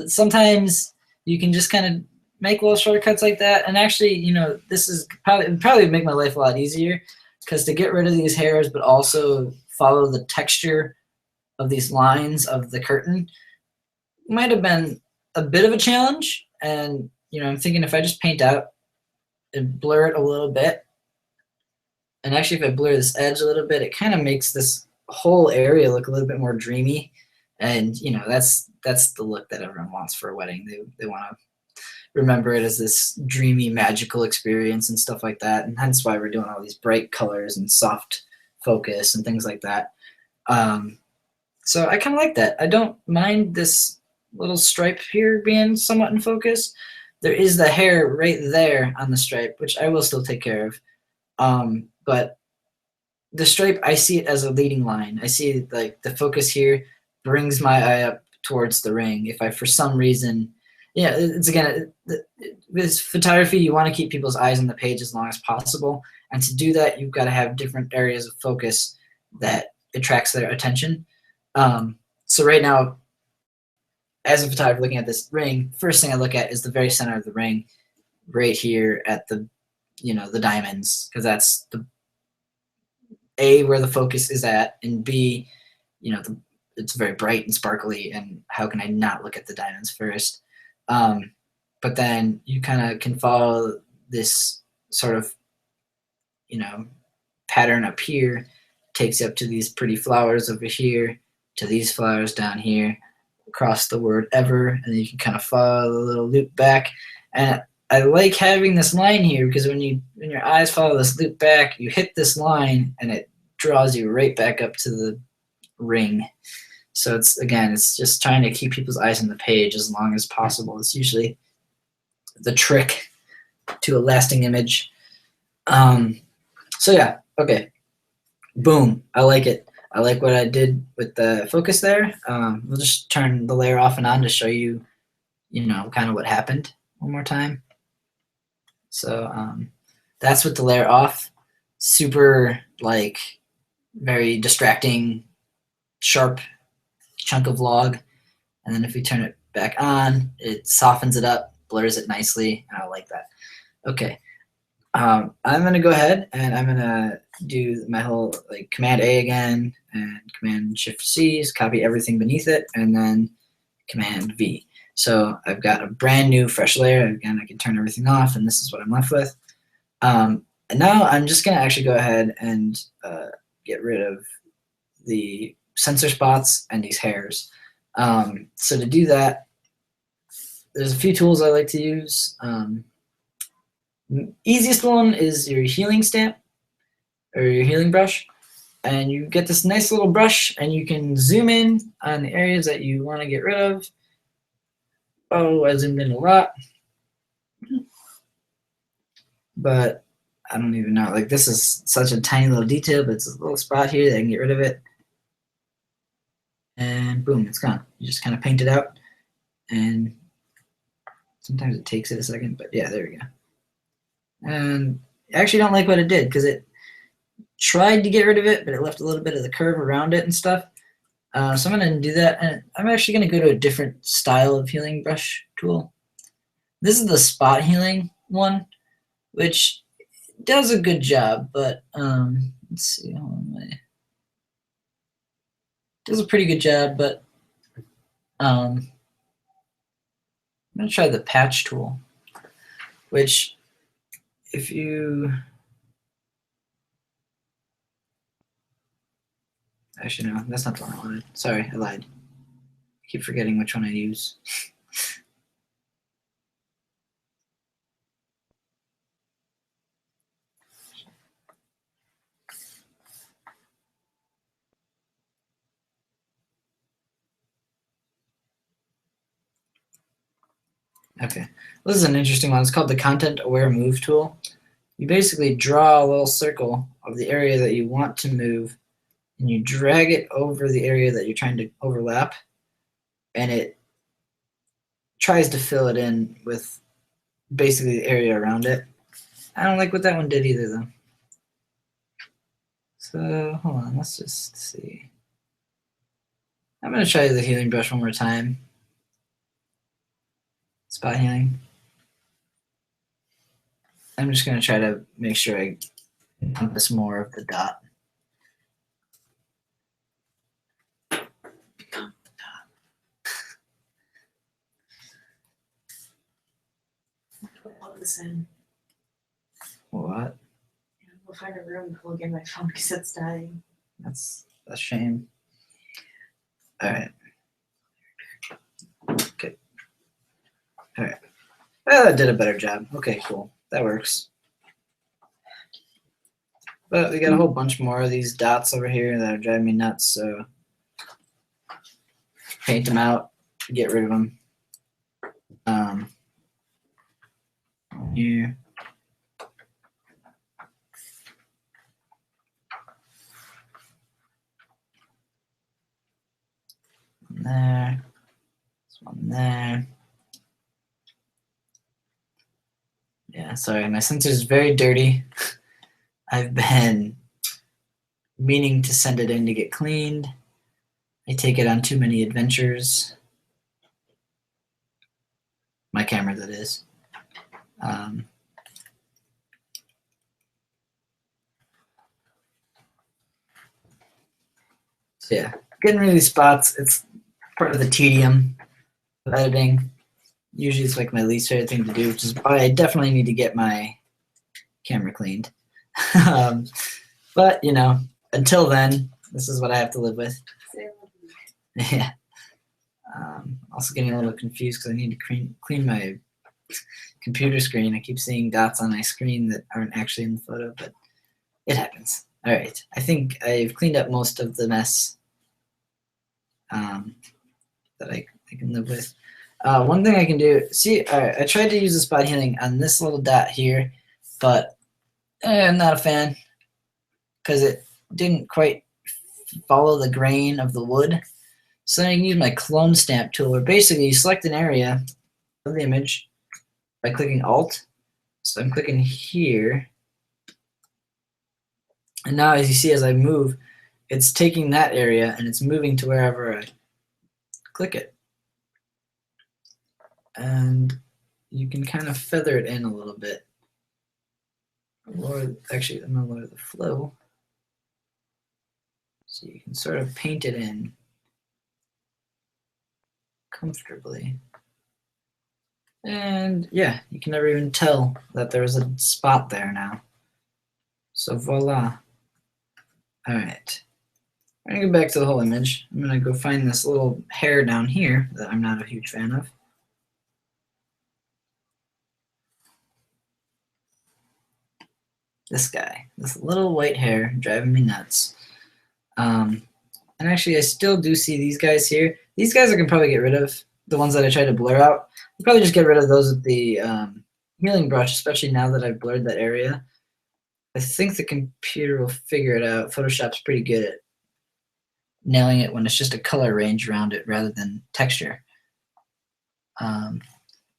Sometimes you can just kind of make little shortcuts like that, and actually, this is probably make my life a lot easier, because to get rid of these hairs but also follow the texture of these lines of the curtain might have been a bit of a challenge. And I'm thinking if I just paint out and blur it a little bit, and actually if I blur this edge a little bit, it kind of makes this whole area look a little bit more dreamy. And that's the look that everyone wants for a wedding. They want to remember it as this dreamy, magical experience and stuff like that. And hence why we're doing all these bright colors and soft focus and things like that. So I kind of like that. I don't mind this little stripe here being somewhat in focus. There is the hair right there on the stripe, which I will still take care of. But the stripe, I see it as a leading line. I see like the focus here brings my eye up towards the ring. If I, for some reason, it's again, with photography, you want to keep people's eyes on the page as long as possible. And to do that, you've got to have different areas of focus that attracts their attention. So right now, as a photographer looking at this ring, first thing I look at is the very center of the ring, right here at the diamonds, because that's the A, where the focus is at, and B, it's very bright and sparkly, and how can I not look at the diamonds first? But then you kind of can follow this sort of, pattern up here, takes you up to these pretty flowers over here, to these flowers down here, across the word ever, and then you can kind of follow the little loop back. And I like having this line here, because when your eyes follow this loop back, you hit this line and it draws you right back up to the ring. So it's just trying to keep people's eyes on the page as long as possible. It's usually the trick to a lasting image. So yeah, okay. Boom, I like it. I like what I did with the focus there. We'll just turn the layer off and on to show you, kind of what happened one more time. So that's with the layer off. Super, like, very distracting, sharp chunk of log. And then if we turn it back on, it softens it up, blurs it nicely, and I like that. Okay. I'm going to go ahead and I'm going to do my whole Command A again and Command Shift C, copy everything beneath it, and then Command V. So I've got a brand new fresh layer. Again, I can turn everything off, and this is what I'm left with. And now I'm just going to actually go ahead and get rid of the sensor spots and these hairs. So to do that, there's a few tools I like to use. Easiest one is your healing stamp or your healing brush, and you get this nice little brush and you can zoom in on the areas that you want to get rid of. Oh, I zoomed in a lot, but I don't even know, this is such a tiny little detail, but it's a little spot here that I can get rid of it, and boom, it's gone. You just kind of paint it out, and sometimes it takes it a second, but yeah, there we go. And I actually don't like what it did because it tried to get rid of it, but it left a little bit of the curve around it and stuff. So I'm going to do that, and I'm actually going to go to a different style of healing brush tool. This is the spot healing one, which does a good job, but let's see. Does a pretty good job, but I'm going to try the patch tool, which if you actually no, that's not the one I wanted. Sorry, I lied. I keep forgetting which one I use. Okay, this is an interesting one. It's called the Content Aware Move tool. You basically draw a little circle of the area that you want to move, and you drag it over the area that you're trying to overlap, and it tries to fill it in with basically the area around it. I don't like what that one did either, though. So hold on, let's just see. I'm going to try the healing brush one more time. Spot healing. I'm just going to try to make sure I encompass more of the dot. Plug this in. What? We'll find a room to plug in my phone because it's dying. That's a shame. All right. Okay. All right. Well, that did a better job. Okay, cool. That works. But we got a whole bunch more of these dots over here that are driving me nuts, so paint them out, get rid of them. Here. One there. This one there. Yeah, sorry, my sensor is very dirty. I've been meaning to send it in to get cleaned. I take it on too many adventures. My camera, that is. So yeah, getting rid of these spots, it's part of the tedium of editing. Usually it's like my least favorite thing to do, which is why I definitely need to get my camera cleaned. But, until then, this is what I have to live with. Yeah. Also getting a little confused because I need to clean my computer screen. I keep seeing dots on my screen that aren't actually in the photo, but it happens. All right. I think I've cleaned up most of the mess that I can live with. One thing I can do, see, I tried to use the spot healing on this little dot here, but I'm not a fan because it didn't quite follow the grain of the wood. So then I can use my clone stamp tool, where basically you select an area of the image by clicking Alt. So I'm clicking here. And now as you see, as I move, it's taking that area and it's moving to wherever I click it. And you can kind of feather it in a little bit. Actually, I'm going to lower the flow. So you can sort of paint it in comfortably. And yeah, you can never even tell that there was a spot there now. So voila. All right. I'm gonna go back to the whole image. I'm gonna go find this little hair down here that I'm not a huge fan of. This guy, this little white hair driving me nuts. And actually I still do see these guys here. These guys I can probably get rid of, the ones that I tried to blur out. I'll probably just get rid of those with the healing brush, especially now that I've blurred that area. I think the computer will figure it out. Photoshop's pretty good at nailing it when it's just a color range around it rather than texture.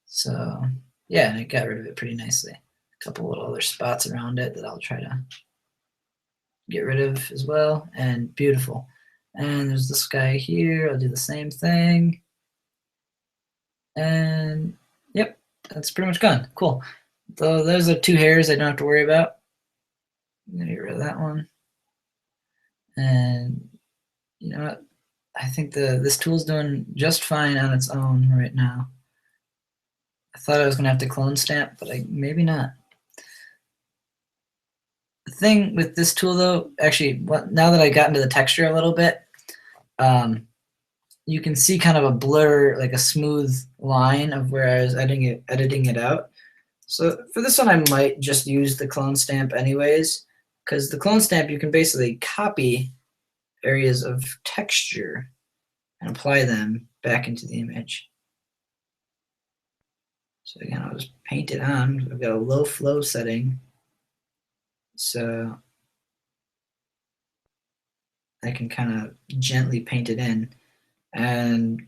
So yeah, and it got rid of it pretty nicely. A couple little other spots around it that I'll try to get rid of as well, and beautiful. And there's this guy here. I'll do the same thing. And yep, that's pretty much gone. Cool. So those are 2 hairs I don't have to worry about. I'm gonna get rid of that one. And you know what? I think this tool's doing just fine on its own right now. I thought I was gonna have to clone stamp, but maybe not. The thing with this tool though, actually, now that I got into the texture a little bit, you can see kind of a blur, like a smooth line of where I was editing it out. So for this one, I might just use the clone stamp anyways, because the clone stamp, you can basically copy areas of texture and apply them back into the image. So again, I'll just paint it on. I've got a low flow setting, so I can kind of gently paint it in. And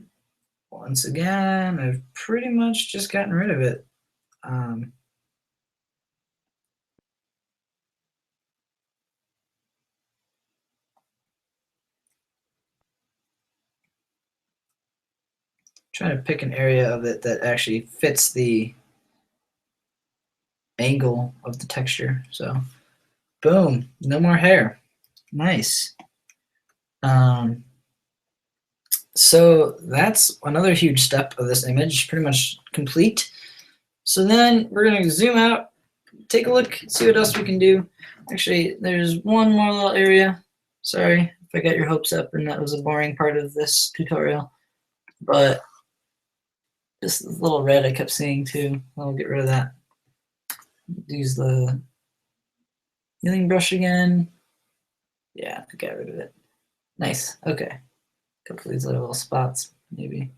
once again, I've pretty much just gotten rid of it. Trying to pick an area of it that actually fits the angle of the texture. So boom, no more hair. Nice. So that's another huge step of this image, pretty much complete. So then we're going to zoom out, take a look, see what else we can do. Actually, there's one more little area. Sorry if I got your hopes up and that was a boring part of this tutorial. But this little red I kept seeing too. I'll get rid of that. Use the healing brush again. Yeah, I got rid of it. Nice. Okay. A couple of these little spots, maybe.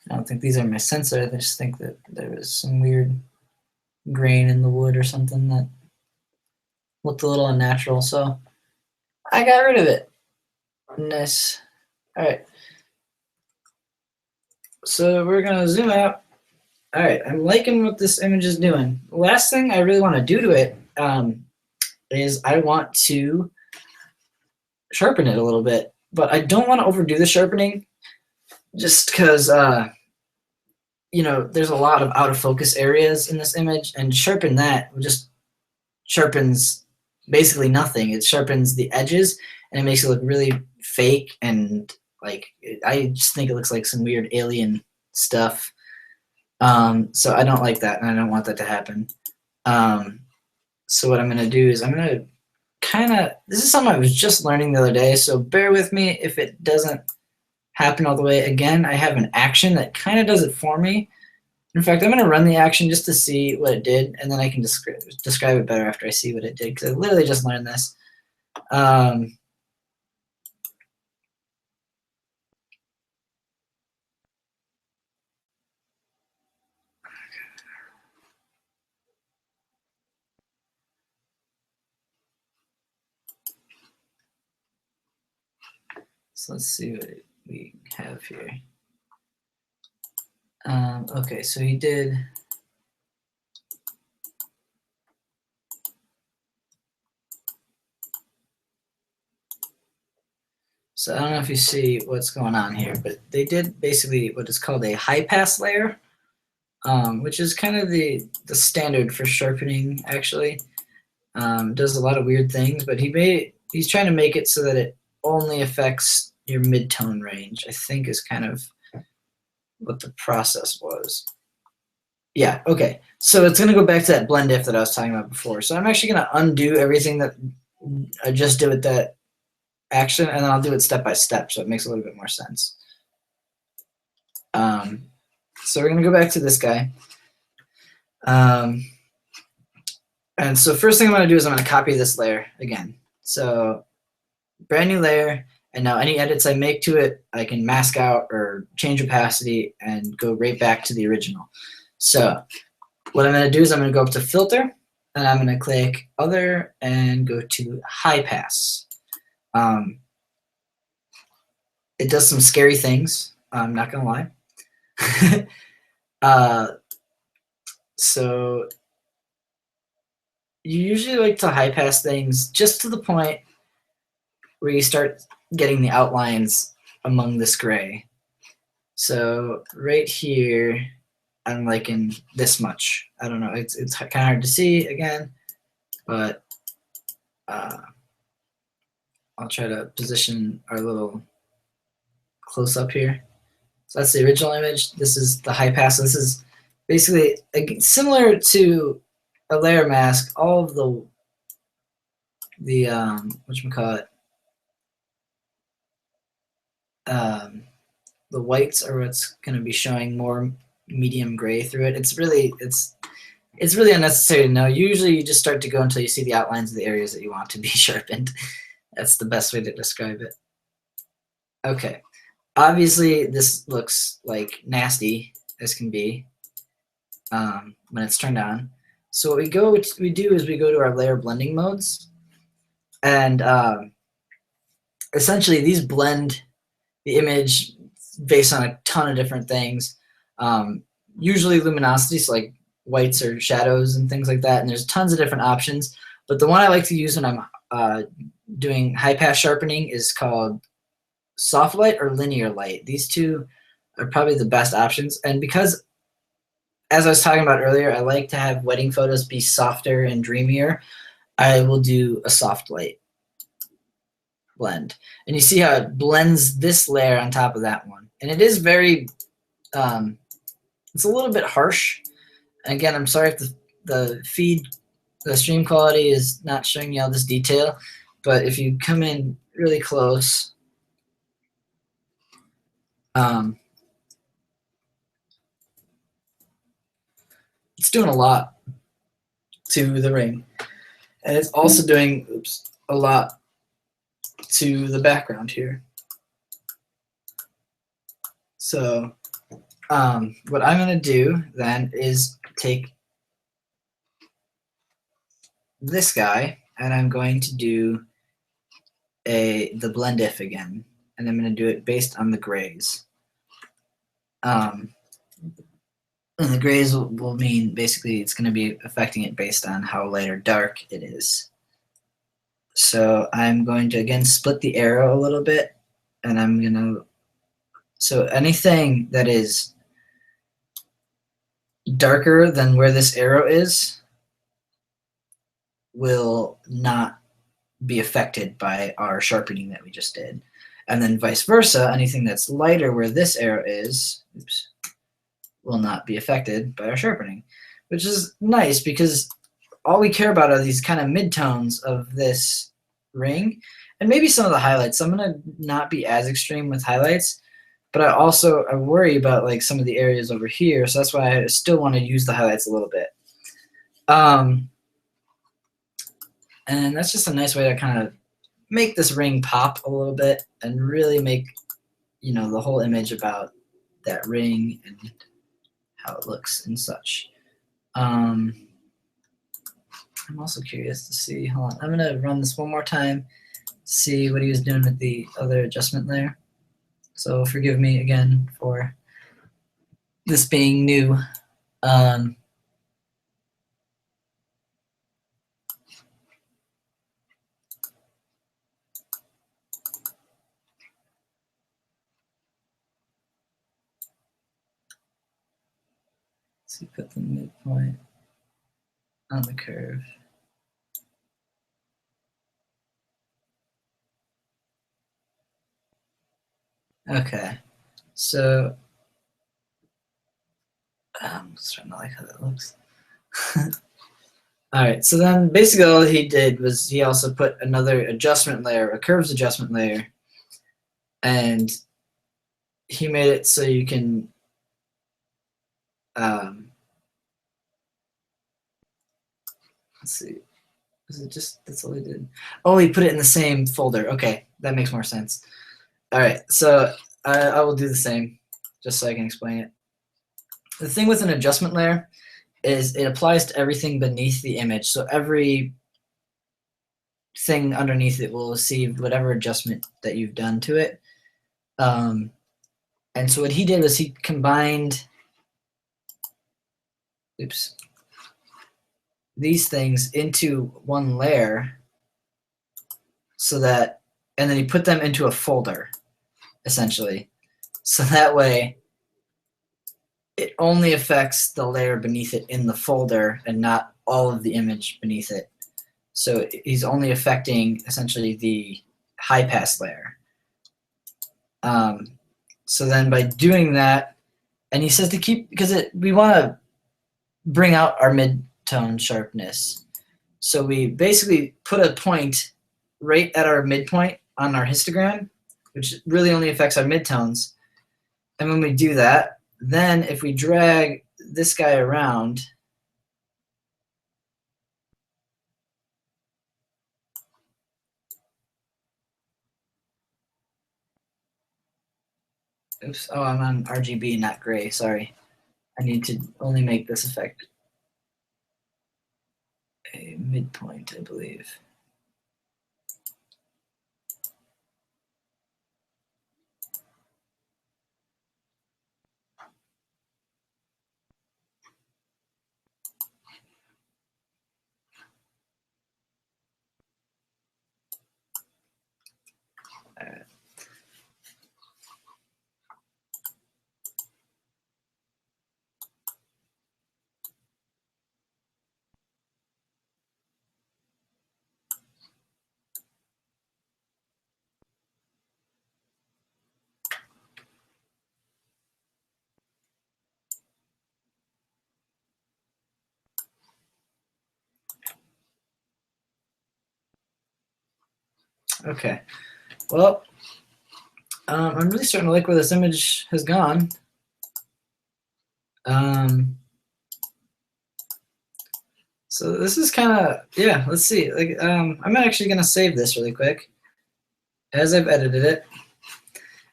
I don't think these are my sensor. I just think that there was some weird grain in the wood or something that looked a little unnatural. So I got rid of it. Nice. All right. So we're going to zoom out. All right. I'm liking what this image is doing. The last thing I really want to do to it is I want to sharpen it a little bit, but I don't want to overdo the sharpening just because, you know, there's a lot of out of focus areas in this image, and sharpen that just sharpens basically nothing. It sharpens the edges and it makes it look really fake, and like, I just think it looks like some weird alien stuff. So I don't like that, and I don't want that to happen. So what I'm going to do is I'm going to this is something I was just learning the other day, so bear with me if it doesn't happen all the way. Again, I have an action that kind of does it for me. In fact, I'm going to run the action just to see what it did, and then I can describe it better after I see what it did, because I literally just learned this. So let's see what we have here. Okay, so he did. So I don't know if you see what's going on here, but they did basically what is called a high pass layer, which is kind of the standard for sharpening. Actually, does a lot of weird things, but he's trying to make it so that it only affects your mid-tone range. I think is kind of what the process was. Yeah. Okay. So it's gonna go back to that blend if that I was talking about before. So I'm actually gonna undo everything that I just did with that action, and then I'll do it step by step, so it makes a little bit more sense. So we're gonna go back to this guy. And so first thing I'm gonna do is I'm gonna copy this layer again. So brand new layer, and now any edits I make to it, I can mask out or change opacity and go right back to the original. So what I'm gonna do is I'm gonna go up to filter, and I'm gonna click other and go to high pass. It does some scary things. I'm not gonna lie. So you usually like to high pass things just to the point where you start getting the outlines among this gray. So right here, I'm liking this much. I don't know. It's kind of hard to see again, but I'll try to position our little close up here. So that's the original image. This is the high pass. This is basically similar to a layer mask. All of the whatchamacallit, the whites are what's going to be showing more medium gray through it. It's really unnecessary to know. Usually you just start to go until you see the outlines of the areas that you want to be sharpened. That's the best way to describe it. Okay. Obviously, this looks like nasty as can be when it's turned on. So what we do is we go to our layer blending modes, and essentially these blend the image based on a ton of different things. Usually luminosity, so like whites or shadows and things like that. And there's tons of different options. But the one I like to use when I'm doing high pass sharpening is called soft light or linear light. These two are probably the best options. And because, as I was talking about earlier, I like to have wedding photos be softer and dreamier, I will do a soft light blend. And you see how it blends this layer on top of that one. And it is very, it's a little bit harsh. Again, I'm sorry if the stream quality is not showing you all this detail, but if you come in really close, it's doing a lot to the ring, and it's also doing a lot to the background here. So what I'm going to do then is take this guy, and I'm going to do the blend if again, and I'm going to do it based on the grays. And the grays will mean basically it's going to be affecting it based on how light or dark it is. So I'm going to again split the arrow a little bit, and I'm going to, so anything that is darker than where this arrow is will not be affected by our sharpening that we just did. And then vice versa, anything that's lighter where this arrow is, will not be affected by our sharpening, which is nice because all we care about are these kind of midtones of this ring and maybe some of the highlights. So I'm going to not be as extreme with highlights, but I worry about like some of the areas over here. So that's why I still want to use the highlights a little bit. And that's just a nice way to kind of make this ring pop a little bit and really make, you know, the whole image about that ring and how it looks and such. I'm also curious to see, hold on, I'm gonna run this one more time see what he was doing with the other adjustment layer. So forgive me again for this being new. So put the midpoint on the curve. Okay, so I'm starting to like how that looks. All right, so then basically all he did was he also put another adjustment layer, a curves adjustment layer, and he made it so you can let's see. Is it just that's all he did? Oh, he put it in the same folder. Okay, that makes more sense. All right, so I will do the same, just so I can explain it. The thing with an adjustment layer is it applies to everything beneath the image. So every thing underneath it will receive whatever adjustment that you've done to it. And so what he did was he combined, these things into one layer so that, and then he put them into a folder, essentially. So that way it only affects the layer beneath it in the folder and not all of the image beneath it. So he's only affecting essentially the high pass layer. So then by doing that, and he says to keep, because we want to bring out our mid-tone sharpness. So we basically put a point right at our midpoint on our histogram, which really only affects our midtones. And when we do that, then if we drag this guy around, oops, oh, I'm on RGB, not gray, sorry. I need to only make this effect a midpoint, I believe. All right. Okay, well, I'm really starting to like where this image has gone. So this is kind of, yeah, let's see. Like, I'm actually going to save this really quick as I've edited it.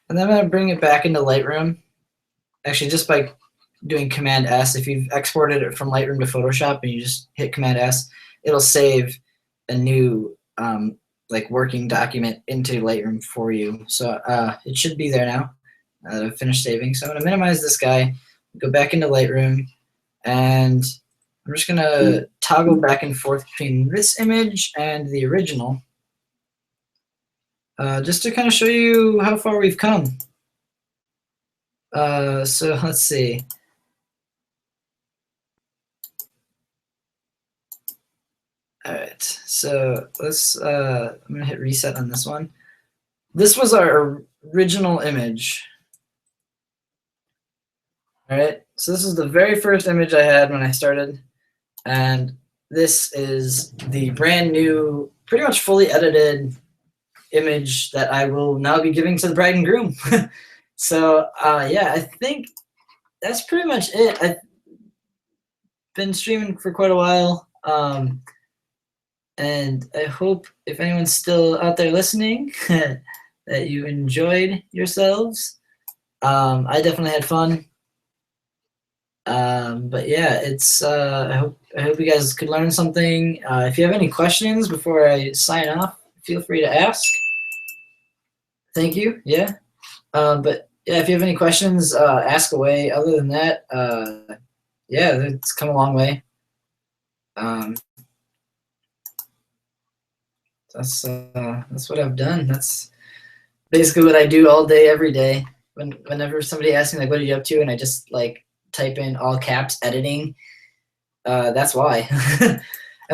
And then I'm going to bring it back into Lightroom. Actually, just by doing Command S, if you've exported it from Lightroom to Photoshop and you just hit Command S, it'll save a new like working document into Lightroom for you. So it should be there now. I've finished saving. So I'm going to minimize this guy, go back into Lightroom, and I'm just going to toggle back and forth between this image and the original, just to kind of show you how far we've come. So let's see. All right, so let's, I'm gonna hit reset on this one. This was our original image. All right, so this is the very first image I had when I started, and this is the brand new, pretty much fully edited image that I will now be giving to the bride and groom. So yeah, I think that's pretty much it. I've been streaming for quite a while. And I hope if anyone's still out there listening that you enjoyed yourselves. I definitely had fun. But yeah, it's I hope you guys could learn something. If you have any questions before I sign off, feel free to ask. Thank you. Yeah. But yeah, if you have any questions, ask away. Other than that, yeah, it's come a long way. That's what I've done. That's basically what I do all day, every day. Whenever somebody asks me like, "What are you up to?" and I just like type in all caps editing, that's why. And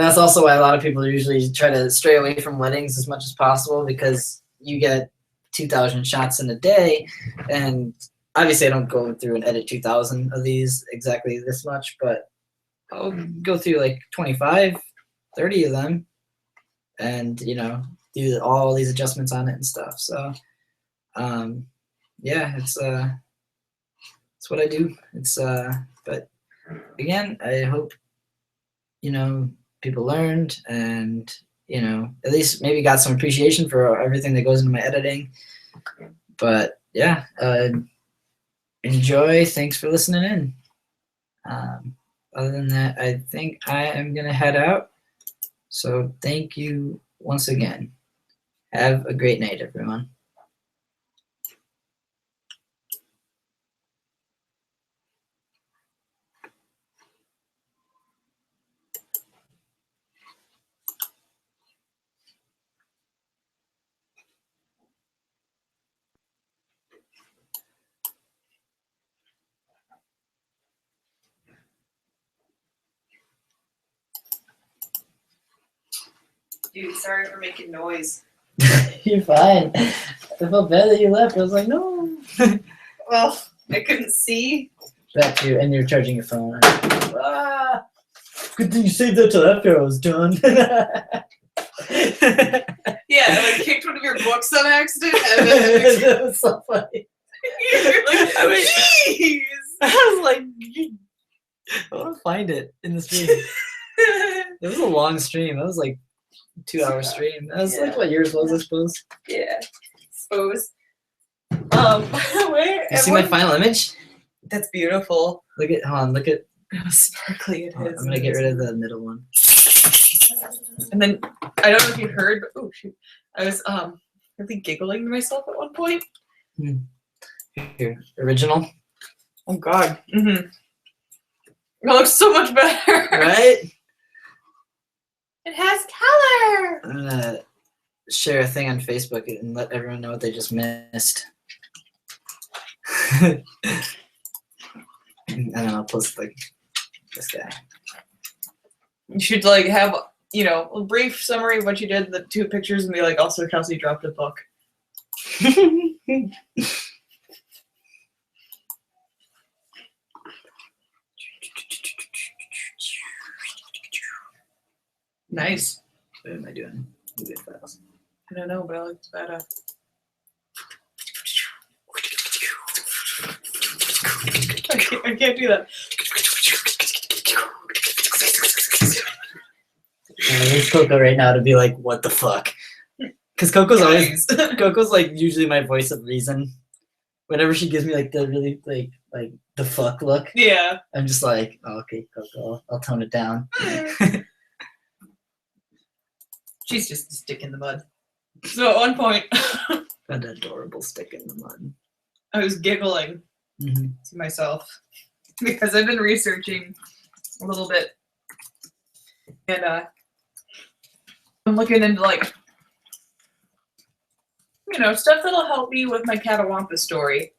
that's also why a lot of people usually try to stray away from weddings as much as possible, because you get 2,000 shots in a day, and obviously I don't go through and edit 2,000 of these exactly this much, but I'll go through like 25, 30 of them, and do all these adjustments on it and stuff. So yeah, it's what I do. It's but again, I hope people learned, and at least maybe got some appreciation for everything that goes into my editing. But yeah, enjoy. Thanks for listening in. Other than that, I think I am gonna head out. So thank you once again. Have a great night, everyone. Dude, sorry for making noise. You're fine. I felt bad that you left. I was like, no. Well, I couldn't see. Back to you, and you're charging your phone. Ah, good thing you saved that till after I was done. Yeah, I like kicked one of your books on accident, and then That was so funny. you're like, jeez. I was like, I want to find it in the stream. It was a long stream. It was like 2-hour stream. That was like what yours was, I suppose. Yeah, suppose. Where? You see my final image? That's beautiful. Look at, hold on, look at. How sparkly it Hold on, is. I'm gonna get rid of the middle one. And then I don't know if you heard, but oh shoot, I was really giggling to myself at one point. Here, original. Oh God. Mm-hmm. It looks so much better. Right? It has color. I'm gonna share a thing on Facebook and let everyone know what they just missed. And then I'll post like this guy. You should like have a brief summary of what you did, the 2 pictures, and be like, also Kelsey dropped a book. Nice. What am I doing? Movie files. I don't know, but I like that. I can't do that. There's Coco right now to be like, what the fuck? Because Coco's always Coco's like usually my voice of reason. Whenever she gives me like the really like the fuck look, Yeah. I'm just like, oh, okay, Coco, I'll tone it down. She's just a stick in the mud. So at one point, An adorable stick in the mud. I was giggling Mm-hmm. to myself because I've been researching a little bit, and I'm looking into like stuff that'll help me with my Catawampa story,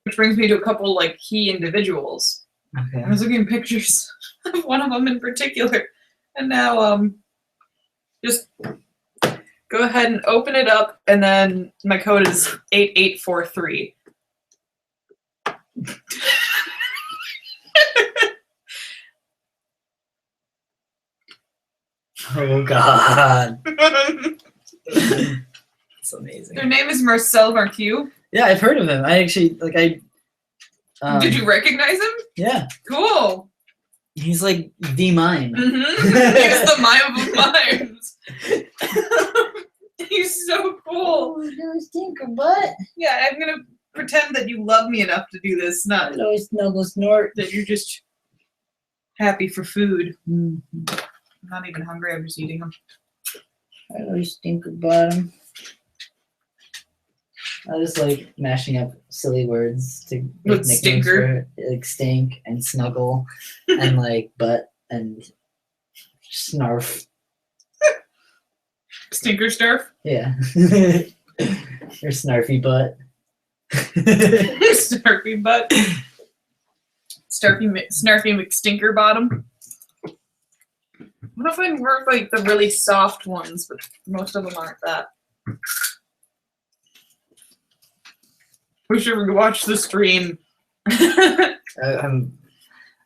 which brings me to a couple like key individuals. Okay. I was looking at pictures of one of them in particular, and now just go ahead and open it up, and then my code is 8843. Oh God. That's amazing. Their name is Marcel Marqueux. Yeah, I've heard of him. I actually Did you recognize him? Yeah, Cool. he's like the mime. Mm-hmm. He's the mime of mimes. He's so cool. Hello, stinker butt. Yeah, I'm gonna pretend that you love me enough to do this, not Hello, snuggle snort. that you're just happy for food. Mhm. I'm not even hungry. I'm just eating them. Hello, stinker bottom. I just like mashing up silly words to make With nicknames stinker. for it, like stink and snuggle and like butt and snarf. Stinker Snarf. Yeah. Or snarfy butt. Snarfy butt. Snarfy McStinker bottom. What if I work like the really soft ones, but most of them aren't that. We should watch the stream. I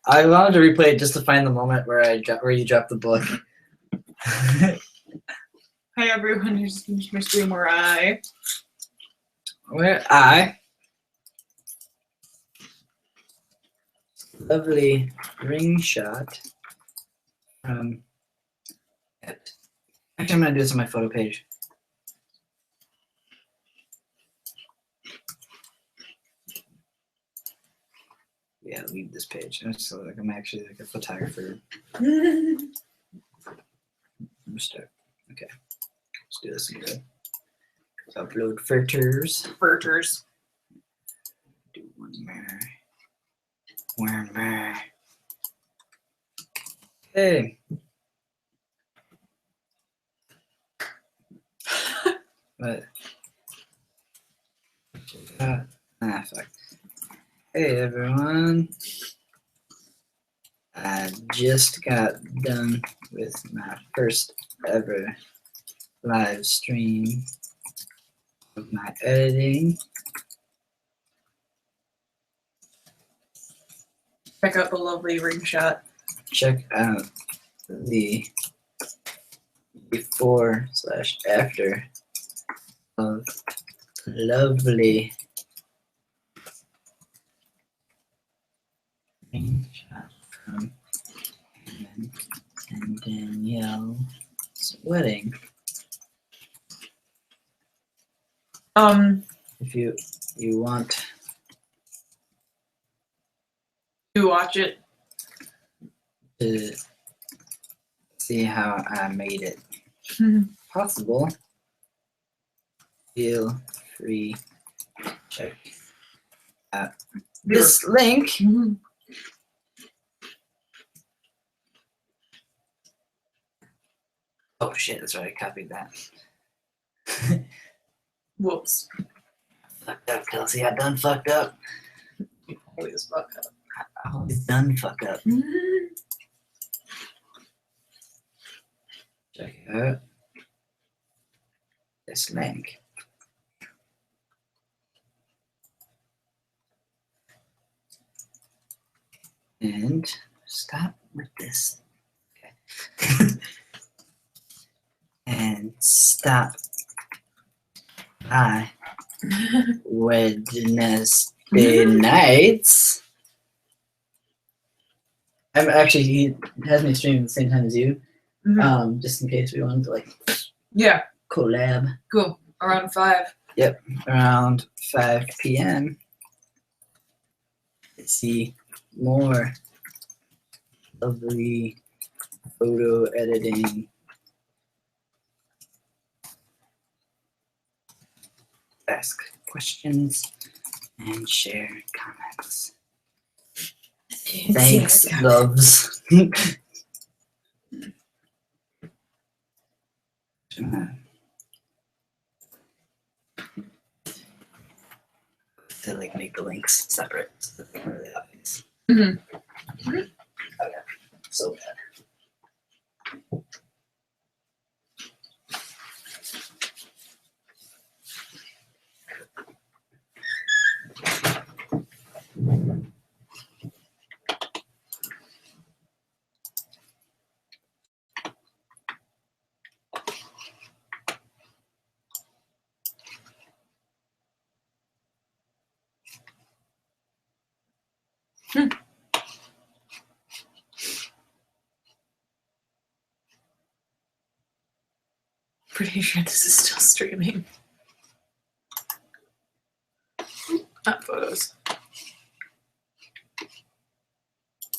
wanted to replay it just to find the moment where you dropped the book. Hi everyone, I just finished my stream where I lovely ring shot. Actually, I'm gonna do this on my photo page. Yeah, leave this page. So like I'm actually like a photographer. I'm stuck. Okay, let's do this again. Upload filters. Burgers. Do one more. One more. Okay. What? Fuck. Hey everyone. I just got done with my first ever live stream of my editing. Check out the lovely ring shot. Check out the before/after of lovely ring shot from Hammond and Danielle's wedding. If you want to watch it. to see how I made it possible, feel free to check out this link. Oh shit, that's right, I copied that. Whoops. Fucked up, Kelsey. I done fucked up. Always fuck up. I always done fuck up. Check out this link. And stop with this. Okay. And stop by Wednesday nights. I'm actually, he has me streaming at the same time as you. Just in case we wanted to like Yeah, collab. cool. Around 5. Around 5 p.m. to see more lovely photo editing. Ask questions and share comments. Thanks, loves. To like make the links separate so that they're really obvious. Okay, so bad. Pretty sure this is still streaming. Not photos.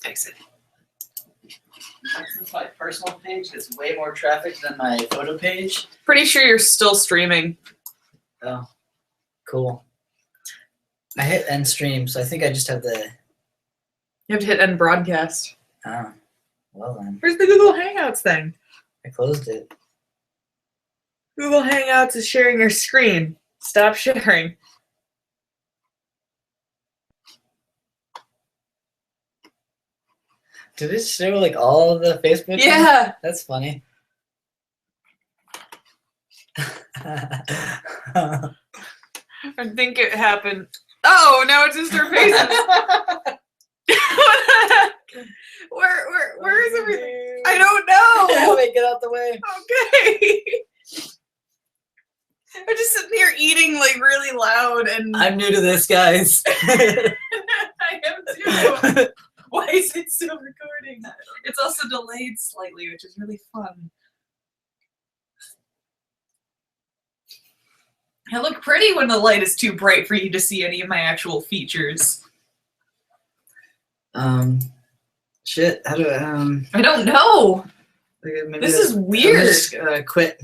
Exit. Since my personal page gets way more traffic than my photo page. Pretty sure you're still streaming. Oh, Cool. I hit end stream, so I think I just have the. You have to hit end broadcast. Oh, well then. Where's the Google Hangouts thing? I closed it. Google Hangouts is sharing your screen. Stop sharing. Did it show like all of the Facebook? Yeah. That's funny. I think it happened. Oh, now it's just our faces. Where is everything? I don't know. Wait, get out the way. Okay. I'm just sitting here eating like really loud and I'm new to this, guys. I am too. Why is it still recording? It's also delayed slightly, which is really fun. I look pretty when the light is too bright for you to see any of my actual features. Shit. How do I I don't know. maybe This is weird. Quit